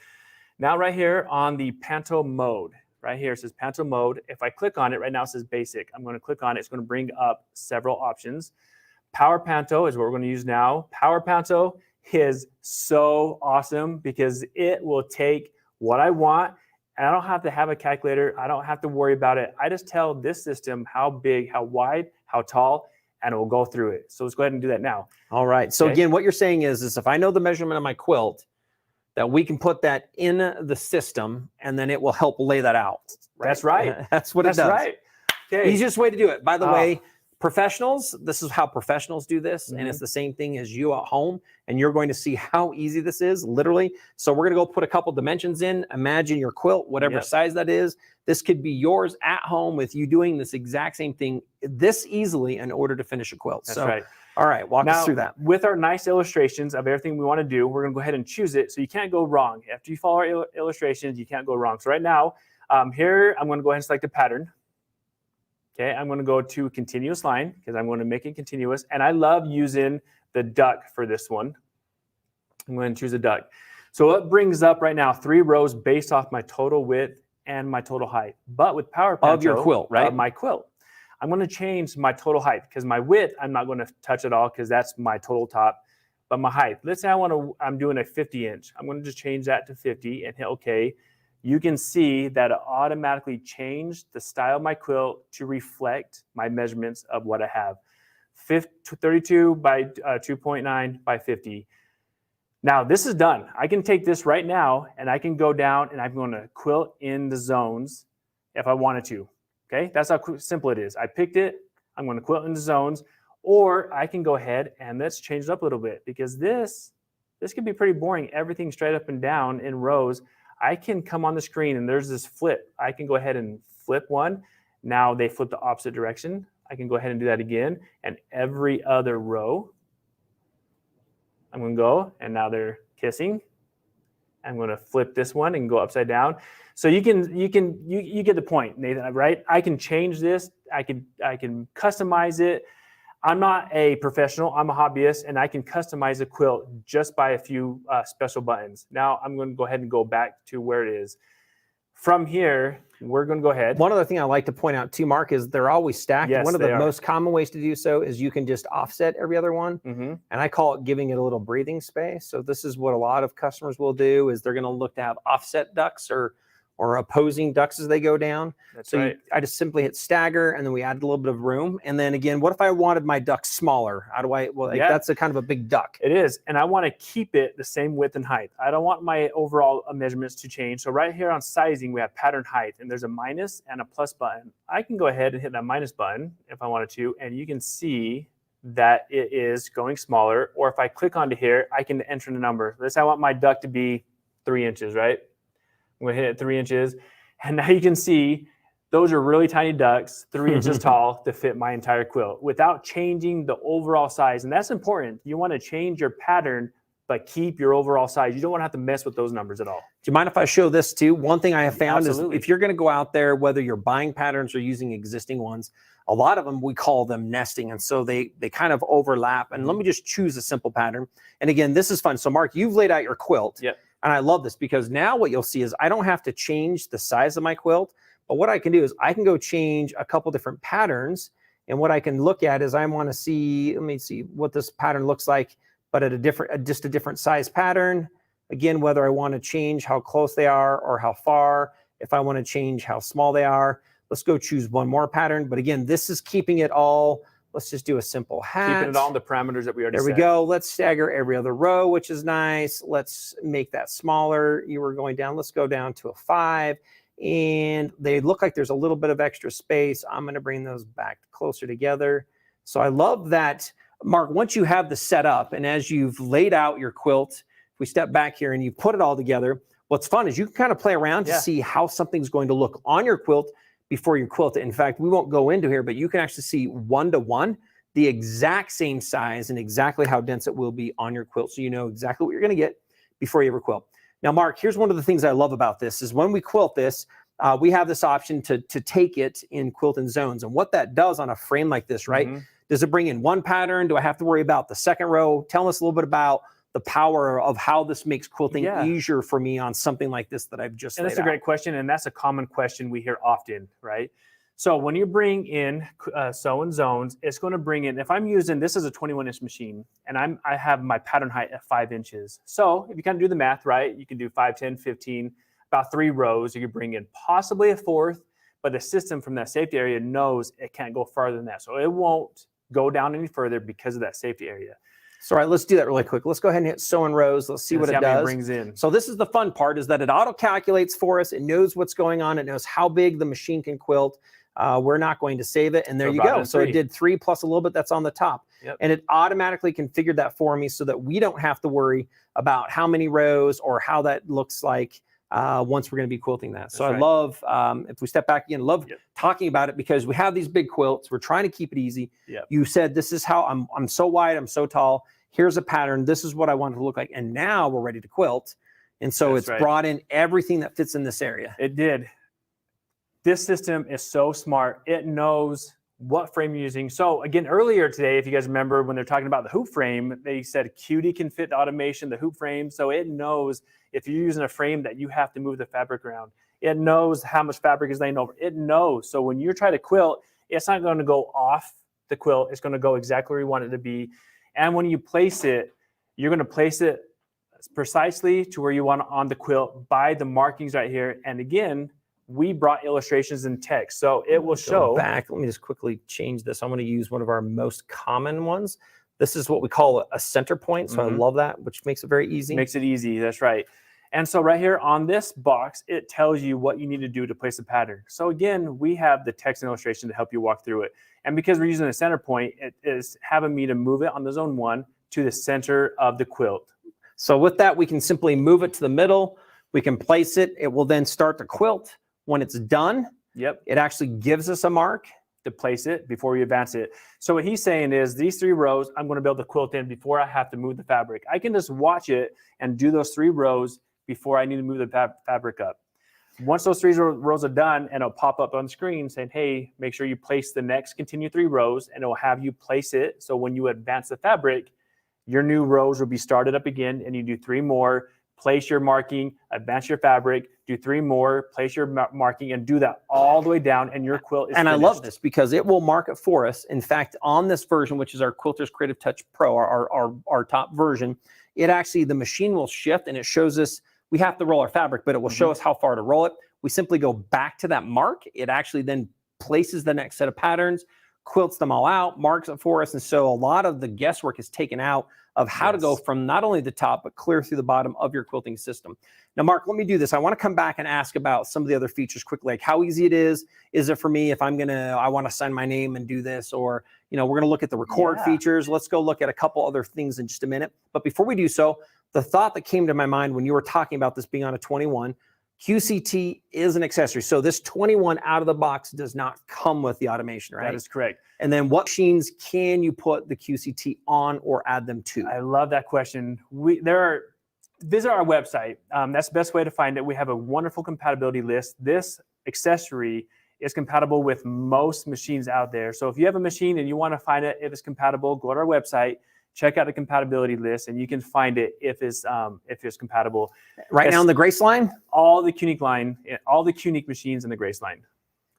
Now right here on the Panto mode, right here it says Panto mode. If I click on it, right now it says basic. I'm going to click on it. It's going to bring up several options. Power Panto is what we're going to use now. Power Panto is so awesome because it will take what I want, and I don't have to have a calculator. I don't have to worry about it. I just tell this system how big, how wide, how tall, and it will go through it. So let's go ahead and do that now. All right. So again, what you're saying is if I know the measurement of my quilt, that we can put that in the system, and then it will help lay that out. Right? That's right. That's what it does. That's right. Okay. Easiest way to do it. By the way, professionals, this is how professionals do this, and it's the same thing as you at home, and you're going to see how easy this is, literally. So we're going to go put a couple dimensions in. Imagine your quilt, whatever size that is. This could be yours at home with you doing this exact same thing this easily in order to finish a quilt. That's right. All right, walk us through that. With our nice illustrations of everything we want to do, we're going to go ahead and choose it so you can't go wrong. After you follow our illustrations, you can't go wrong. So right now, here, I'm going to go ahead and select a pattern. Okay, I'm going to go to continuous line because I'm going to make it continuous. And I love using the duck for this one. I'm going to choose a duck. So it brings up right now 3 rows based off my total width and my total height. But with Power Panto, of your quilt, right? My quilt. I'm going to change my total height because my width, I'm not going to touch at all because that's my total top. But my height, let's say I'm doing a 50-inch. I'm going to just change that to 50 and hit OK. You can see that it automatically changed the style of my quilt to reflect my measurements of what I have. 32 by 2.9 by 50. Now this is done. I can take this right now and I can go down and I'm going to quilt in the zones if I wanted to. Okay, that's how simple it is. I picked it. I'm going to quilt in the zones, Or I can go ahead and let's change it up a little bit, because this can be pretty boring. Everything straight up and down in rows. I can come on the screen and there's this flip. I can go ahead and flip one. Now they flip the opposite direction. I can go ahead and do that again. And every other row, I'm going to go, and now they're kissing. I'm going to flip this one and go upside down. So you get the point, Nathan, right? I can change this. I can customize it. I'm not a professional. I'm a hobbyist, and I can customize a quilt just by a few special buttons. Now I'm going to go ahead and go back to where it is. From here, we're going to go ahead. One other thing I like to point out too, Mark, is they're always stacked. Yes, one of they the are. most common ways to do so is you can just offset every other one. Mm-hmm. And I call it giving it a little breathing space. So this is what a lot of customers will do, is they're going to look to have offset ducts or opposing ducts as they go down. That's So right. I just simply hit stagger, and then we added a little bit of room. And then again, what if I wanted my duct smaller? How do I, well, Yeah. that's a kind of a big duct. It is, and I want to keep it the same width and height. I don't want my overall measurements to change. So right here on sizing, we have pattern height, and there's a minus and a plus button. I can go ahead and hit that minus button if I wanted to, and you can see that it is going smaller. Or if I click onto here, I can enter the number. Let's say I want my duct to be 3 inches, right? I'm going to hit it 3 inches, and now you can see those are really tiny ducts, 3 inches tall, to fit my entire quilt without changing the overall size. And that's important. You want to change your pattern, but keep your overall size. You don't want to have to mess with those numbers at all. Do you mind if I show this too? One thing I have found Absolutely. is if you're going to go out there, whether you're buying patterns or using existing ones, a lot of them, we call them nesting. And so they kind of overlap. And let me just choose a simple pattern. And again, this is fun. So Mark, you've laid out your quilt. Yep. And I love this because now what you'll see is I don't have to change the size of my quilt. But what I can do is I can go change a couple different patterns. And what I can look at is I want to see, let me see what this pattern looks like, but at just a different size pattern. Again, whether I want to change how close they are or how far, if I want to change how small they are. Let's go choose one more pattern. But again, this is keeping it all. Let's just do a simple hat. Keeping it all in the parameters that we already There we set. go. Let's stagger every other row, which is nice. Let's make that smaller. You were going down. Let's go down to a 5. And they look like there's a little bit of extra space. I'm going to bring those back closer together. So I love that, Mark, once you have the setup and as you've laid out your quilt, if we step back here and you put it all together, what's fun is you can kind of play around to see how something's going to look on your quilt before you quilt it. In fact, we won't go into here, but you can actually see 1-to-1, the exact same size and exactly how dense it will be on your quilt. So you know exactly what you're going to get before you ever quilt. Now, Mark, here's one of the things I love about this is when we quilt this, we have this option to take it in quilt in zones. And what that does on a frame like this, right? Mm-hmm. Does it bring in one pattern? Do I have to worry about the second row? Tell us a little bit about the power of how this makes quilting easier for me on something like this that I've just laid out. And that's a great question, and that's a common question we hear often, right? So when you bring in sew in zones, it's going to bring in, if I'm using, this is a 21-inch machine, and I have my pattern height at 5 inches. So if you kind of do the math, right, you can do 5, 10, 15, about 3 rows. You could bring in possibly a 4th, but the system from that safety area knows it can't go farther than that. So it won't go down any further because of that safety area. So, all right, let's do that really quick. Let's go ahead and hit sew in rows. Let's see what it does. Brings in. So this is the fun part, is that it auto calculates for us. It knows what's going on. It knows how big the machine can quilt. We're not going to save it. And there you go. So it did 3 plus a little bit that's on the top. Yep. And it automatically configured that for me so that we don't have to worry about how many rows or how that looks like once we're going to be quilting that. So I love, if we step back again, love talking about it because we have these big quilts. We're trying to keep it easy. Yep. You said, this is how I'm so wide, I'm so tall. Here's a pattern. This is what I want it to look like. And now we're ready to quilt. And so it's brought in everything that fits in this area. It did. This system is so smart. It knows what frame you're using. So again, earlier today, if you guys remember when they're talking about the hoop frame, they said Qt can fit the automation, the hoop frame. So it knows if you're using a frame that you have to move the fabric around. It knows how much fabric is laying over. It knows. So when you're trying to quilt, it's not going to go off the quilt. It's going to go exactly where you want it to be. And when you place it, you're going to place it precisely to where you want it on the quilt by the markings right here. And again, we brought illustrations and text. So it will show. Back. Let me just quickly change this. I'm going to use one of our most common ones. This is what we call a center point. So I love that, which makes it very easy. Makes it easy. That's right. And so right here on this box, it tells you what you need to do to place a pattern. So again, we have the text and illustration to help you walk through it. And because we're using a center point, it is having me to move it on the zone 1 to the center of the quilt. So with that, we can simply move it to the middle. We can place it. It will then start to quilt. When it's done, Yep. it actually gives us a mark. To place it before we advance it. So what he's saying is these 3 rows, I'm going to be able to quilt in before I have to move the fabric. I can just watch it and do those 3 rows before I need to move the fabric up. Once those 3 rows are done, and it'll pop up on the screen saying, hey, make sure you place the next continue 3 rows, and it will have you place it. So when you advance the fabric, your new rows will be started up again, and you do 3 more, place your marking, advance your fabric, do 3 more, place your marking, and do that all the way down, and your quilt is And finished. I love this because it will mark it for us. In fact, on this version, which is our Quilters Creative Touch Pro, our top version, it actually, the machine will shift and it shows us, we have to roll our fabric, but it will show us how far to roll it. We simply go back to that mark. It actually then places the next set of patterns, quilts them all out, marks it for us. And so a lot of the guesswork is taken out of how to go from not only the top, but clear through the bottom of your quilting system. Now, Mark, let me do this. I want to come back and ask about some of the other features quickly, like how easy it is. Is it for me if I want to sign my name and do this, or, we're going to look at the record features. Let's go look at a couple other things in just a minute. But before we do so, the thought that came to my mind when you were talking about this being on a 21, QCT is an accessory. So this 21 out of the box does not come with the automation, right? That is correct. And then what machines can you put the QCT on or add them to? I love that question. Visit our website. That's the best way to find it. We have a wonderful compatibility list. This accessory is compatible with most machines out there. So if you have a machine and you want to find it, if it's compatible, go to our website, check out the compatibility list, and you can find it if it's compatible. Right now in the Grace line? All the Unique machines in the Grace line.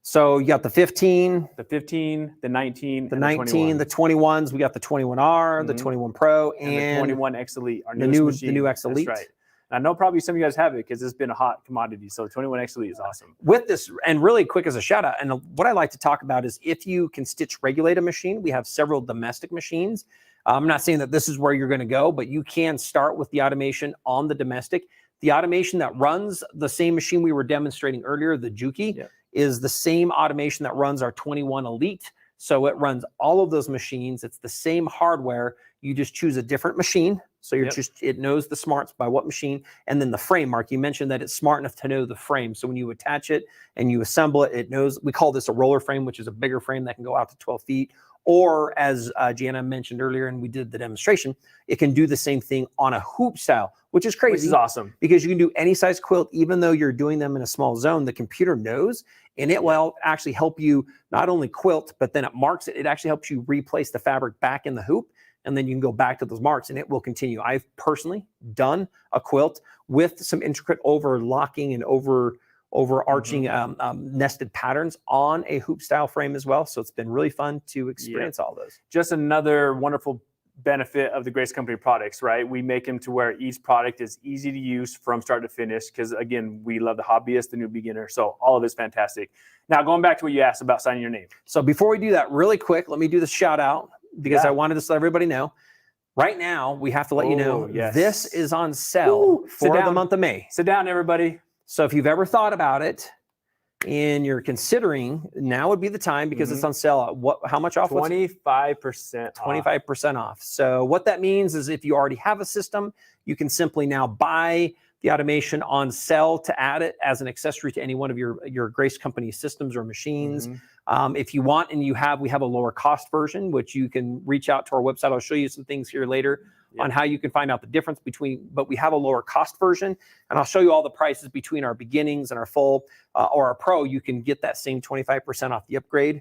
So you got the 15, the 15, the 19, the and 19, the 21s. We got the 21R, the 21 Pro, and the 21 X Elite. Our the new X Elite. That's right. I know probably some of you guys have it because it's been a hot commodity. So 21 X Elite is awesome. With this, and really quick as a shout out, and what I like to talk about is if you can stitch regulate a machine, we have several domestic machines. I'm not saying that this is where you're going to go, but you can start with the automation on the domestic. The automation that runs the same machine we were demonstrating earlier, the Juki, is the same automation that runs our 21 Elite. So it runs all of those machines. It's the same hardware. You just choose a different machine. So you're it knows the smarts by what machine. And then the frame, Mark, you mentioned that it's smart enough to know the frame. So when you attach it and you assemble it, it knows, we call this a roller frame, which is a bigger frame that can go out to 12 feet. Or as Gianna mentioned earlier, and we did the demonstration, it can do the same thing on a hoop style, which is crazy. Which is awesome. Because you can do any size quilt, even though you're doing them in a small zone, the computer knows, and it will actually help you not only quilt, but then it marks it. It actually helps you replace the fabric back in the hoop, and then you can go back to those marks and it will continue. I've personally done a quilt with some intricate overlocking and overarching nested patterns on a hoop style frame as well. So it's been really fun to experience all those. Just another wonderful benefit of the Grace Company products, right? We make them to where each product is easy to use from start to finish because, again, we love the hobbyist, the new beginner. So all of it's fantastic. Now, going back to what you asked about signing your name. So before we do that, really quick, let me do the shout out because I wanted to let everybody know. Right now, we have to let you know this is on sale for the month of May. Sit down, everybody. So if you've ever thought about it and you're considering, now would be the time because it's on sale. How much off? 25% 25% off. So what that means is if you already have a system, you can simply now buy the automation on sale to add it as an accessory to any one of your Grace Company systems or machines. If you want, and we have a lower cost version, which you can reach out to our website. I'll show you some things here later on how you can find out the difference between, but we have a lower cost version, and I'll show you all the prices between our beginnings and our full or our pro. You can get that same 25% off the upgrade.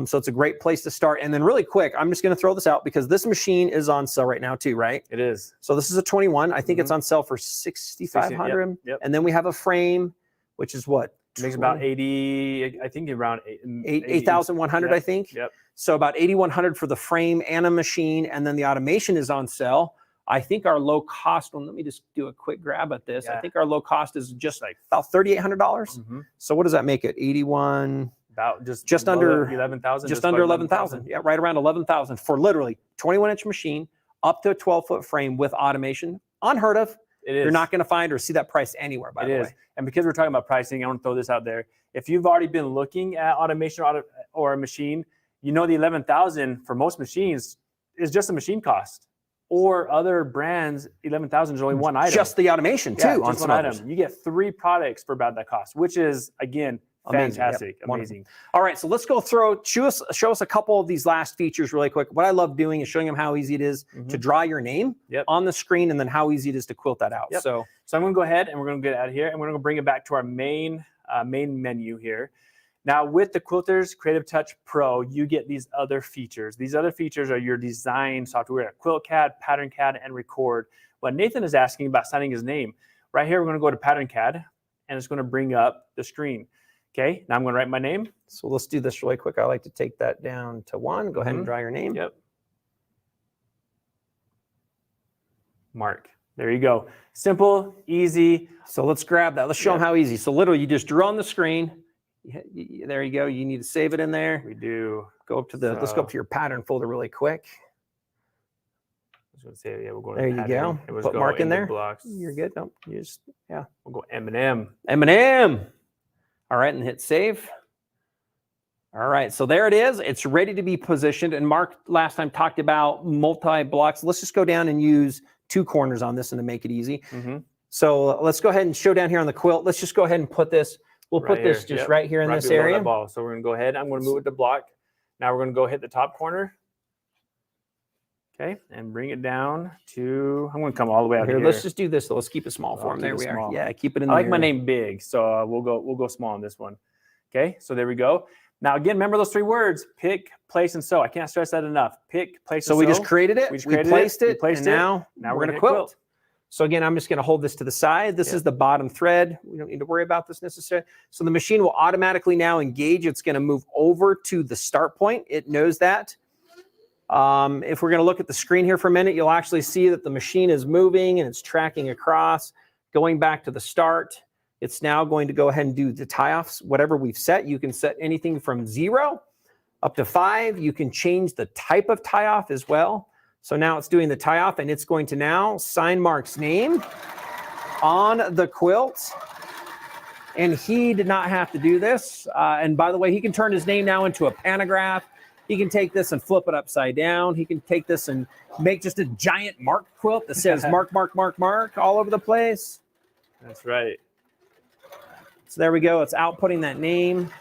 So it's a great place to start. And then really quick, I'm just going to throw this out because this machine is on sale right now too, right? It is. So this is a 21. I think it's on sale for $6,500. And then we have a frame, which is what? It makes about 80, I think around 8,100, I think. So about 8,100 for the frame and a machine. And then the automation is on sale. I think our low cost one, let me just do a quick grab at this. I think our low cost is just like about $3,800. So what does that make it? 81. About just under 11,000. Just under 11,000. Yeah, right around 11,000 for literally 21-inch machine up to a 12-foot frame with automation. Unheard of. It is. You're not going to find or see that price anywhere, by the way. And because we're talking about pricing, I want to throw this out there. If you've already been looking at automation or a machine, you know the 11,000 for most machines is just a machine cost. Or other brands, 11,000 is only one item. Just the automation too, on just some one others. item. You get 3 products for about that cost, which is, again, Amazing. fantastic. Yep. Amazing. All right, so let's go show us a couple of these last features really quick. What I love doing is showing them how easy it is to draw your name on the screen, and then how easy it is to quilt that out. So I'm going to go ahead and we're going to get out of here, and we're going to bring it back to our main menu here. Now, with the Quilters Creative Touch Pro, you get these other features. These other features are your design software, QuiltCAD, PatternCAD, and Record. What Nathan is asking about signing his name, right here, we're going to go to PatternCAD, and it's going to bring up the screen. Okay, now I'm going to write my name. So let's do this really quick. I like to take that down to 1. Go ahead and draw your name. Yep. Mark. There you go. Simple, easy. So let's grab that. Let's show them how easy. So literally, you just drew on the screen. There you go. You need to save it in there. We do. Go up to the. Let's go up to your pattern folder really quick. I was going to say, we'll go. There you go. Put Mark in there. Blocks. You're good. Nope. You just We'll go M&M. M&M. All right, and hit save. All right, so there it is. It's ready to be positioned. And Mark last time talked about multi-blocks. Let's just go down and use 2 corners on this and to make it easy. So let's go ahead and show down here on the quilt. Let's just go ahead and put this. We'll put this just right here in this area. So we're going to go ahead. I'm going to move it to block. Now we're going to go hit the top corner. Okay, and bring it down to, I'm going to come all the way out here. Let's just do this. Let's keep it small for him. There we are. Yeah, keep it in there. I there. like my name big, so we'll go small on this one. Okay, so there we go. Now again, remember those 3 words: pick, place, and sew. I can't stress that enough. Pick, place, and sew. So we just created it. We placed it. And now we're going to quilt. So again, I'm just going to hold this to the side. This is the bottom thread. We don't need to worry about this necessarily. So the machine will automatically now engage. It's going to move over to the start point. It knows that. If we're going to look at the screen here for a minute, you'll actually see that the machine is moving and it's tracking across, going back to the start. It's now going to go ahead and do the tie-offs. Whatever we've set, you can set anything from 0 up to 5. You can change the type of tie-off as well. So now it's doing the tie-off, and it's going to now sign Mark's name on the quilt. And he did not have to do this. And by the way, he can turn his name now into a pantograph. He can take this and flip it upside down. He can take this and make just a giant Mark quilt that says Mark, Mark, Mark, Mark all over the place. That's right. So there we go. It's outputting that name.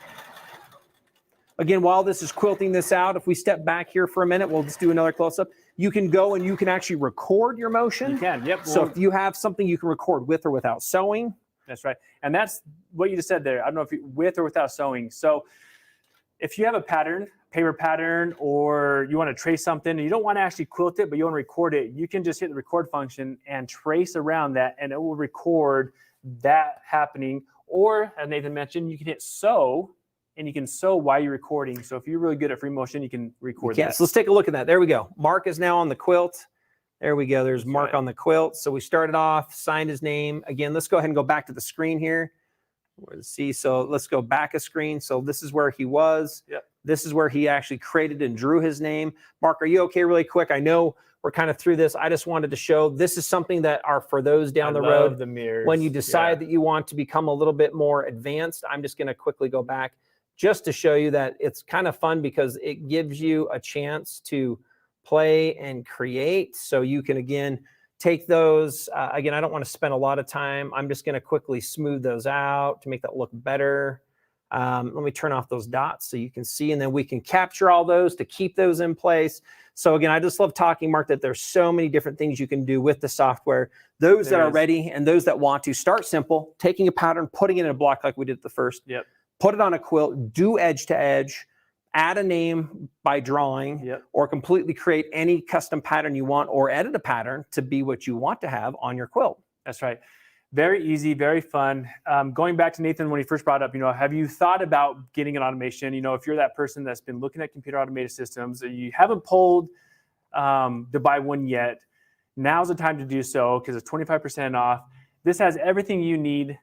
Again, while this is quilting this out, if we step back here for a minute, we'll just do another close-up. You can go and you can actually record your motion. You can, yep. So if you have something you can record with or without sewing. That's right. And that's what you just said there. I don't know if you, with or without sewing. So if you have a pattern, paper pattern, or you want to trace something and you don't want to actually quilt it, but you want to record it, you can just hit the record function and trace around that, and it will record that happening. Or, as Nathan mentioned, you can hit sew, and you can sew while you're recording. So if you're really good at free motion, you can record that. So let's take a look at that. There we go. Mark is now on the quilt. There we go. There's Mark on the quilt. So we started off, signed his name. Again, let's go ahead and go back to the screen here. See, so let's go back a screen. So this is where he was. Yep. This is where he actually created and drew his name. Mark, are you okay really quick? I know we're kind of through this. I just wanted to show this is something that are for those down the road. The mirrors. When you decide that you want to become a little bit more advanced, I'm just going to quickly go back just to show you that it's kind of fun because it gives you a chance to play and create. So you can, again, take those. Again, I don't want to spend a lot of time. I'm just going to quickly smooth those out to make that look better. Let me turn off those dots so you can see, and then we can capture all those to keep those in place. So again, I just love talking, Mark, that there's so many different things you can do with the software. Those that are ready and those that want to start simple, taking a pattern, putting it in a block like we did at the first. Yep. Put it on a quilt, do edge to edge, add a name by drawing, or completely create any custom pattern you want, or edit a pattern to be what you want to have on your quilt. That's right. Very easy, very fun. Going back to Nathan when he first brought up, have you thought about getting an automation? If you're that person that's been looking at computer automated systems, you haven't pulled to buy one yet, now's the time to do so because it's 25% off. This has everything you need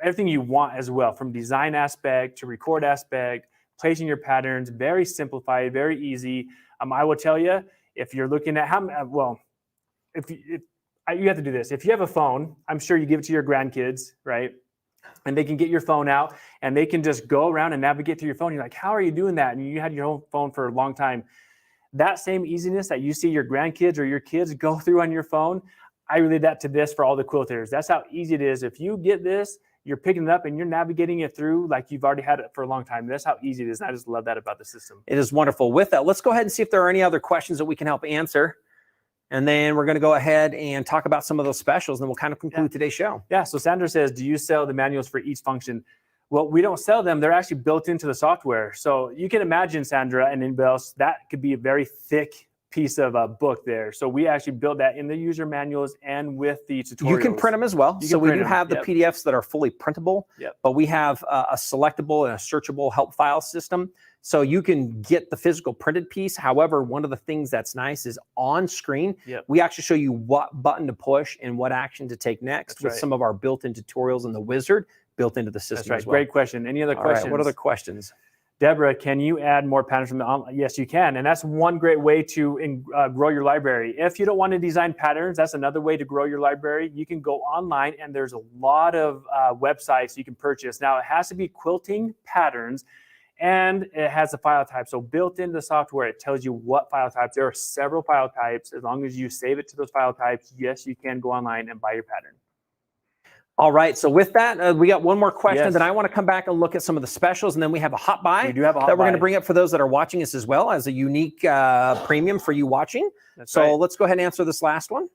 everything you want as well, from design aspect to record aspect, placing your patterns, very simplified, very easy. I will tell you, if you're looking at you have to do this. If you have a phone, I'm sure you give it to your grandkids, right? And they can get your phone out and they can just go around and navigate through your phone. You're like, how are you doing that? And you had your own phone for a long time. That same easiness that you see your grandkids or your kids go through on your phone, I relate that to this for all the quilters. That's how easy it is. If you get this, you're picking it up and you're navigating it through like you've already had it for a long time. That's how easy it is. And I just love that about the system. It is wonderful. With that, let's go ahead and see if there are any other questions that we can help answer. And then we're going to go ahead and talk about some of those specials, and then we'll kind of conclude today's show. Yeah. So Sandra says, do you sell the manuals for each function? Well, we don't sell them. They're actually built into the software. So you can imagine, Sandra and anybody else, that could be a very thick piece of a book there. So we actually build that in the user manuals and with the tutorials. You can print them as well. So we do have the PDFs that are fully printable, but we have a selectable and a searchable help file system. So you can get the physical printed piece. However, one of the things that's nice is on screen, we actually show you what button to push and what action to take next with some of our built-in tutorials in the wizard built into the system as well. Great question. Any other questions? Right, what other questions? Deborah, can you add more patterns from the online? Yes, you can. And that's one great way to grow your library. If you don't want to design patterns, that's another way to grow your library. You can go online and there's a lot of websites you can purchase. Now, it has to be quilting patterns and it has a file type. So built into the software, it tells you what file types. There are several file types. As long as you save it to those file types, yes, you can go online and buy your pattern. All right. So with that, we got one more question. Then I want to come back and look at some of the specials, and then we have a hot buy We do have a hot that we're going buy. to bring up for those that are watching us as well as a unique premium for you watching. That's so right. let's go ahead and answer this last one.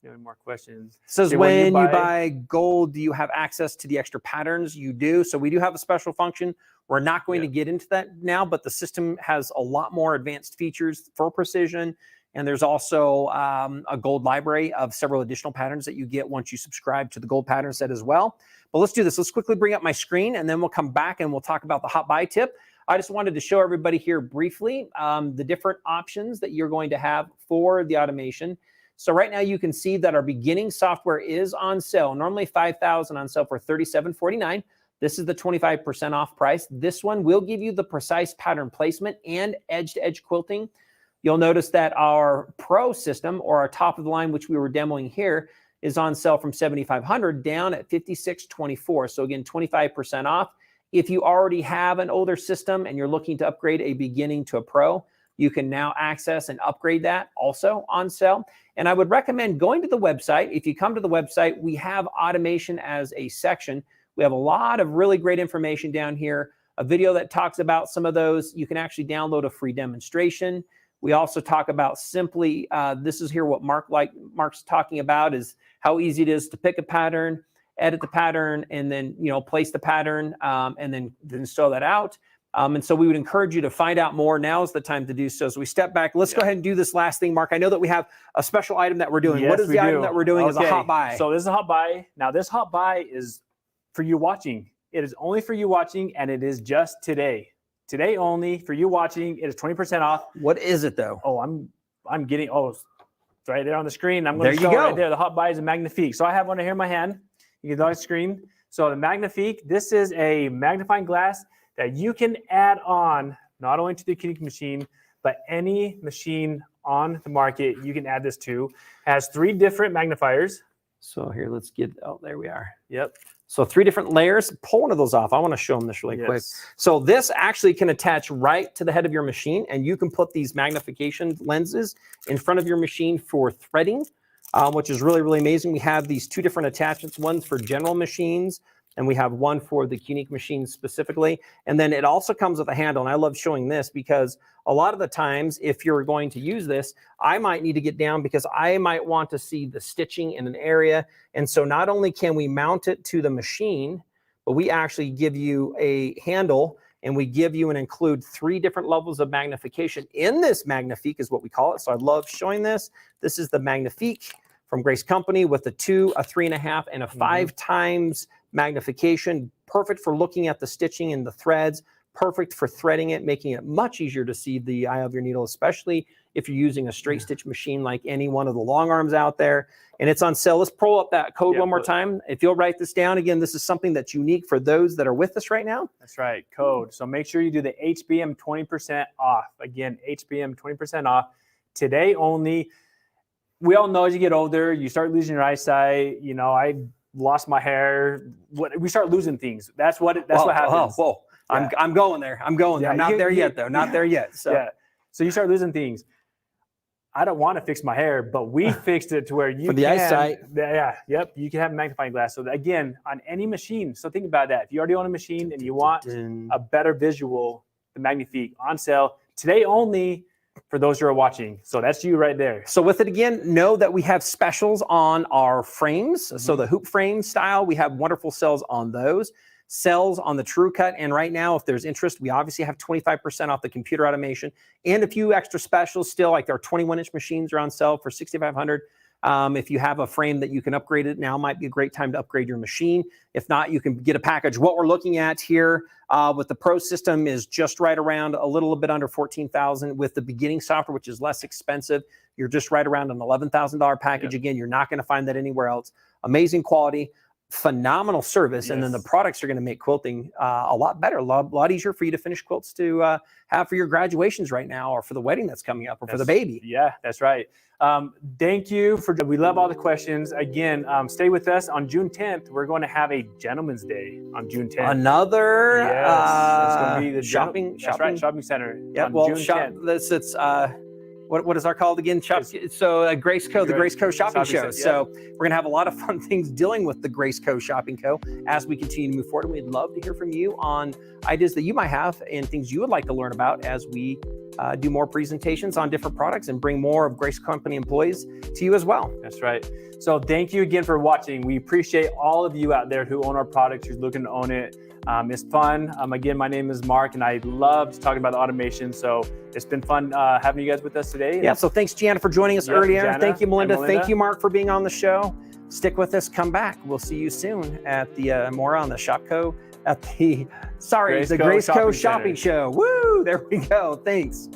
You have any more questions? It says, Okay, when you buy gold, do you have access to the extra patterns? You do. So we do have a special function. We're not going to get into that now, but the system has a lot more advanced features for precision. And there's also a gold library of several additional patterns that you get once you subscribe to the gold pattern set as well. But let's do this. Let's quickly bring up my screen, and then we'll come back and we'll talk about the hot buy tip. I just wanted to show everybody here briefly the different options that you're going to have for the automation. So right now you can see that our beginning software is on sale. Normally $5,000 on sale for $37.49. This is the 25% off price. This one will give you the precise pattern placement and edge-to-edge quilting. You'll notice that our Pro system, or our top of the line, which we were demoing here, is on sale from $7,500 down at $56.24. So again, 25% off. If you already have an older system and you're looking to upgrade a beginning to a Pro, you can now access and upgrade that also on sale. And I would recommend going to the website. If you come to the website, we have automation as a section. We have a lot of really great information down here, a video that talks about some of those. You can actually download a free demonstration. We also talk about simply, this is here what Mark's talking about, is how easy it is to pick a pattern, edit the pattern, and then place the pattern, and then sew that out. And so we would encourage you to find out more. Now is the time to do so. As we step back, let's go ahead and do this last thing, Mark. I know that we have a special item that we're doing. Yes, what is the item that we're doing? Is a hot buy. So this is a hot buy. Now this hot buy is for you watching. It is only for you watching, and it is just today. Today only for you watching. It is 20% off. What is it though? Oh, I'm getting, it's right there on the screen. I'm going to There show you it go. right there. The hot buy is a Magnifique. So I have one here in my hand. You can see on the screen. So the Magnifique, this is a magnifying glass that you can add on not only to the Unique machine, but any machine on the market you can add this to. It has 3 different magnifiers. So here, let's get, there we are. Yep. So 3 different layers. Pull one of those off. I want to show them this really quick. So this actually can attach right to the head of your machine, and you can put these magnification lenses in front of your machine for threading, which is really, really amazing. We have these 2 different attachments. One's for general machines, and we have one for the Unique machines specifically. And then it also comes with a handle. And I love showing this because a lot of the times, if you're going to use this, I might need to get down because I might want to see the stitching in an area. And so not only can we mount it to the machine, but we actually give you a handle, and we give you and include 3 different levels of magnification in this Magnifique is what we call it. So I love showing this. This is the Magnifique from Grace Company with a 2, a 3.5, and a 5 times magnification. Perfect for looking at the stitching and the threads. Perfect for threading it, making it much easier to see the eye of your needle, especially if you're using a straight stitch machine like any one of the long arms out there. And it's on sale. Let's pull up that code one more time. If you'll write this down again, this is something that's unique for those that are with us right now. That's right, code. So make sure you do the HBM 20% off. Again, HBM 20% off. Today only. we all know as you get older, you start losing your eyesight. You know, I lost my hair. We start losing things. That's what happens. Whoa. Yeah. I'm going there. I'm going there. Yeah, Not there yet, though. Not there yet. So yeah. So you start losing things. I don't want to fix my hair, but we fixed it to where you for the eyesight. Yeah. Yep. You can have a magnifying glass. So again, on any machine. So think about that. If you already own a machine and you want a better visual, the Magnifique on sale today only for those who are watching. So that's you right there. So with it again, know that we have specials on our frames. So the hoop frame style, we have wonderful sales on those. Sales on the True Cut, and right now, if there's interest, we obviously have 25% off the computer automation and a few extra specials still, like our 21-inch machines are on sale for $6,500. If you have a frame that you can upgrade it, now might be a great time to upgrade your machine. If not, you can get a package. What we're looking at here with the Pro system is just right around a little bit under $14,000. With the beginning software, which is less expensive, you're just right around an $11,000 package. Again, you're not going to find that anywhere else. Amazing quality. Phenomenal service, and then the products are going to make quilting a lot better, a lot easier for you to finish quilts to have for your graduations right now, or for the wedding that's coming up, or for the baby. Yeah, that's right. Thank you we love all the questions. Again, stay with us on June 10th. We're going to have a Gentleman's Day on June 10th. Another it's going to be the shopping center. Yeah, on well, June 10th. It's what is our called again? So Grace Co, the Grace Co Shopping Show. So we're gonna have a lot of fun things dealing with the Grace Co Shopping Co as we continue to move forward. And we'd love to hear from you on ideas that you might have and things you would like to learn about as we do more presentations on different products and bring more of Grace Company employees to you as well. That's right. So thank you again for watching. We appreciate all of you out there who own our products, who's looking to own it. It's fun. Again, my name is Mark, and I loved talking about the automation. So it's been fun having you guys with us today. Yeah, so thanks, Gianna, for joining us earlier. Gianna, thank you, Melinda. Melinda. Thank you, Mark, for being on the show. Stick with us. Come back. We'll see you soon at the more on the Shopco at the Grace Co Shopping Show. Woo! There we go. Thanks.